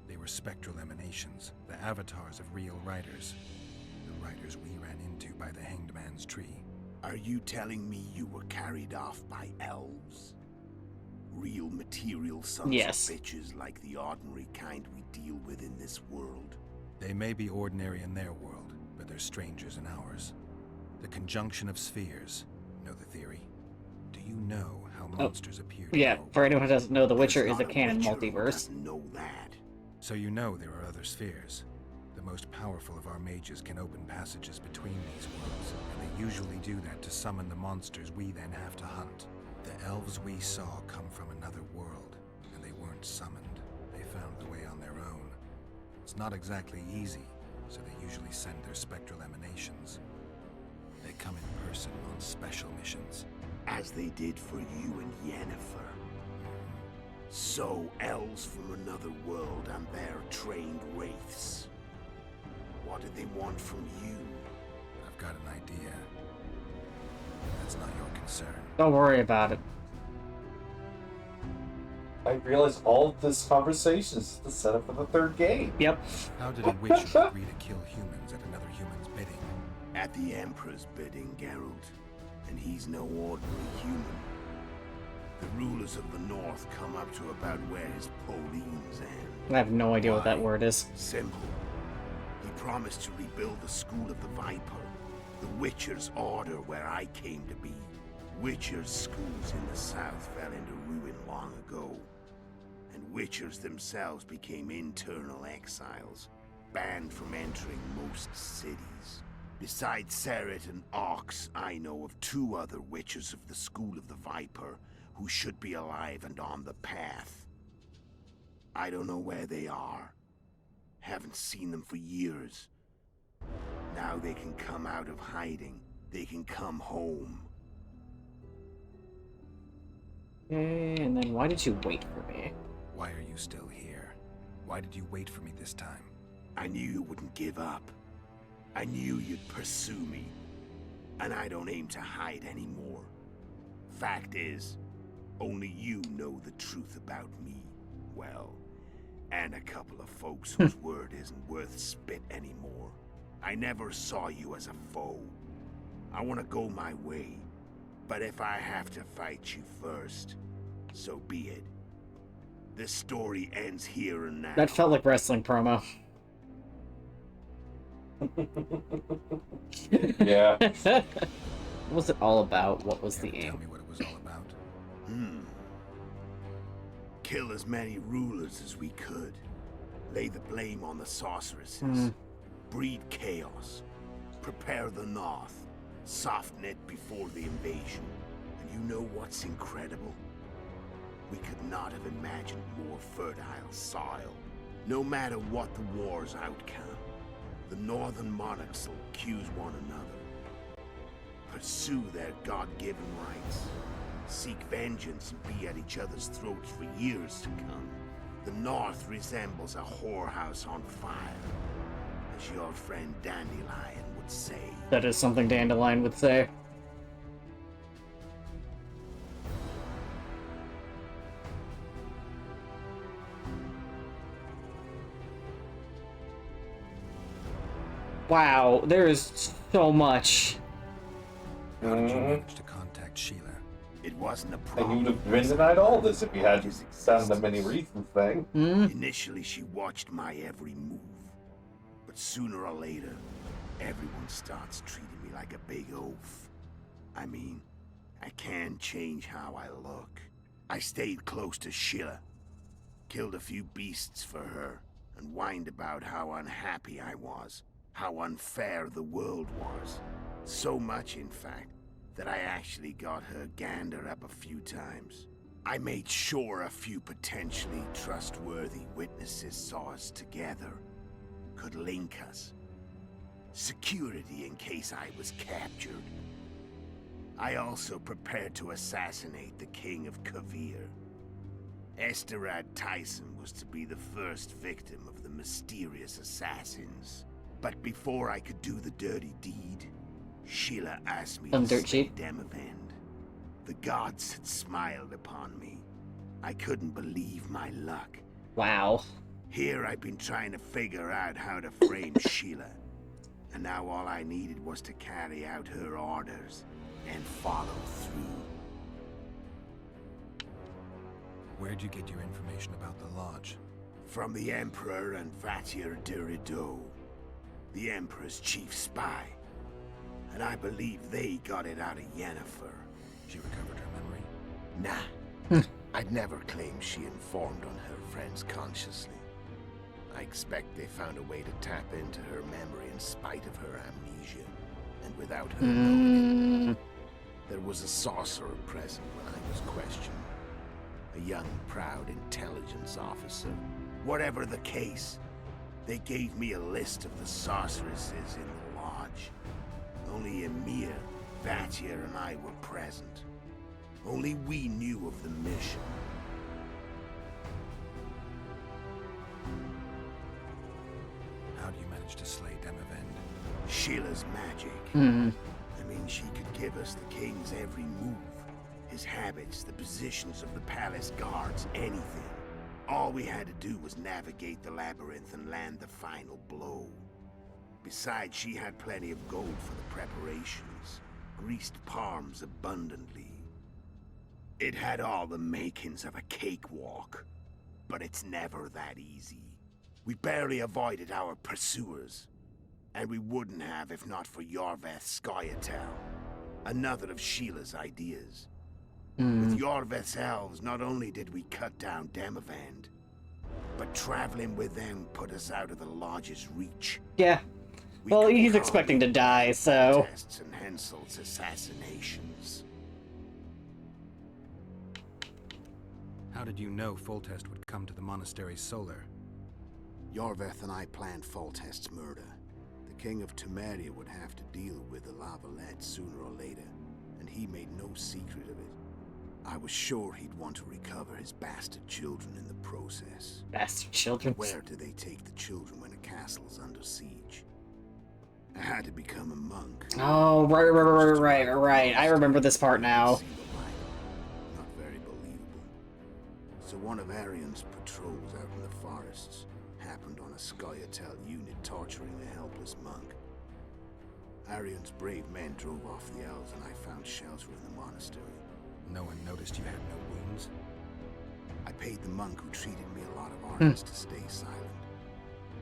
Speaker 7: They were spectral emanations, the avatars of real riders. The riders we ran into by the Hanged Man's Tree.
Speaker 20: Are you telling me you were carried off by elves? Real material sons
Speaker 2: Yes.
Speaker 20: of bitches like the ordinary kind we deal with in this world?
Speaker 7: They may be ordinary in their world, but they're strangers in ours. The conjunction of spheres. Know the theory? Do you know how monsters appear to
Speaker 2: Yeah,
Speaker 7: know?
Speaker 2: for anyone who doesn't know, The Witcher
Speaker 20: There's
Speaker 2: is a
Speaker 20: not
Speaker 2: canon
Speaker 20: Witcher who
Speaker 2: multiverse.
Speaker 20: doesn't know that.
Speaker 7: So you know there are other spheres. The most powerful of our mages can open passages between these worlds, and they usually do that to summon the monsters we then have to hunt. The elves we saw come from another world, and they weren't summoned. They found the way on their own. It's not exactly easy, so they usually send their spectral emanations. They come in person on special missions.
Speaker 20: As they did for you and Yennefer. So, elves from another world and their trained wraiths. What did they want from you?
Speaker 7: I've got an idea. That's not your concern.
Speaker 2: Don't worry about it.
Speaker 3: I realize all of this conversation is the setup for the third game.
Speaker 2: Yep.
Speaker 7: How did a witcher agree to kill humans at another human's bidding?
Speaker 20: At the Emperor's bidding, Geralt. And he's no ordinary human. The rulers of the North come up to about where his Pauline's end.
Speaker 2: I have no idea what that word is.
Speaker 20: Simple. He promised to rebuild the School of the Viper, the Witcher's order where I came to be. Witcher's schools in the south fell into ruin long ago, and Witchers themselves became internal exiles, banned from entering most cities. Besides Seret and Ox, I know of 2 other Witchers of the School of the Viper who should be alive and on the path. I don't know where they are. Haven't seen them for years. Now they can come out of hiding. They can come home.
Speaker 2: Okay, and then why did you wait for me?
Speaker 7: Why are you still here? Why did you wait for me this time?
Speaker 20: I knew you wouldn't give up. I knew you'd pursue me. And I don't aim to hide anymore. Fact is, Only you know the truth about me. Well, and a couple of folks whose word isn't worth spit anymore. I never saw you as a foe. I want to go my way, but if I have to fight you first, so be it. This story ends here and now.
Speaker 2: That felt like wrestling promo.
Speaker 3: Yeah.
Speaker 2: What was it all about? What was the aim?
Speaker 7: Tell me what it was all about.
Speaker 20: Kill as many rulers as we could. Lay the blame on the sorceresses. Breed chaos. Prepare the North. Soften it before the invasion. And you know what's incredible? We could not have imagined more fertile soil. No matter what the war's outcome, the northern monarchs will accuse one another. Pursue their God-given rights. Seek vengeance and be at each other's throats for years to come. The North resembles a whorehouse on fire, as your friend Dandelion would say.
Speaker 2: That is something Dandelion would say. Wow, there is so much.
Speaker 7: How did you manage to contact Sheila?
Speaker 20: It wasn't a
Speaker 3: And
Speaker 20: problem.
Speaker 3: you would have been denied all this if you had done the many reasons thing.
Speaker 20: Initially, she watched my every move. But sooner or later, everyone starts treating me like a big oaf. I mean, I can't change how I look. I stayed close to Sheila. Killed a few beasts for her, and whined about how unhappy I was. How unfair the world was. So much, in fact, that I actually got her gander up a few times. I made sure a few potentially trustworthy witnesses saw us together, could link us. Security in case I was captured. I also prepared to assassinate the King of Kavir. Esterad Tyson was to be the first victim of the mysterious assassins. But before I could do the dirty deed, Sheila asked me to slay Demavend. The gods had smiled upon me. I couldn't believe my luck.
Speaker 2: Wow.
Speaker 20: Here I've been trying to figure out how to frame Sheila. And now all I needed was to carry out her orders and follow through.
Speaker 7: Where'd you get your information about the Lodge?
Speaker 20: From the Emperor and Vatir Dirido, the Emperor's chief spy. And I believe they got it out of Yennefer.
Speaker 7: She recovered her memory?
Speaker 20: Nah. I'd never claim she informed on her friends consciously. I expect they found a way to tap into her memory in spite of her amnesia, and without her knowing it. There was a sorcerer present when I was questioned. A young, proud intelligence officer. Whatever the case, they gave me a list of the sorceresses in the lodge. Only Emir, Vatir, and I were present. Only we knew of the mission.
Speaker 7: How do you manage to slay Demavend?
Speaker 20: Sheila's magic. I mean, she could give us the king's every move. His habits, the positions of the palace guards, anything. All we had to do was navigate the labyrinth and land the final blow. Besides, she had plenty of gold for the preparations. Greased palms abundantly. It had all the makings of a cakewalk. But it's never that easy. We barely avoided our pursuers. And we wouldn't have if not for Yorveth Scoia'tael, another of Sheila's ideas. With Yorveth's elves, not only did we cut down Demavend, but traveling with them put us out of the Lodge's reach.
Speaker 2: Yeah. Well, he's expecting to die, so...
Speaker 20: Tests and Hensel's assassinations.
Speaker 7: How did you know Foltest would come to the monastery Solar?
Speaker 20: Yorveth and I planned Foltest's murder. The King of Temeria would have to deal with the Lavalette sooner or later, and he made no secret of it. I was sure he'd want to recover his bastard children in the process.
Speaker 2: Bastard children?
Speaker 20: Where do they take the children when a castle's under siege? I had to become a monk.
Speaker 2: Oh, right. I remember this part now.
Speaker 20: Not very believable. One of Arion's patrols out in the forests happened on a Scoia'tael unit torturing a helpless monk. Arion's brave men drove off the elves and I found shelter in the monastery.
Speaker 7: No one noticed you had no wounds?
Speaker 20: I paid the monk who treated me a lot of arms to stay silent.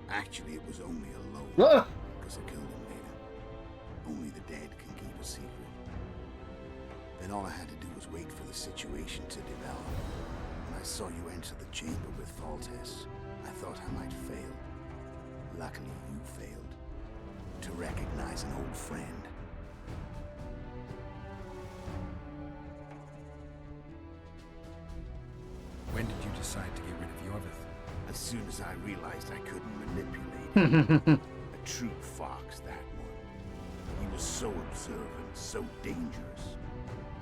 Speaker 20: Actually, it was only a loan, because I killed him later. Only the dead can keep a secret. Then all I had to do was wait for the situation to develop. When I saw you enter the chamber with Foltest, I thought I might fail. Luckily, you failed. To recognize an old friend.
Speaker 7: When did you decide to get rid of Yorvith?
Speaker 20: As soon as I realized I couldn't manipulate him. A true fox, that one. He was so observant, so dangerous.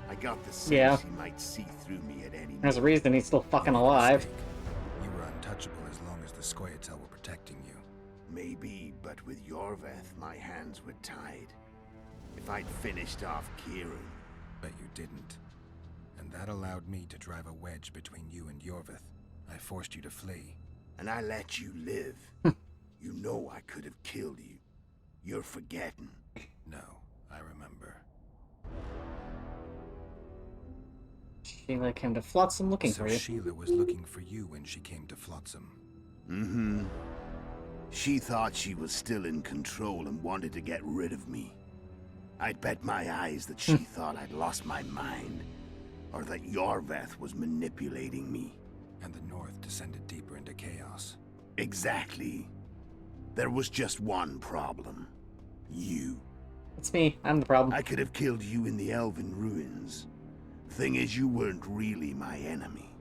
Speaker 20: I got the sense he might see through me at any moment.
Speaker 2: There's a reason he's still fucking alive.
Speaker 7: You were untouchable as long as the Scoia'tael were protecting you.
Speaker 20: Maybe, but with Yorveth, my hands were tied. If I'd finished off Kieran.
Speaker 7: But you didn't. And that allowed me to drive a wedge between you and Yorvith. I forced you to flee.
Speaker 20: And I let you live. You know I could have killed you. You're forgetting.
Speaker 7: No, I remember.
Speaker 2: Sheila came to Flotsam looking
Speaker 7: so
Speaker 2: for you.
Speaker 7: Sheila was looking for you when she came to Flotsam.
Speaker 20: Mm-hmm. She thought she was still in control and wanted to get rid of me. I'd bet my eyes that she thought I'd lost my mind, or that Yorveth was manipulating me.
Speaker 7: And the North descended deeper into chaos.
Speaker 20: Exactly. There was just one problem. You.
Speaker 2: It's me. I'm the problem.
Speaker 20: I could have killed you in the Elven ruins. Thing is, you weren't really my enemy.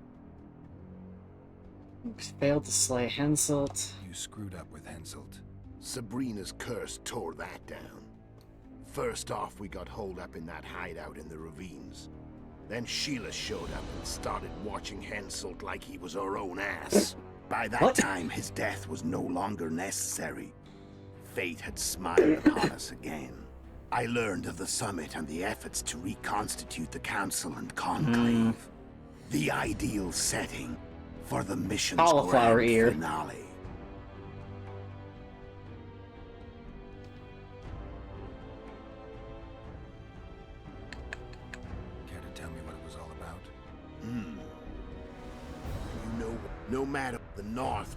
Speaker 2: Failed to slay Henselt.
Speaker 7: You screwed up with Henselt.
Speaker 20: Sabrina's curse tore that down. First off, we got holed up in that hideout in the ravines. Then Sheila showed up and started watching Henselt like he was her own ass. By that time, his death was no longer necessary. Fate had smiled upon us again. I learned of the summit and the efforts to reconstitute the council and conclave. The ideal setting for the mission's
Speaker 2: Cauliflower
Speaker 20: grand
Speaker 2: ear.
Speaker 20: finale.
Speaker 7: Care to tell me what it was all about?
Speaker 20: You know, no matter the North.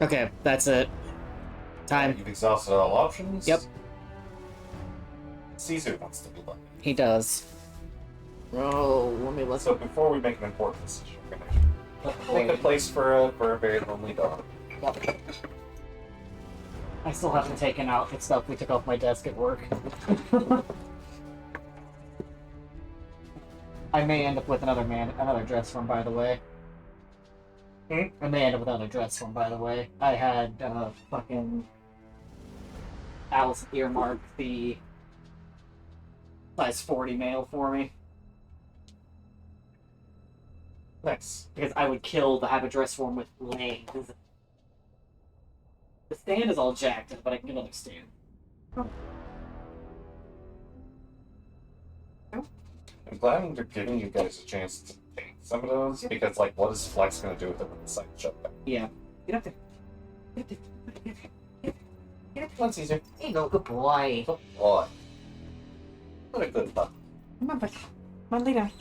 Speaker 2: Okay, that's it. Time.
Speaker 3: You've exhausted all options?
Speaker 2: Yep.
Speaker 3: Caesar wants to play.
Speaker 2: He does. Oh, let me listen.
Speaker 3: So before we make an important decision, we're gonna make a place for a very lonely dog.
Speaker 2: Yep. I still haven't taken out the stuff we took off my desk at work. I may end up with another dress form, by the way. I may end up with another dress form, by the way. I had fucking Alice earmark the size 40 male for me.
Speaker 3: Nice.
Speaker 2: Because I would kill to have a dress form with Lane. The stand is all jacked, but I can get another stand.
Speaker 3: I'm glad they're giving you guys a chance to paint some of those, because, like, what is Flex going to do with it when the site shut down?
Speaker 2: Yeah. Get up there.
Speaker 3: Get up there. Caesar.
Speaker 2: There you go, good boy.
Speaker 3: Good boy. What a good pup.
Speaker 2: Come on, bud. Come on, lay down.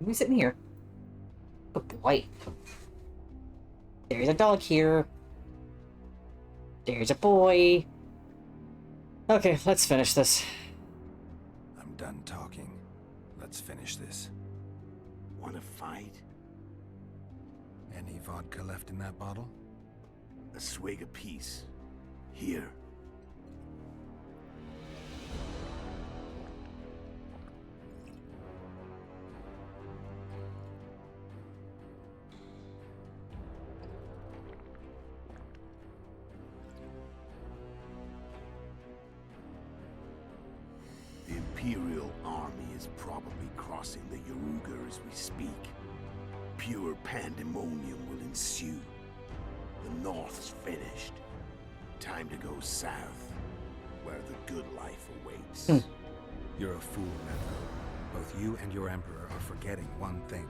Speaker 2: You sitting here. Good boy. There's a dog here. There's a boy. Okay, let's finish this.
Speaker 7: I'm done talking. Let's finish this.
Speaker 20: Want to fight?
Speaker 7: Any vodka left in that bottle?
Speaker 20: A swig apiece. Here. The Imperial army is probably crossing the Yaruga as we speak. Pure pandemonium will ensue. The North's finished. Time to go south, where the good life awaits.
Speaker 1: You're a fool, Netho. Both you and your Emperor are forgetting one thing.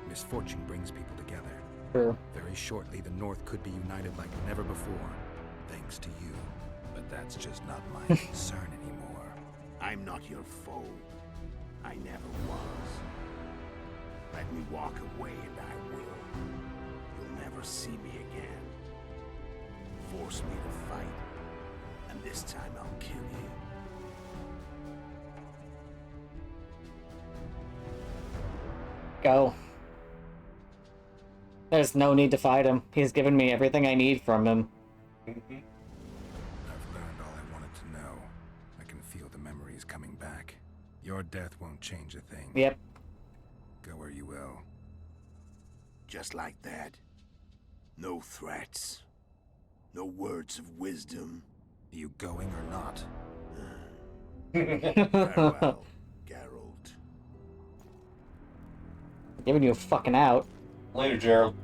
Speaker 1: Misfortune brings people together.
Speaker 2: True.
Speaker 1: Very shortly, the North could be united like never before, thanks to you. But that's just not my concern anymore.
Speaker 20: I'm not your foe. I never was. Let me walk away and I will. You'll never see me again. Force me to fight, and this time I'll kill you.
Speaker 2: Go. There's no need to fight him. He's given me everything I need from him.
Speaker 1: I've learned all I wanted to know. I can feel the memories coming back. Your death won't change a thing.
Speaker 2: Yep.
Speaker 1: Go where you will.
Speaker 20: Just like that. No threats. No words of wisdom.
Speaker 1: You going or not?
Speaker 20: Farewell, Geralt.
Speaker 2: Giving you a fucking out.
Speaker 3: Later, Gerald.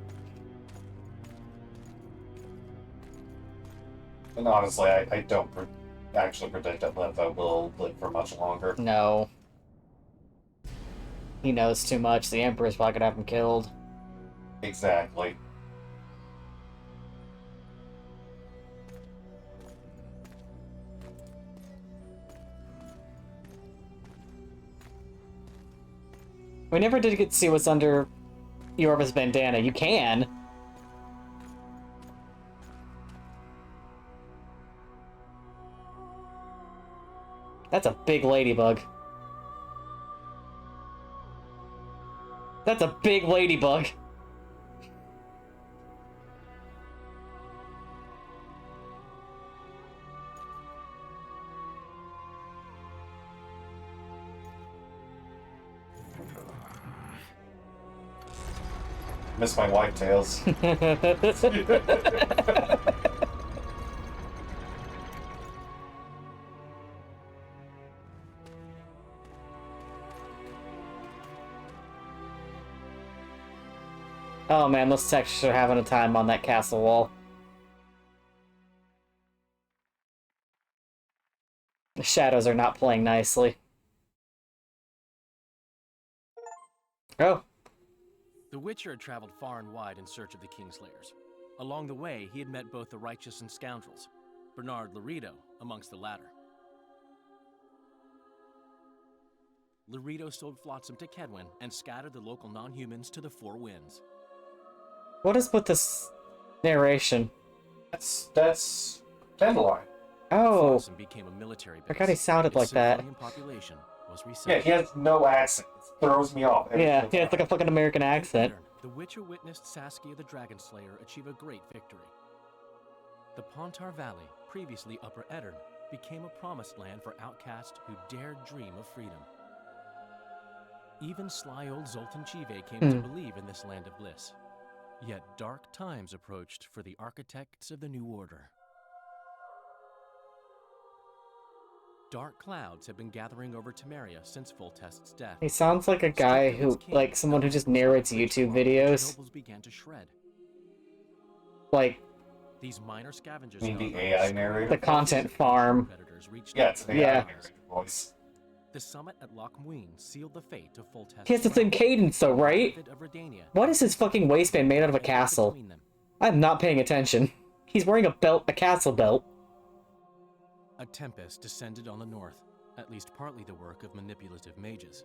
Speaker 3: And honestly, I don't actually predict that Netho will live for much longer.
Speaker 2: No. He knows too much. The Emperor's probably gonna have him killed.
Speaker 3: Exactly.
Speaker 2: We never did get to see what's under Yorva's bandana. You can. That's a big ladybug. That's a big ladybug.
Speaker 3: Miss my whitetails.
Speaker 2: Oh man, those textures are having a time on that castle wall. The shadows are not playing nicely. Oh.
Speaker 13: The Witcher had traveled far and wide in search of the Kingslayers. Along the way, he had met both the righteous and scoundrels, Bernard Laredo amongst the latter. Laredo sold Flotsam to Kedwin and scattered the local non-humans to the Four Winds.
Speaker 2: What is with this narration?
Speaker 3: That's Dandelion.
Speaker 2: Oh.
Speaker 13: Flotsam became a military base.
Speaker 2: I forgot he sounded like that.
Speaker 13: Civilian population was resettled.
Speaker 3: Yeah, he has no accent. It throws me off.
Speaker 2: Yeah, he has like a fucking American accent.
Speaker 13: The Witcher witnessed Saskia the Dragonslayer achieve a great victory. The Pontar Valley, previously Upper Eddern, became a promised land for outcasts who dared dream of freedom. Even sly old Zoltan Chive came to believe in this land of bliss. Yet dark times approached for the architects of the New Order. Dark clouds have been gathering over Temeria since Foltest's death.
Speaker 2: He sounds like a guy who, like, someone who just narrates YouTube videos.
Speaker 13: Nobles began to shred.
Speaker 2: Like,
Speaker 13: these minor scavengers.
Speaker 3: You mean the AI narrator?
Speaker 2: the content farm.
Speaker 3: Yeah, it's an AI narrator voice.
Speaker 13: The summit at Loch Muin sealed the fate of Foltest.
Speaker 2: He has the same cadence though, right? What is his fucking waistband made out of a castle? I'm not paying attention. He's wearing a belt, a castle belt.
Speaker 13: A tempest descended on the north, at least partly the work of manipulative mages.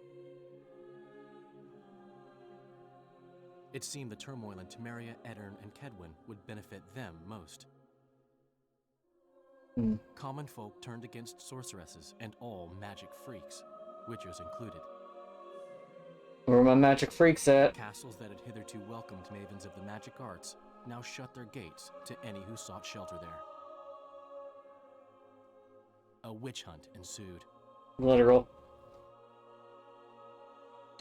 Speaker 13: It seemed the turmoil in Temeria, Eddern, and Kedwin would benefit them most. Common folk turned against sorceresses and all magic freaks, witchers included.
Speaker 2: Where are my magic freaks at?
Speaker 13: Castles that had hitherto welcomed mavens of the magic arts now shut their gates to any who sought shelter there. A witch hunt ensued.
Speaker 2: Literal.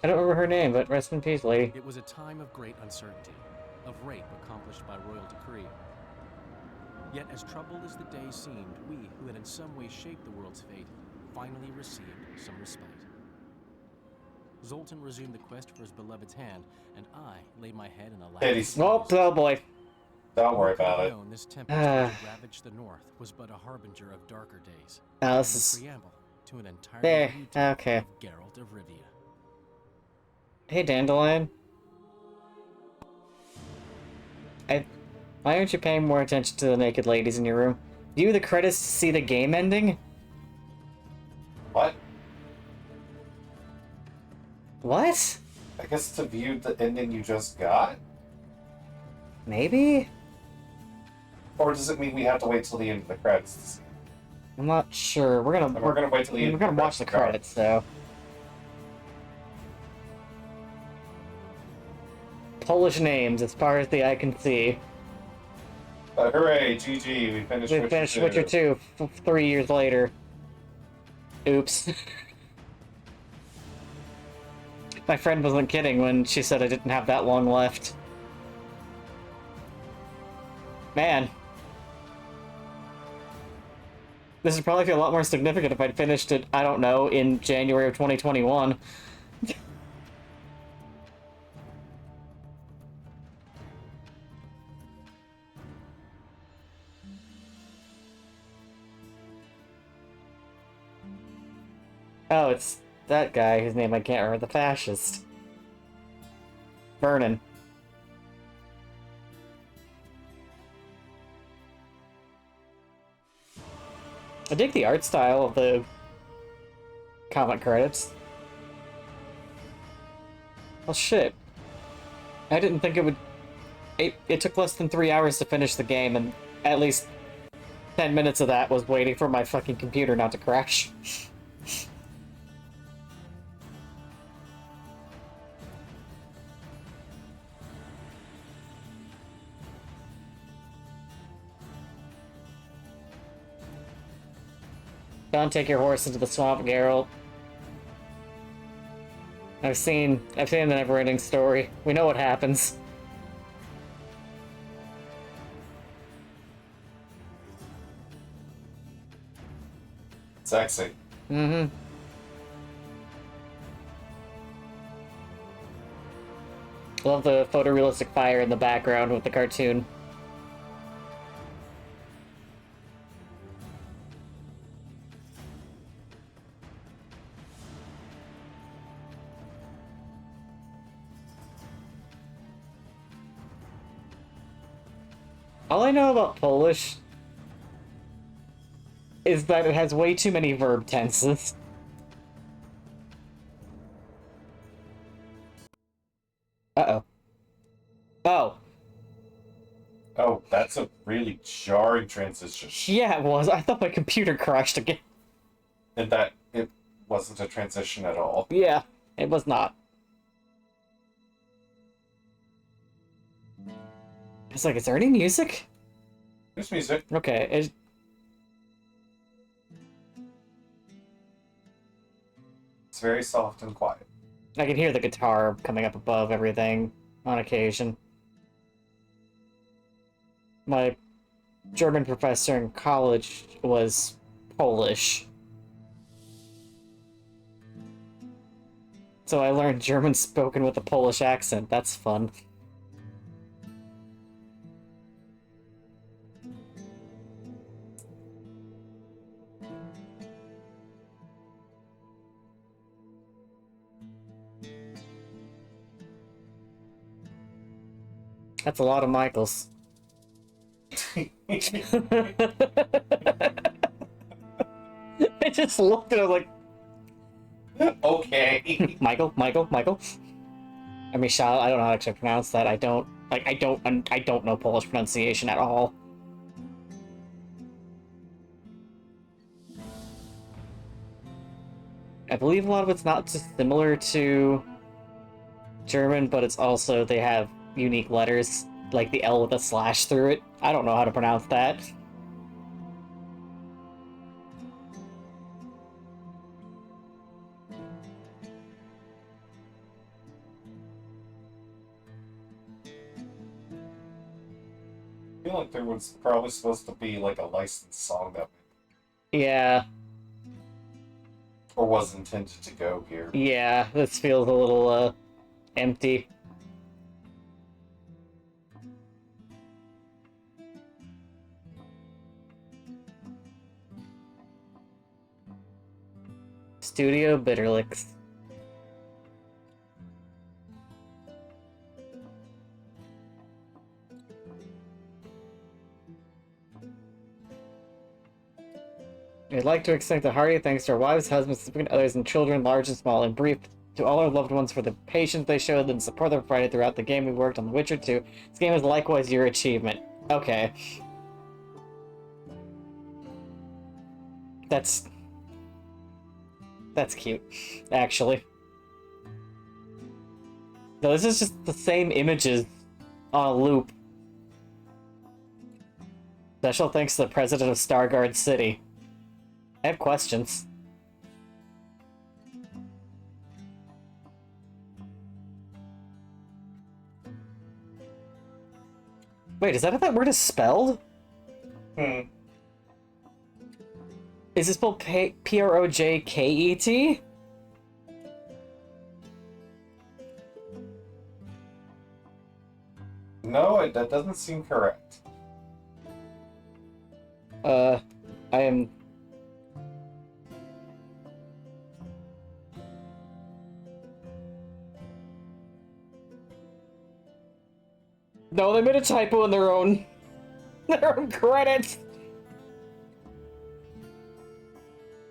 Speaker 2: I don't remember her name, but rest in peace, lady.
Speaker 13: It was a time of great uncertainty, of rape accomplished by royal decree. Yet as troubled as the day seemed, we, who had in some way shaped the world's fate, finally received some respite. Zoltan resumed the quest for his beloved's hand, and I laid my head in a lap.
Speaker 2: Oh boy.
Speaker 3: Don't worry about it.
Speaker 13: This tempest which ravaged the north was but a harbinger of darker days.
Speaker 2: Now this is
Speaker 21: to an entirely
Speaker 2: There,
Speaker 21: new type
Speaker 2: okay.
Speaker 21: of Geralt of Rivia.
Speaker 2: Hey, Dandelion. Why aren't you paying more attention to the naked ladies in your room? View the credits to see the game ending?
Speaker 3: What?
Speaker 2: What?
Speaker 3: I guess to view the ending you just got?
Speaker 2: Maybe?
Speaker 3: Or does it mean we have to wait till the end of the credits to see?
Speaker 2: I'm not sure. We're gonna
Speaker 3: wait till the end.
Speaker 2: We're gonna watch the credits, though. Polish names, as far as the eye can see.
Speaker 3: Hooray, GG, we finished
Speaker 2: We
Speaker 3: Witcher
Speaker 2: finished
Speaker 3: 2.
Speaker 2: Witcher 2 3 years later. Oops. My friend wasn't kidding when she said I didn't have that long left. Man. This would probably feel a lot more significant if I'd finished it, I don't know, in January of 2021. Oh, it's that guy whose name I can't remember, the fascist. Vernon. I dig the art style of the comic credits. Well, shit. I didn't think it would... It took less than 3 hours to finish the game, and at least 10 minutes of that was waiting for my fucking computer not to crash. Don't take your horse into the swamp, Geralt. I've seen the never-ending story. We know what happens.
Speaker 3: Sexy.
Speaker 2: Mm-hmm. Love the photorealistic fire in the background with the cartoon. All I know about Polish is that it has way too many verb tenses. Uh-oh. Oh.
Speaker 3: Oh, that's a really jarring transition.
Speaker 2: Yeah, it was. I thought my computer crashed again.
Speaker 3: And that it wasn't a transition at all.
Speaker 2: Yeah, it was not. It's like, is there any music?
Speaker 3: There's music.
Speaker 2: Okay,
Speaker 3: It's very soft and quiet.
Speaker 2: I can hear the guitar coming up above everything on occasion. My German professor in college was Polish. So I learned German spoken with a Polish accent. That's fun. That's a lot of Michaels. I just looked at it like...
Speaker 3: Okay.
Speaker 2: Michael? I mean, I don't know how to actually pronounce that. I don't know Polish pronunciation at all. I believe a lot of it's not just similar to German, but it's also, they have unique letters, like the L with a slash through it. I don't know how to pronounce that.
Speaker 3: I feel like there was probably supposed to be like a licensed song that
Speaker 2: Yeah.
Speaker 3: or was intended to go here.
Speaker 2: Yeah, this feels a little, empty. Studio Bitterlicks. We'd like to extend a hearty thanks to our wives, husbands, significant others, and children, large and small, and brief to all our loved ones for the patience they showed and support they provided throughout the game we worked on The Witcher 2. This game is likewise your achievement. Okay. That's cute, actually. No, this is just the same images on a loop. Special thanks to the president of Stargard City. I have questions. Wait, is that how that word is spelled? Is it spelled Projket?
Speaker 3: No, that doesn't seem correct.
Speaker 2: I am... No, they made a typo in their own credits.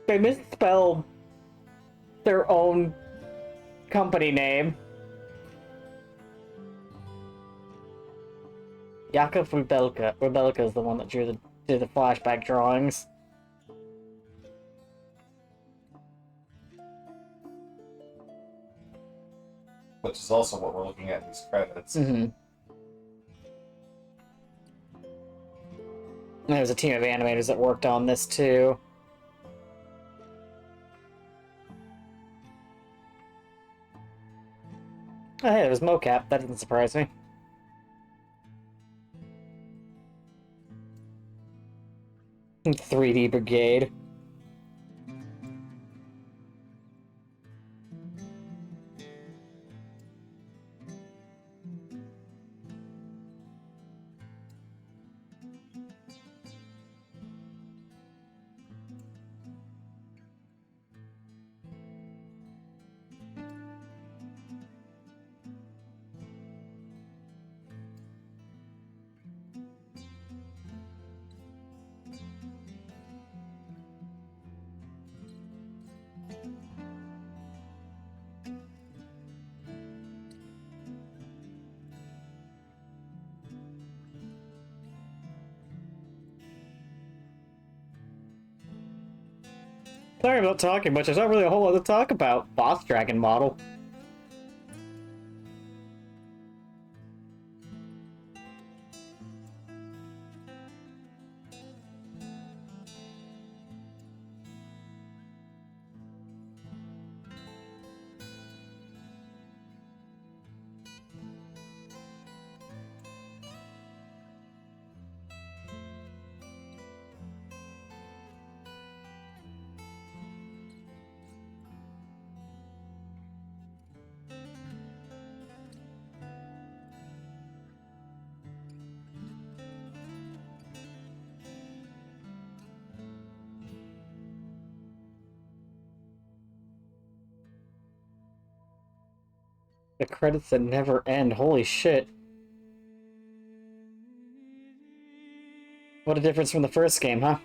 Speaker 2: They misspelled their own company name. Yakov Rebelka. Rebelka is the one that did the flashback drawings.
Speaker 3: Which is also what we're looking at in these credits.
Speaker 2: Mm-hmm. There's a team of animators that worked on this too. Oh, hey, there's mocap. That didn't surprise me. "3D Brigade." Sorry about talking much. There's not really a whole lot to talk about. Boss Dragon model. The credits that never end. Holy shit. What a difference from the first game, huh?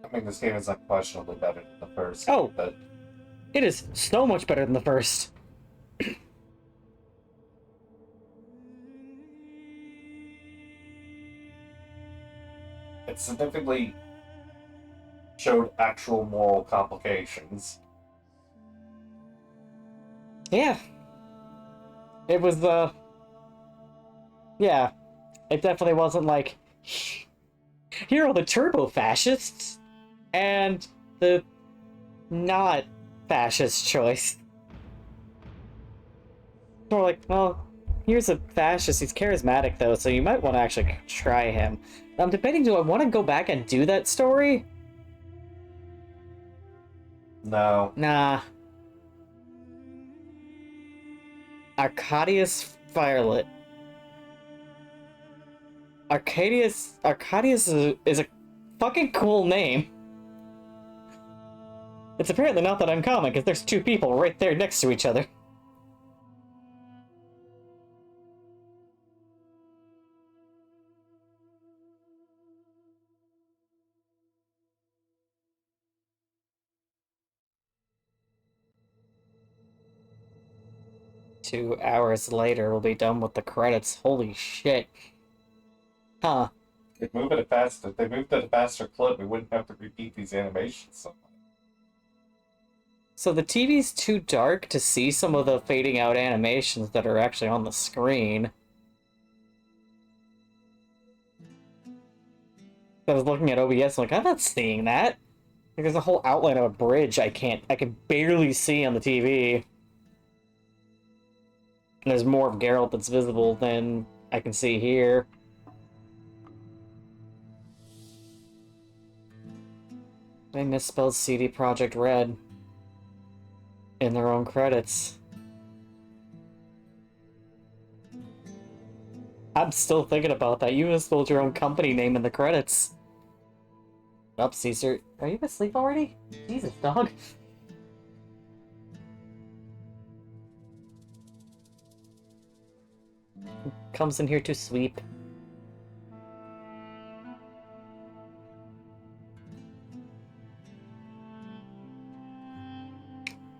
Speaker 3: I mean, this game is unquestionably better than the first.
Speaker 2: Oh,
Speaker 3: but
Speaker 2: it is so much better than the first.
Speaker 3: it significantly showed actual moral complications.
Speaker 2: Yeah. It was, yeah. It definitely wasn't like, here are the turbo-fascists, and the not-fascist choice. More like, well, here's a fascist, he's charismatic though, so you might want to actually try him. I'm debating, do I want to go back and do that story?
Speaker 3: No.
Speaker 2: Nah. Arcadius Firelit. Arcadius is a fucking cool name. It's apparently not that uncommon, because there's two people right there next to each other. "2 hours later, we'll be done with the credits." Holy shit. Huh.
Speaker 3: If they move at a faster clip, we wouldn't have to repeat these animations so much.
Speaker 2: So the TV's too dark to see some of the fading out animations that are actually on the screen. I was looking at OBS, like, I'm not seeing that. Like, there's a whole outline of a bridge I can barely see on the TV. And there's more of Geralt that's visible than I can see here. They misspelled CD Projekt Red in their own credits. I'm still thinking about that. You misspelled your own company name in the credits. Up, Caesar. Are you asleep already? Jesus, dog. Comes in here to sweep.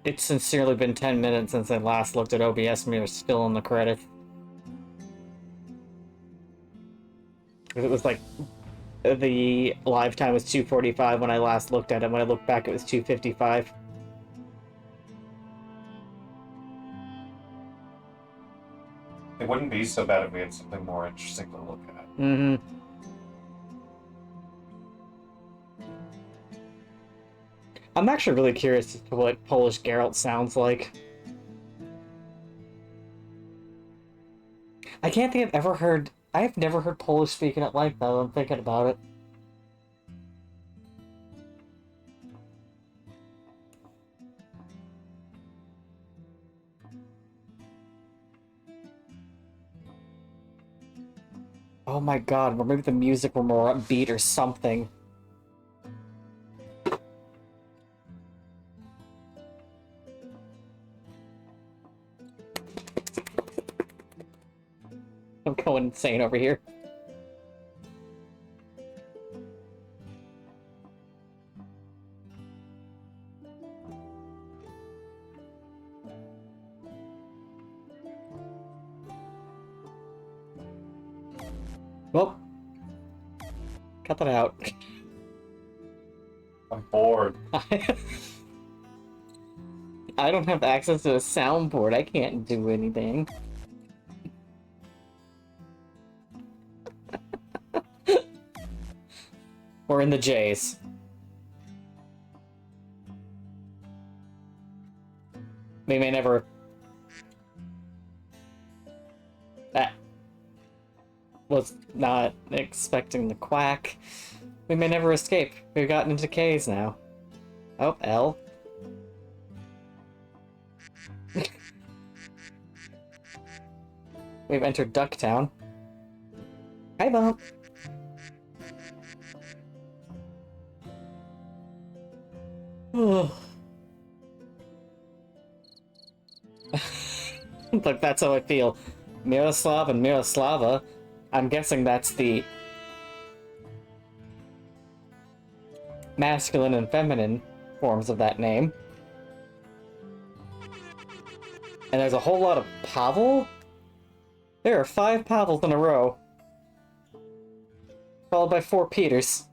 Speaker 2: It's sincerely been 10 minutes since I last looked at OBS and we were still in the credits. It was like, the live time was 2:45 when I last looked at it. When I looked back, it was 2:55.
Speaker 3: It wouldn't be so bad if we had something more interesting to look at.
Speaker 2: Mm-hmm. I'm actually really curious as to what Polish Geralt sounds like. I can't think I've never heard Polish speaking it like that. I'm thinking about it. Oh my god, or maybe the music were more upbeat or something. I'm going insane over here. Well, cut that out.
Speaker 3: I'm bored.
Speaker 2: I don't have access to a soundboard. I can't do anything. We're in the J's. We may never... That was not expecting the quack. We may never escape. We've gotten into K's now. Oh, L. We've entered Ducktown. Hi, Bump. Look, that's how I feel. Miroslav and Miroslava. I'm guessing that's the masculine and feminine forms of that name. And there's a whole lot of Pavel? There are 5 Pavels in a row. Followed by 4 Peters.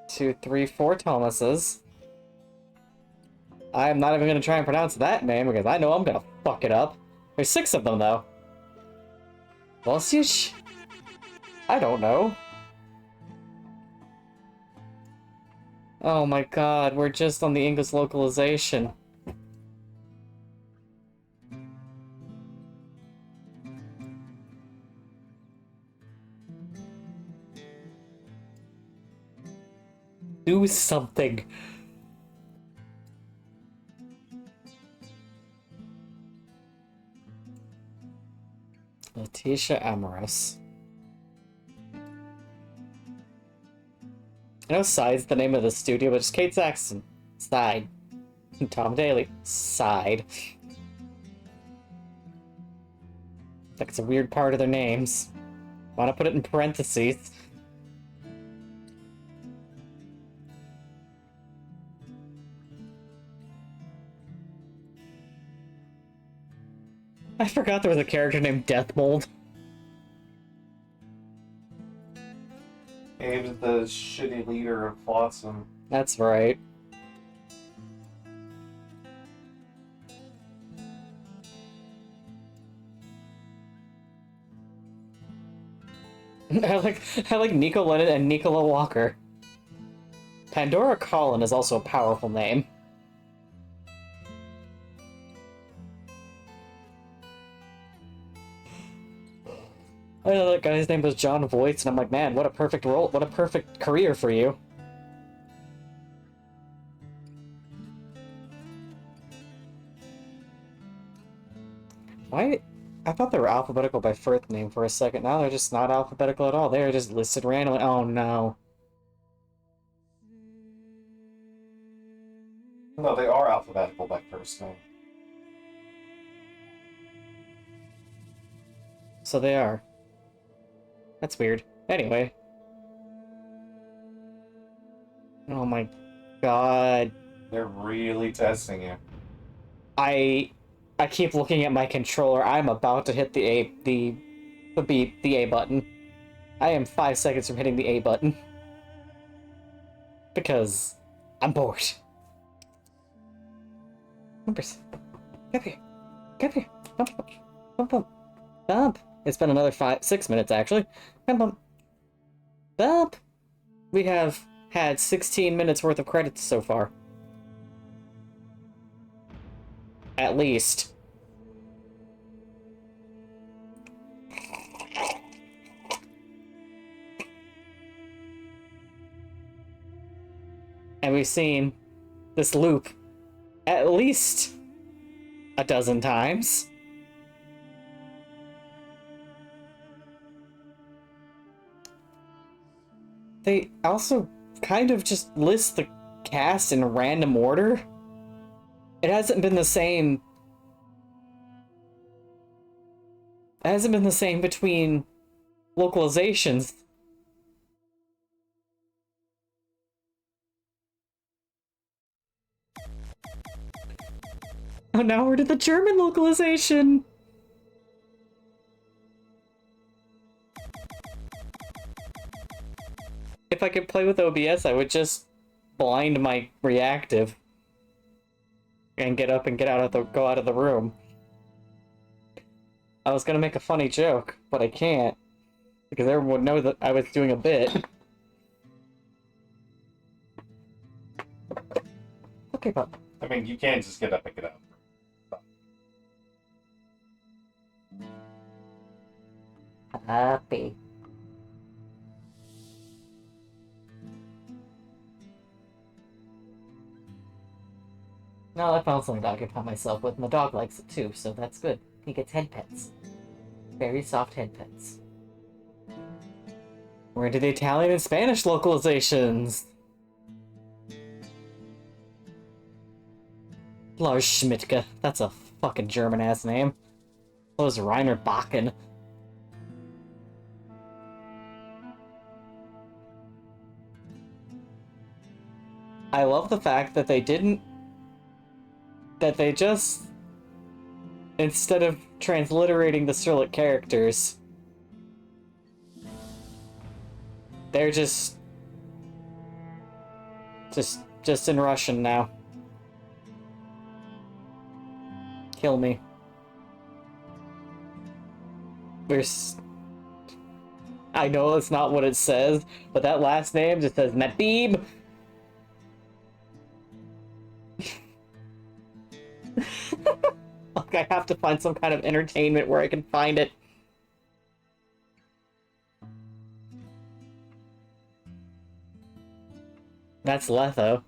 Speaker 2: Two, 3, 4 Thomases. I am not even going to try and pronounce that name because I know I'm going to fuck it up. There's 6 of them, though. Vosiusz? I don't know. Oh my god, we're just on the English localization. Do something. Letitia Amorous. I know Side's the name of the studio, but it's Kate Saxton. Side. Tom Daly. Side. Like it's a weird part of their names. Why not put it in parentheses? I forgot there was a character named Deathmold.
Speaker 3: He was the shitty leader of Flotsam.
Speaker 2: That's right. I like Nico Lennon and Nicola Walker. Pandora Collin is also a powerful name. I know that guy's name was John Voight, and I'm like, man, what a perfect role, what a perfect career for you. Why? I thought they were alphabetical by first name for a second. Now they're just not alphabetical at all. They're just listed randomly. Oh no.
Speaker 3: No, they are alphabetical by first name.
Speaker 2: So they are. That's weird. Anyway. Oh my god.
Speaker 3: They're really testing you.
Speaker 2: I keep looking at my controller. I'm about to hit the A button. I am 5 seconds from hitting the A button. Because I'm bored. Numbers. Come here. Come here. Bump, bump, bump, bump. Bump. It's been another 6 minutes, actually. Bump, bump. Bump. We have had 16 minutes worth of credits so far. At least. And we've seen this loop at least a dozen times. They also kind of just list the cast in random order. It hasn't been the same. It hasn't been the same between localizations. Oh, now we're to the German localization! If I could play with OBS, I would just blind my reactive. And get up and go out of the room. I was gonna make a funny joke, but I can't. Because everyone would know that I was doing a bit. Okay, but
Speaker 3: I mean, you can't just get up and get out.
Speaker 2: Happy. No, I found something to occupy myself with. My dog likes it too, so that's good. He gets head pets. Very soft head pets. We're into the Italian and Spanish localizations. Lars Schmidtke. That's a fucking German-ass name. So is Rainer Bakken. I love the fact that they just, instead of transliterating the Cyrillic characters, they're just in Russian now. Kill me. I know that's not what it says, but that last name just says Matib. Like, I have to find some kind of entertainment where I can find it. That's Letho.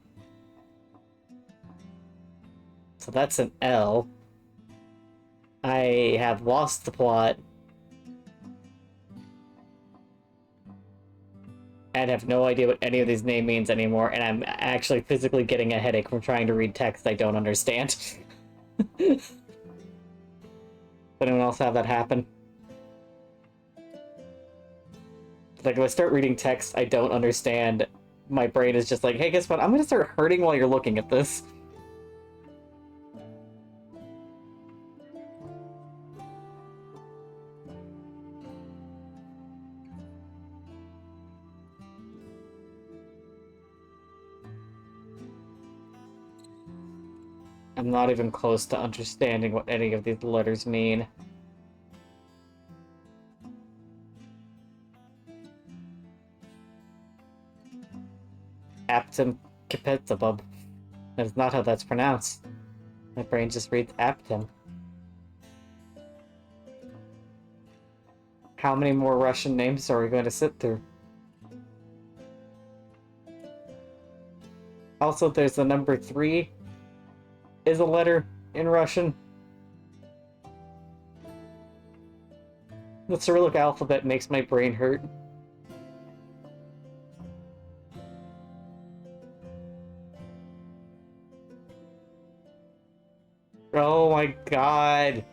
Speaker 2: So that's an L. I have lost the plot. and have no idea what any of these names means anymore, and I'm actually physically getting a headache from trying to read text I don't understand. Does anyone else have that happen? Like, if I start reading text I don't understand, my brain is just like, hey, guess what? I'm gonna start hurting while you're looking at this. I'm not even close to understanding what any of these letters mean. Aptum Kipetsabub. That is not how that's pronounced. My brain just reads Aptum. How many more Russian names are we going to sit through? Also, there's the number 3 is a letter in Russian. The Cyrillic alphabet makes my brain hurt. Oh my god.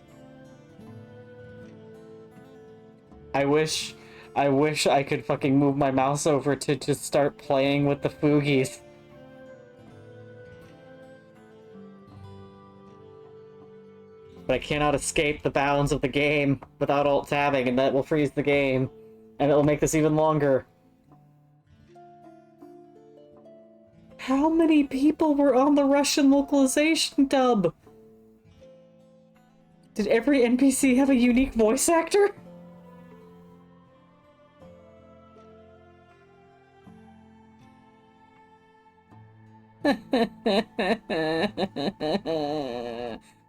Speaker 2: I wish I could fucking move my mouse over to just start playing with the Foogies. But I cannot escape the bounds of the game without alt-tabbing, and that will freeze the game. And it will make this even longer. How many people were on the Russian localization dub? Did every NPC have a unique voice actor?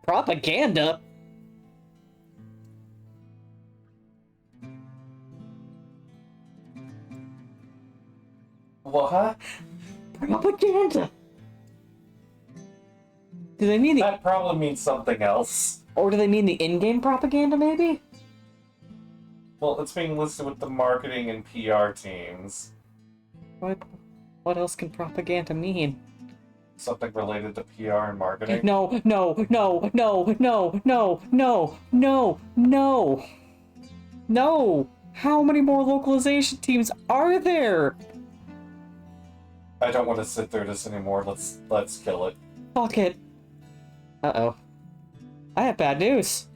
Speaker 2: Propaganda?
Speaker 3: What?
Speaker 2: Propaganda! Do they mean
Speaker 3: that probably means something else.
Speaker 2: Or do they mean the in-game propaganda, maybe?
Speaker 3: Well, it's being listed with the marketing and PR teams.
Speaker 2: What else can propaganda mean?
Speaker 3: Something related to PR and marketing?
Speaker 2: No, no, no, no, no, no, no, no, no. No! How many more localization teams are there?
Speaker 3: I don't want to sit through this anymore. Let's kill it.
Speaker 2: Fuck it. Uh-oh. I have bad news.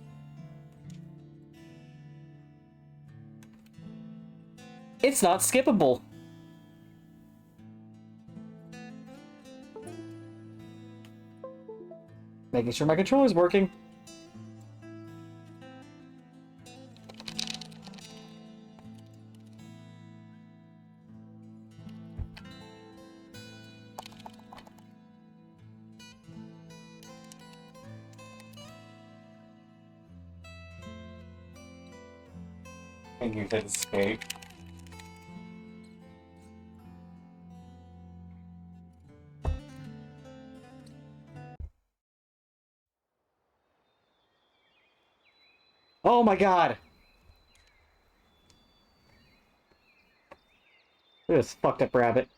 Speaker 2: It's not skippable. Making sure my controller's working.
Speaker 3: And you hit escape.
Speaker 2: Oh my god! Look at this fucked up rabbit.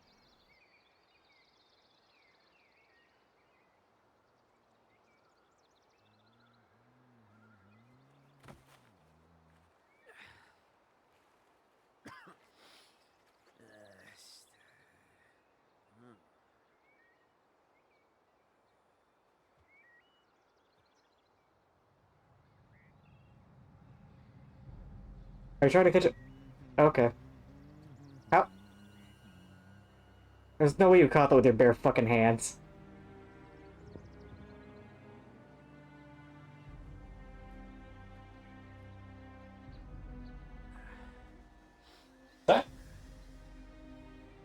Speaker 2: Are you trying to catch it? Okay. How? There's no way you caught that with your bare fucking hands.
Speaker 3: That?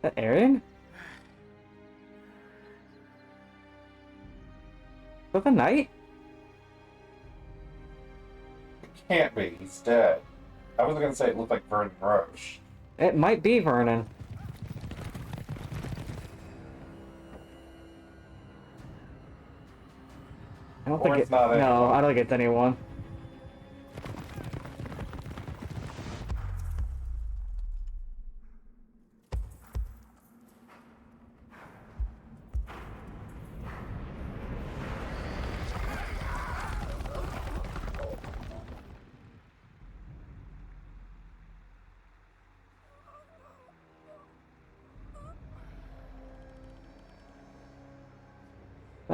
Speaker 2: That Aaron? Is that the knight?
Speaker 3: Can't be. He's dead. I was gonna say it looked like Vernon Roche.
Speaker 2: It might be Vernon. I don't think it's not anyone. No, I don't think it's anyone.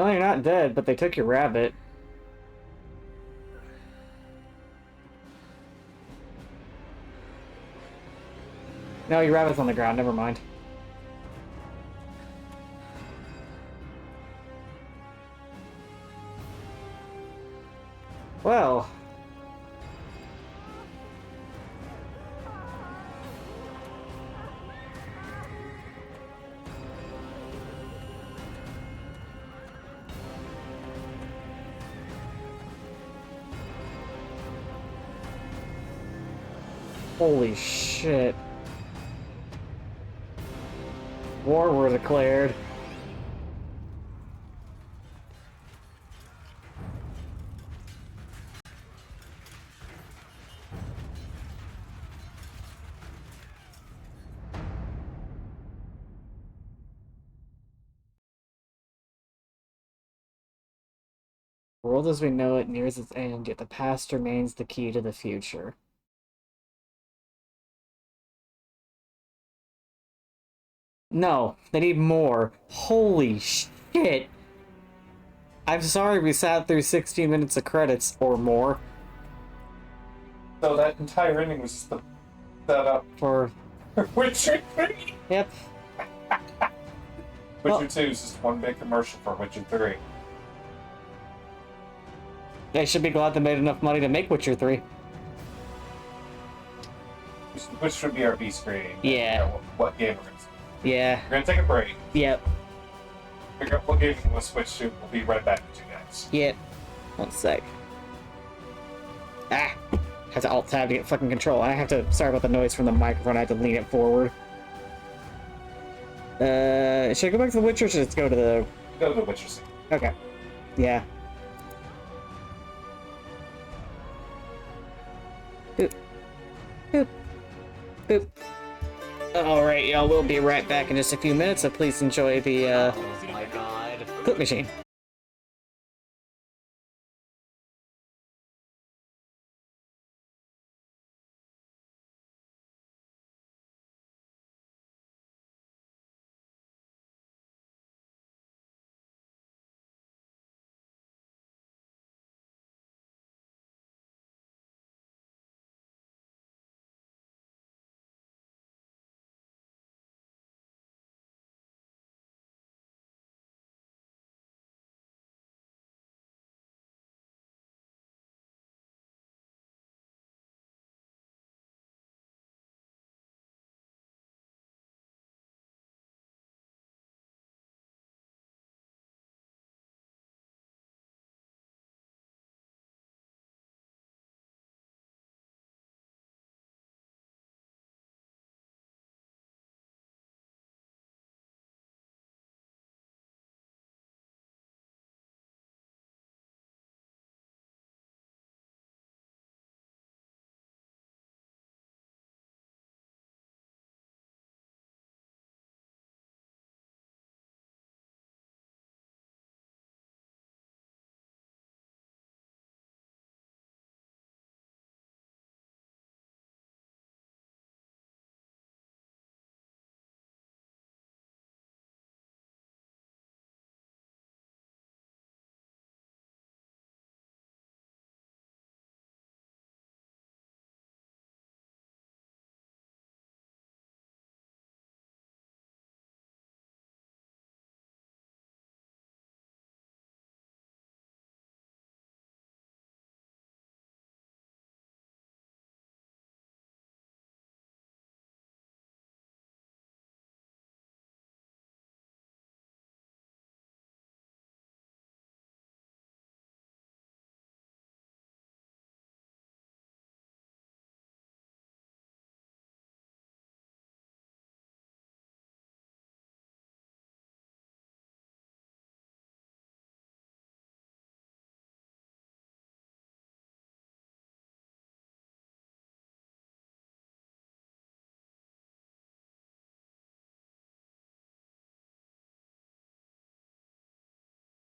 Speaker 2: Well, you're not dead, but they took your rabbit. No, your rabbit's on the ground, never mind. Well... Holy shit. War were declared. The world as we know it nears its end, yet the past remains the key to the future. No, they need more. Holy shit! I'm sorry we sat through 16 minutes of credits or more.
Speaker 3: So that entire ending was just the setup
Speaker 2: for
Speaker 3: Witcher 3?
Speaker 2: Yep.
Speaker 3: Witcher 2 is just one big commercial for Witcher 3.
Speaker 2: They should be glad they made enough money to make Witcher 3.
Speaker 3: Which should be our B screen.
Speaker 2: Yeah.
Speaker 3: What game we're going to
Speaker 2: Yeah.
Speaker 3: We're going to take a break.
Speaker 2: Yep.
Speaker 3: Figure out what game we're going to switch to. We'll be right back with you guys.
Speaker 2: Yep. 1 sec. Ah! Had to Alt-Tab to get fucking control. I have to... Sorry about the noise from the microphone. I had to lean it forward. Should I go back to The Witcher or should I go to the...
Speaker 3: Go to The Witcher scene.
Speaker 2: Okay. Yeah. Boop. Boop. Boop. Alright, y'all, we'll be right back in just a few minutes, so please enjoy the,
Speaker 21: Oh my god.
Speaker 2: clip machine.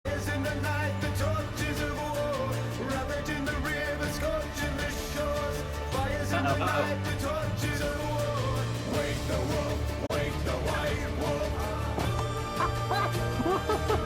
Speaker 21: In the night, the torches of war, ravaging the river, scorching the shores. Fires in the night.